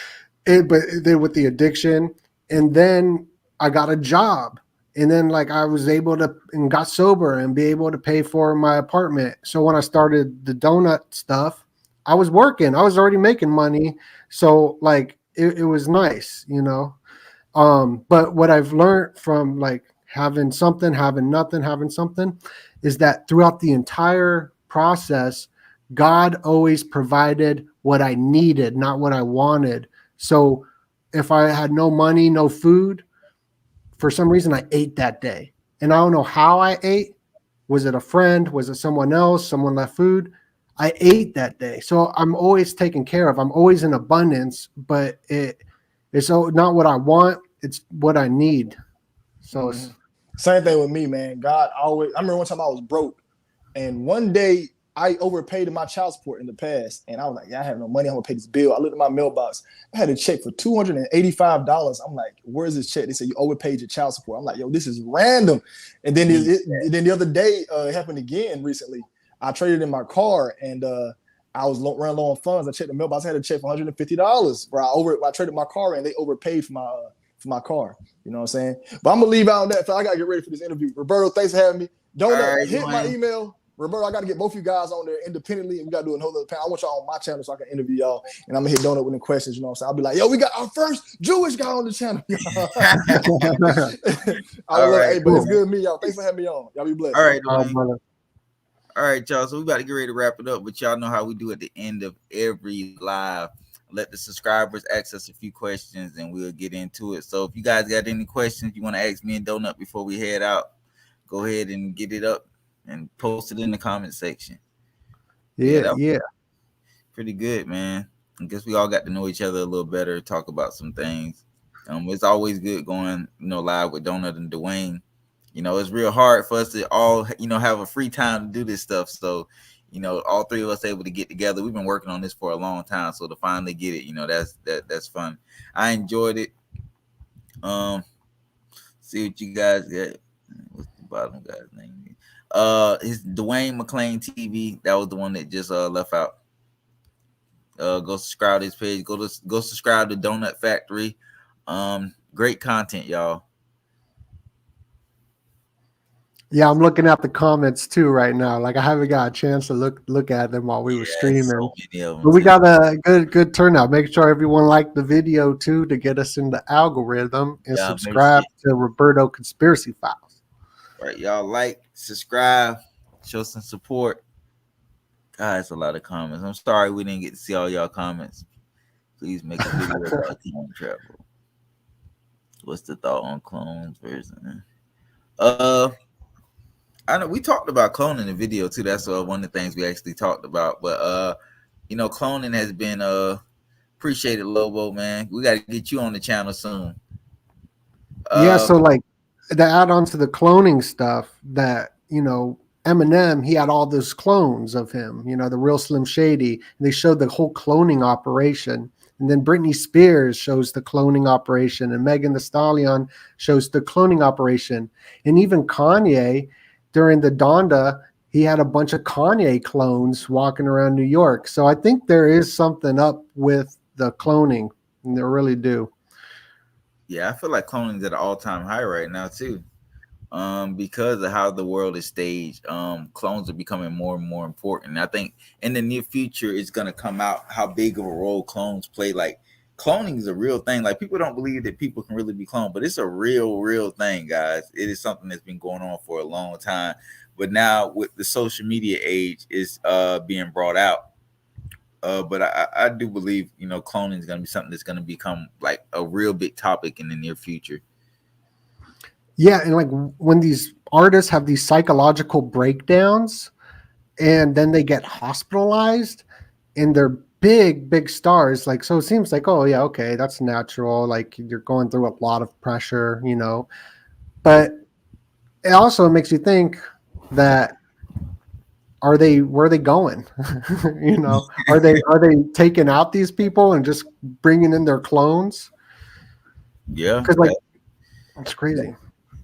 [SPEAKER 2] But then with the addiction, and then I got a job. And then like I was able to and got sober and be able to pay for my apartment. So when I started the DoeNut stuff, I was working. I was already making money. So like it was nice, you know. But what I've learned from like having something, having nothing, having something is that throughout the entire process, God always provided what I needed, not what I wanted. So if I had no money, no food, for some reason I ate that day. And I don't know how I ate. Was it a friend? Was it someone else? Someone left food? I ate that day. So I'm always taken care of. I'm always in abundance, but it's not what I want. It's what I need. So
[SPEAKER 3] same thing with me, man. God always, I remember one time I was broke and one day I overpaid in my child support in the past. And I was like, yeah, I have no money. I'm gonna pay this bill. I looked at my mailbox. I had a check for $285. I'm like, where's this check? They said you overpaid your child support. I'm like, yo, this is random. And then then the other day, it happened again recently. I traded in my car and I was running low on funds. I checked the mailbox. I had a check for $150 where I traded my car and they overpaid for my car. You know what I'm saying? But I'm gonna leave out on that. I gotta get ready for this interview. Roberto, thanks for having me. Don't hit my email. Roberto, I got to get both of you guys on there independently, and we got to do another panel. I want y'all on my channel so I can interview y'all, and I'm going to hit DoeNut with the questions, you know what I'm saying? I'll be like, yo, we got our first Jewish guy on the channel. Hey, but it's good to meet y'all. Thanks for having me on. Y'all be blessed.
[SPEAKER 1] All right, all right, y'all. So we about to get ready to wrap it up, but y'all know how we do at the end of every live. Let the subscribers ask us a few questions, and we'll get into it. So if you guys got any questions you want to ask me and DoeNut before we head out, go ahead and get it up and post it in the comment section. Yeah,
[SPEAKER 2] Yeah,
[SPEAKER 1] that was
[SPEAKER 2] yeah.
[SPEAKER 1] pretty good, man. I guess we all got to know each other a little better, talk about some things. It's always good going, live with DoeNut and Duane. It's real hard for us to all, have a free time to do this stuff. So, all three of us able to get together. We've been working on this for a long time, so to finally get it, that's fun. I enjoyed it. See what you guys get. What's the bottom guy's name? It's Duane Mclean TV. That was the one that just left out. Go subscribe to his page. Go subscribe to DoeNut Factory. Great content, y'all.
[SPEAKER 2] Yeah, I'm looking at the comments too right now. Like I haven't got a chance to look at them while we were streaming.
[SPEAKER 1] So many of them.
[SPEAKER 2] But we got a good turnout. Make sure everyone liked the video too to get us in the algorithm and subscribe to Roberto Conspiracy Files.
[SPEAKER 1] Right, y'all like, subscribe, show some support. God, it's a lot of comments. I'm sorry we didn't get to see all y'all comments. Please make a video about time travel. What's the thought on clones version? I know we talked about cloning in the video too. That's one of the things we actually talked about. But cloning has been appreciated, Lobo, man. We got to get you on the channel soon.
[SPEAKER 2] Yeah, so like to add on to the cloning stuff, that Eminem, he had all those clones of him, the real Slim Shady, and they showed the whole cloning operation. And then Britney Spears shows the cloning operation, and Megan Thee Stallion shows the cloning operation. And even Kanye, during the Donda, he had a bunch of Kanye clones walking around New York. So I think there is something up with the cloning, and they really do.
[SPEAKER 1] Yeah, I feel like cloning is at an all-time high right now too. Because of how the world is staged, clones are becoming more and more important. And I think in the near future, it's gonna come out how big of a role clones play. Like cloning is a real thing. Like people don't believe that people can really be cloned, but it's a real thing, guys. It is something that's been going on for a long time. But now with the social media age, is being brought out. But I do believe cloning is gonna be something that's gonna become like a real big topic in the near future.
[SPEAKER 2] Yeah, and like when these artists have these psychological breakdowns and then they get hospitalized and they're big stars, like, so it seems like, oh yeah, okay, that's natural. Like you're going through a lot of pressure, but it also makes you think that where are they going? Are they taking out these people and just bringing in their clones?
[SPEAKER 1] Yeah,
[SPEAKER 2] because like it's crazy.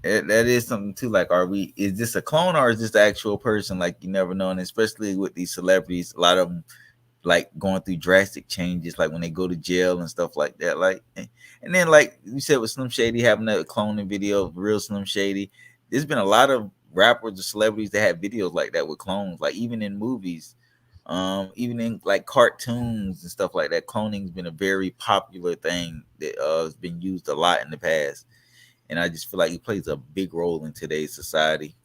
[SPEAKER 1] That is something too. Like, is this a clone or is this the actual person? Like, you never know. And especially with these celebrities, a lot of them like going through drastic changes, like when they go to jail and stuff like that. Like, and then like you said with Slim Shady having that cloning video, real Slim Shady, there's been a lot of rappers or celebrities that have videos like that with clones, like even in movies, even in like cartoons and stuff like that. Cloning's been a very popular thing that has been used a lot in the past. And I just feel like it plays a big role in today's society.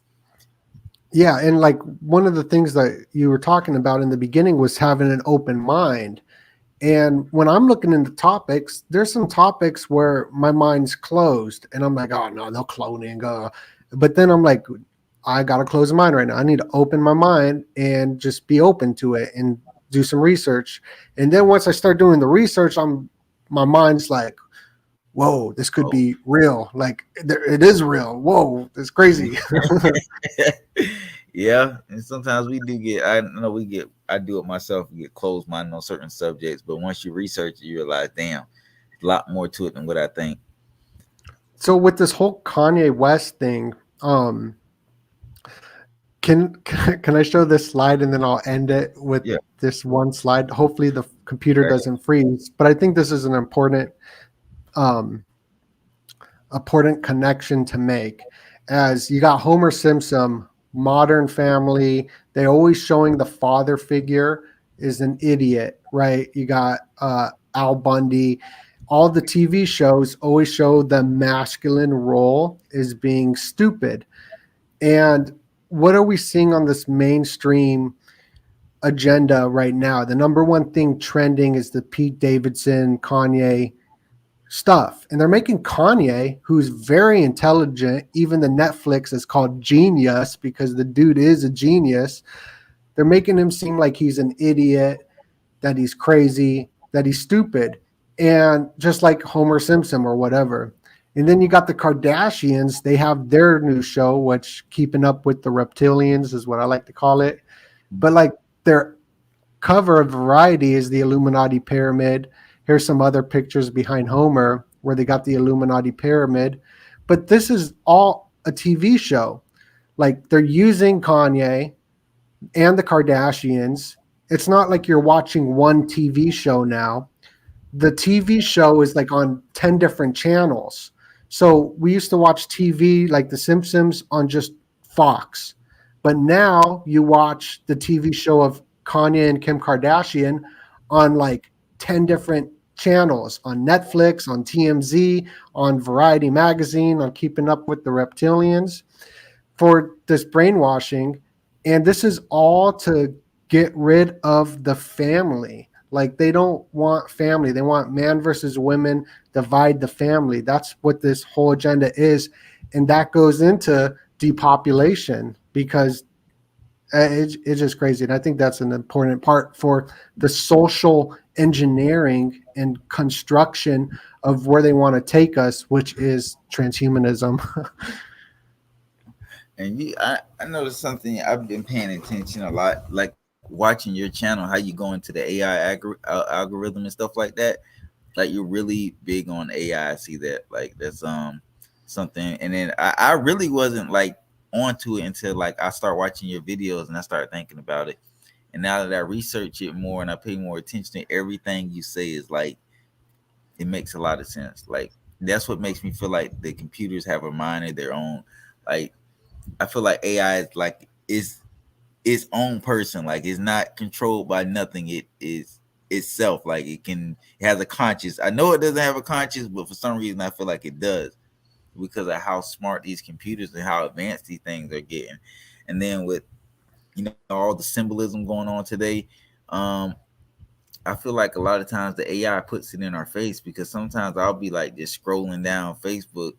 [SPEAKER 2] Yeah, and like one of the things that you were talking about in the beginning was having an open mind. And when I'm looking into topics, there's some topics where my mind's closed and I'm like, oh no, no cloning. But then I'm like, I got to close my mind right now. I need to open my mind and just be open to it and do some research. And then once I start doing the research, my mind's like, whoa, this could be real. Like it is real. Whoa, it's crazy.
[SPEAKER 1] Yeah, and sometimes we do get. I do it myself. Get closed minded on certain subjects, but once you research it, you realize, damn, a lot more to it than what I think.
[SPEAKER 2] So with this whole Kanye West thing, can I show this slide and then I'll end it with this one slide? Hopefully the computer doesn't freeze, but I think this is an important connection to make. As you got Homer Simpson, Modern Family, they always showing the father figure is an idiot, right? You got Al Bundy. All the TV shows always show the masculine role as being stupid. And what are we seeing on this mainstream agenda right now? The number one thing trending is the Pete Davidson, Kanye stuff. And they're making Kanye, who's very intelligent, even the Netflix is called genius because the dude is a genius. They're making him seem like he's an idiot, that he's crazy, that he's stupid, and just like Homer Simpson or whatever. And then you got the Kardashians. They have their new show, which Keeping Up with the Reptilians is what I like to call it. But like their cover of Variety is the Illuminati pyramid. Here's some other pictures behind Homer where they got the Illuminati pyramid. But this is all a TV show. Like they're using Kanye and the Kardashians. It's not like you're watching one TV show now. The TV show is like on 10 different channels. So we used to watch TV like The Simpsons on just Fox. But now you watch the TV show of Kanye and Kim Kardashian on like 10 different channels, on Netflix, on TMZ, on Variety Magazine, on Keeping Up with the Reptilians, for this brainwashing. And this is all to get rid of the family. Like they don't want family. They want man versus women, divide the family. That's what this whole agenda is. And that goes into depopulation because it's just crazy. And I think that's an important part for the social engineering and construction of where they want to take us, which is transhumanism.
[SPEAKER 1] And I noticed something I've been paying attention a lot, like watching your channel, how you go into the AI algorithm and stuff like that. Like you're really big on AI. I see that. Like that's something. And then I really wasn't like onto it until like I start watching your videos and I start thinking about it. And now that I research it more and I pay more attention to everything you say, is like it makes a lot of sense. Like that's what makes me feel like the computers have a mind of their own. Like I feel like AI is like is its own person. Like it's not controlled by nothing. It is itself. Like it has a conscience. I know it doesn't have a conscience, but for some reason I feel like it does because of how smart these computers and how advanced these things are getting. And then with all the symbolism going on today, I feel like a lot of times the AI puts it in our face because sometimes I'll be like just scrolling down Facebook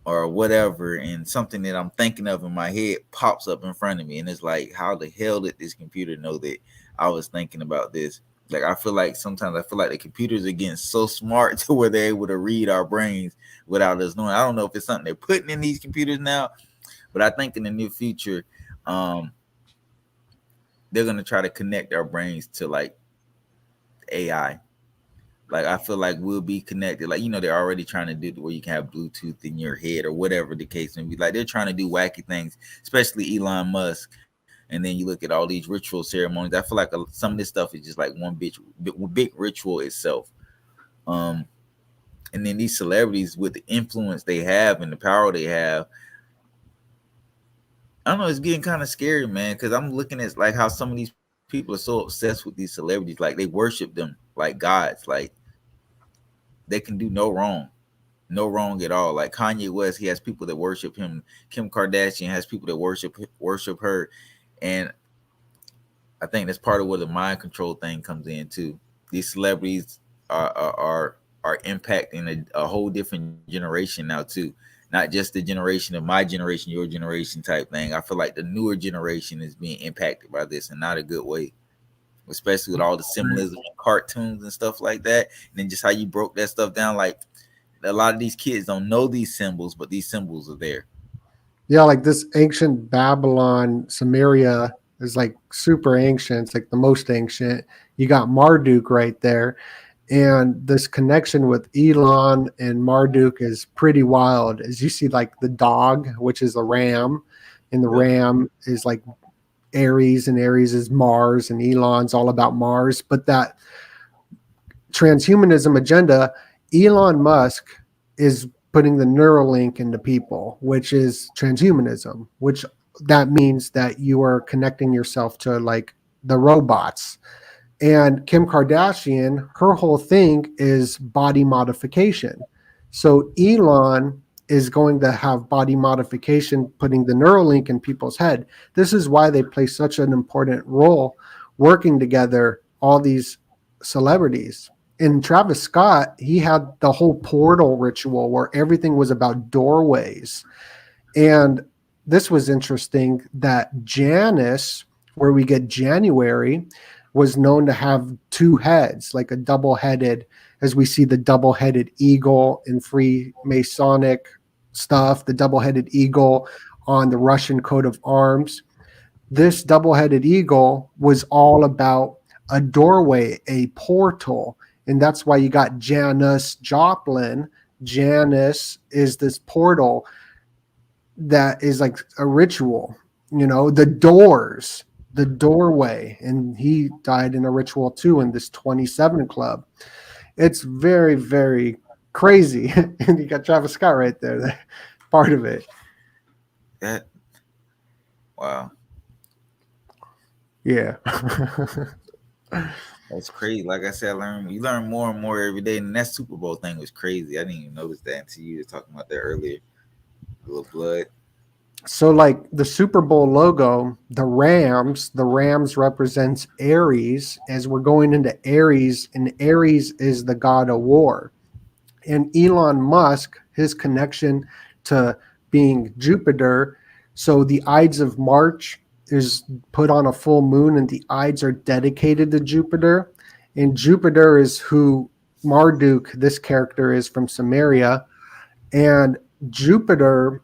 [SPEAKER 1] or whatever, and something that I'm thinking of in my head pops up in front of me, and it's like, how the hell did this computer know that I was thinking about this? Like I feel like sometimes the computers are getting so smart to where they're able to read our brains without us knowing. I don't know if it's something they're putting in these computers now, but I think in the near future, they're gonna try to connect our brains to like AI. Like I feel like we'll be connected. Like they're already trying to do where you can have Bluetooth in your head or whatever the case may be. Like they're trying to do wacky things, especially Elon Musk. And then you look at all these ritual ceremonies. I feel like some of this stuff is just like one big ritual itself. And then these celebrities with the influence they have and the power they have, I don't know, it's getting kind of scary, man, because I'm looking at like how some of these people are so obsessed with these celebrities. Like they worship them like gods. Like they can do no wrong at all. Like Kanye West, he has people that worship him. Kim Kardashian has people that worship her. And I think that's part of where the mind control thing comes in too. These celebrities are impacting a whole different generation now too. Not just the generation of my generation, your generation type thing. I feel like the newer generation is being impacted by this in not a good way, especially with all the symbolism and cartoons and stuff like that. And then just how you broke that stuff down. Like a lot of these kids don't know these symbols, but these symbols are there.
[SPEAKER 2] Yeah, like this ancient Babylon, Samaria is like super ancient. It's like the most ancient. You got Marduk right there. And this connection with Elon and Marduk is pretty wild. As you see, like the dog, which is a ram, and the ram is like Aries, and Aries is Mars, and Elon's all about Mars. But that transhumanism agenda, Elon Musk is putting the Neuralink into people, which is transhumanism, which that means that you are connecting yourself to like the robots. And Kim Kardashian, her whole thing is body modification. So Elon is going to have body modification, putting the Neuralink in people's head. This is why they play such an important role working together, all these celebrities. And Travis Scott, he had the whole portal ritual where everything was about doorways. And this was interesting that Janice where we get January, was known to have two heads, like a double-headed, as we see the double-headed eagle in Freemasonic stuff, the double-headed eagle on the Russian coat of arms. This double-headed eagle was all about a doorway, a portal, and that's why you got Janus Joplin. Janus is this portal that is like a ritual, the doors, the doorway, and he died in a ritual too in this 27 club. It's very, very crazy. And you got Travis Scott right there, that part of it.
[SPEAKER 1] That wow.
[SPEAKER 2] Yeah.
[SPEAKER 1] That's crazy. Like I said, you learn more and more every day. And that Super Bowl thing was crazy. I didn't even notice that until you were talking about that earlier. A little blood.
[SPEAKER 2] So like the Super Bowl logo, the Rams represents Aries, as we're going into Aries, and Aries is the god of war. And Elon Musk, his connection to being Jupiter, so the Ides of March is put on a full moon, and the Ides are dedicated to Jupiter. And Jupiter is who Marduk, this character, is from Samaria. And Jupiter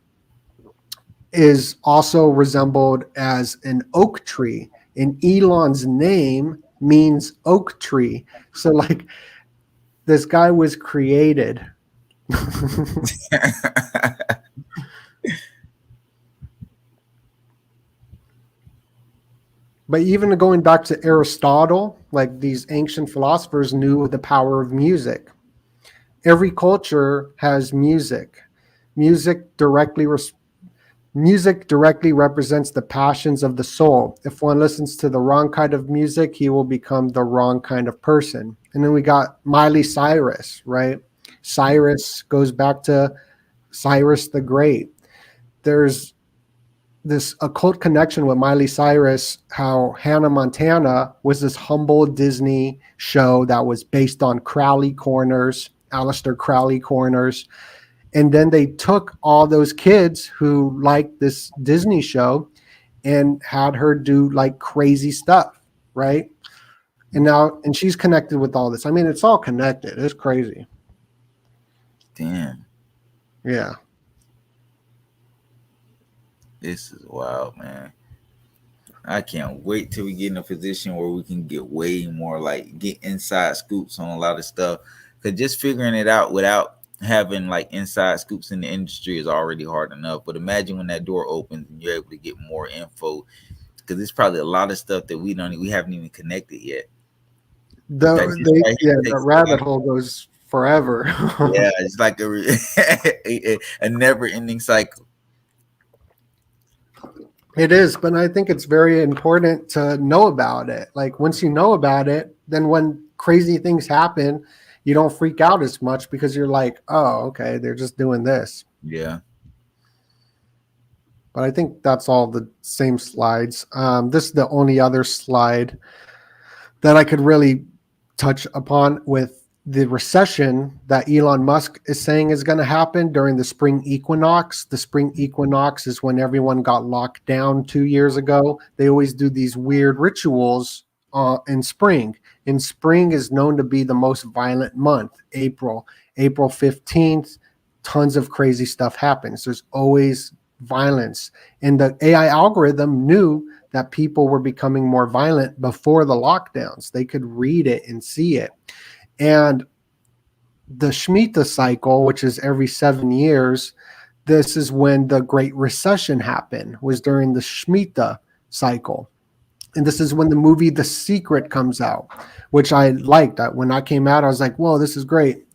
[SPEAKER 2] is also resembled as an oak tree. And Elon's name means oak tree. So like this guy was created. But even going back to Aristotle, like these ancient philosophers knew the power of music. Every culture has music. Music directly represents the passions of the soul. If one listens to the wrong kind of music, he will become the wrong kind of person. And then we got Miley Cyrus, right? Cyrus goes back to Cyrus the Great. There's this occult connection with Miley Cyrus, how Hannah Montana was this humble Disney show that was based on Crowley Corners, Aleister Crowley Corners. And then they took all those kids who liked this Disney show and had her do like crazy stuff, right? And she's connected with all this. I mean, it's all connected. It's crazy.
[SPEAKER 1] Damn.
[SPEAKER 2] Yeah.
[SPEAKER 1] This is wild, man. I can't wait till we get in a position where we can get way more, like get inside scoops on a lot of stuff. Because just figuring it out without having like inside scoops in the industry is already hard enough. But imagine when that door opens and you're able to get more info, because there's probably a lot of stuff that we haven't even connected yet.
[SPEAKER 2] The rabbit hole goes forever.
[SPEAKER 1] Yeah, it's like a never-ending cycle.
[SPEAKER 2] It is, but I think it's very important to know about it. Like once you know about it, then when crazy things happen, you don't freak out as much because you're like, oh, okay, they're just doing this.
[SPEAKER 1] Yeah.
[SPEAKER 2] But I think that's all the same slides. This is the only other slide that I could really touch upon with the recession that Elon Musk is saying is going to happen during the spring equinox. The spring equinox is when everyone got locked down 2 years ago. They always do these weird rituals in spring. And spring is known to be the most violent month. April 15th, tons of crazy stuff happens. There's always violence. And the AI algorithm knew that people were becoming more violent before the lockdowns. They could read it and see it. And the Shemitah cycle, which is every 7 years, this is when the Great Recession happened, was during the Shemitah cycle. And this is when the movie The Secret comes out, which I liked. When I came out, I was like, whoa, this is great.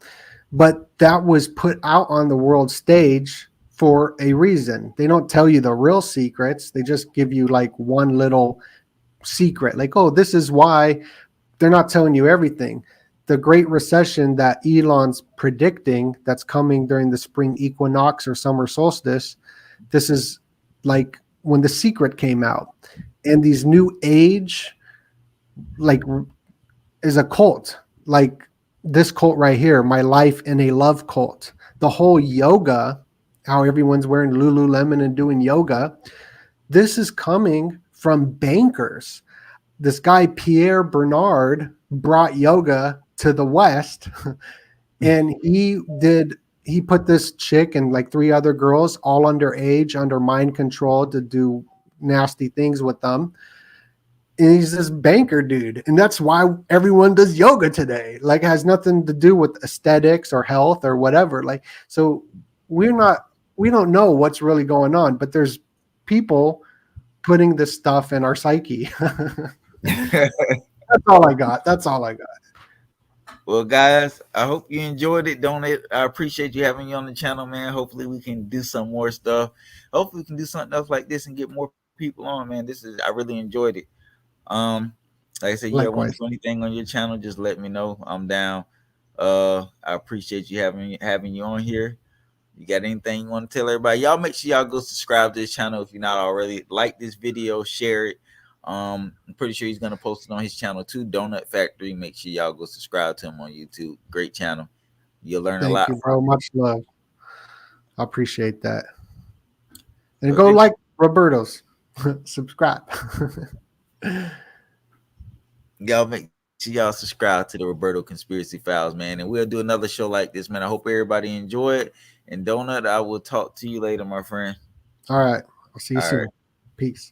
[SPEAKER 2] But that was put out on the world stage for a reason. They don't tell you the real secrets. They just give you like one little secret. Like, oh, this is why. They're not telling you everything. The Great Recession that Elon's predicting that's coming during the spring equinox or summer solstice, this is like when The Secret came out. And these new age, like, is a cult. Like this cult right here, My Life in a Love cult. The whole yoga, how everyone's wearing Lululemon and doing yoga, this is coming from bankers. This guy, Pierre Bernard, brought yoga to the West, and he put this chick and like 3 other girls, all underage, under mind control, to do nasty things with them. And he's this banker dude. And that's why everyone does yoga today. Like, it has nothing to do with aesthetics or health or whatever. Like, so we don't know what's really going on, but there's people putting this stuff in our psyche. That's all I got.
[SPEAKER 1] Well, guys, I hope you enjoyed it. I appreciate you having you on the channel, man. Hopefully we can do some more stuff. Hopefully we can do something else like this and get more people on, man. I really enjoyed it. Like I said, you ever want to do anything on your channel, just let me know. I'm down. I appreciate you having you on here. You got anything you want to tell everybody? Y'all make sure y'all go subscribe to this channel if you're not already. Like this video, share it. I'm pretty sure he's gonna post it on his channel too, DoeNut Factory. Make sure y'all go subscribe to him on YouTube. Great channel. You'll learn a lot.
[SPEAKER 2] Thank you, bro. Much love. I appreciate that. And go like Roberto's. Subscribe.
[SPEAKER 1] Y'all make sure y'all subscribe to the Roberto Conspiracy Files, man. And we'll do another show like this, man. I hope everybody enjoy it. And DoeNut, I will talk to you later, my friend.
[SPEAKER 2] All right. I'll see you soon. Peace.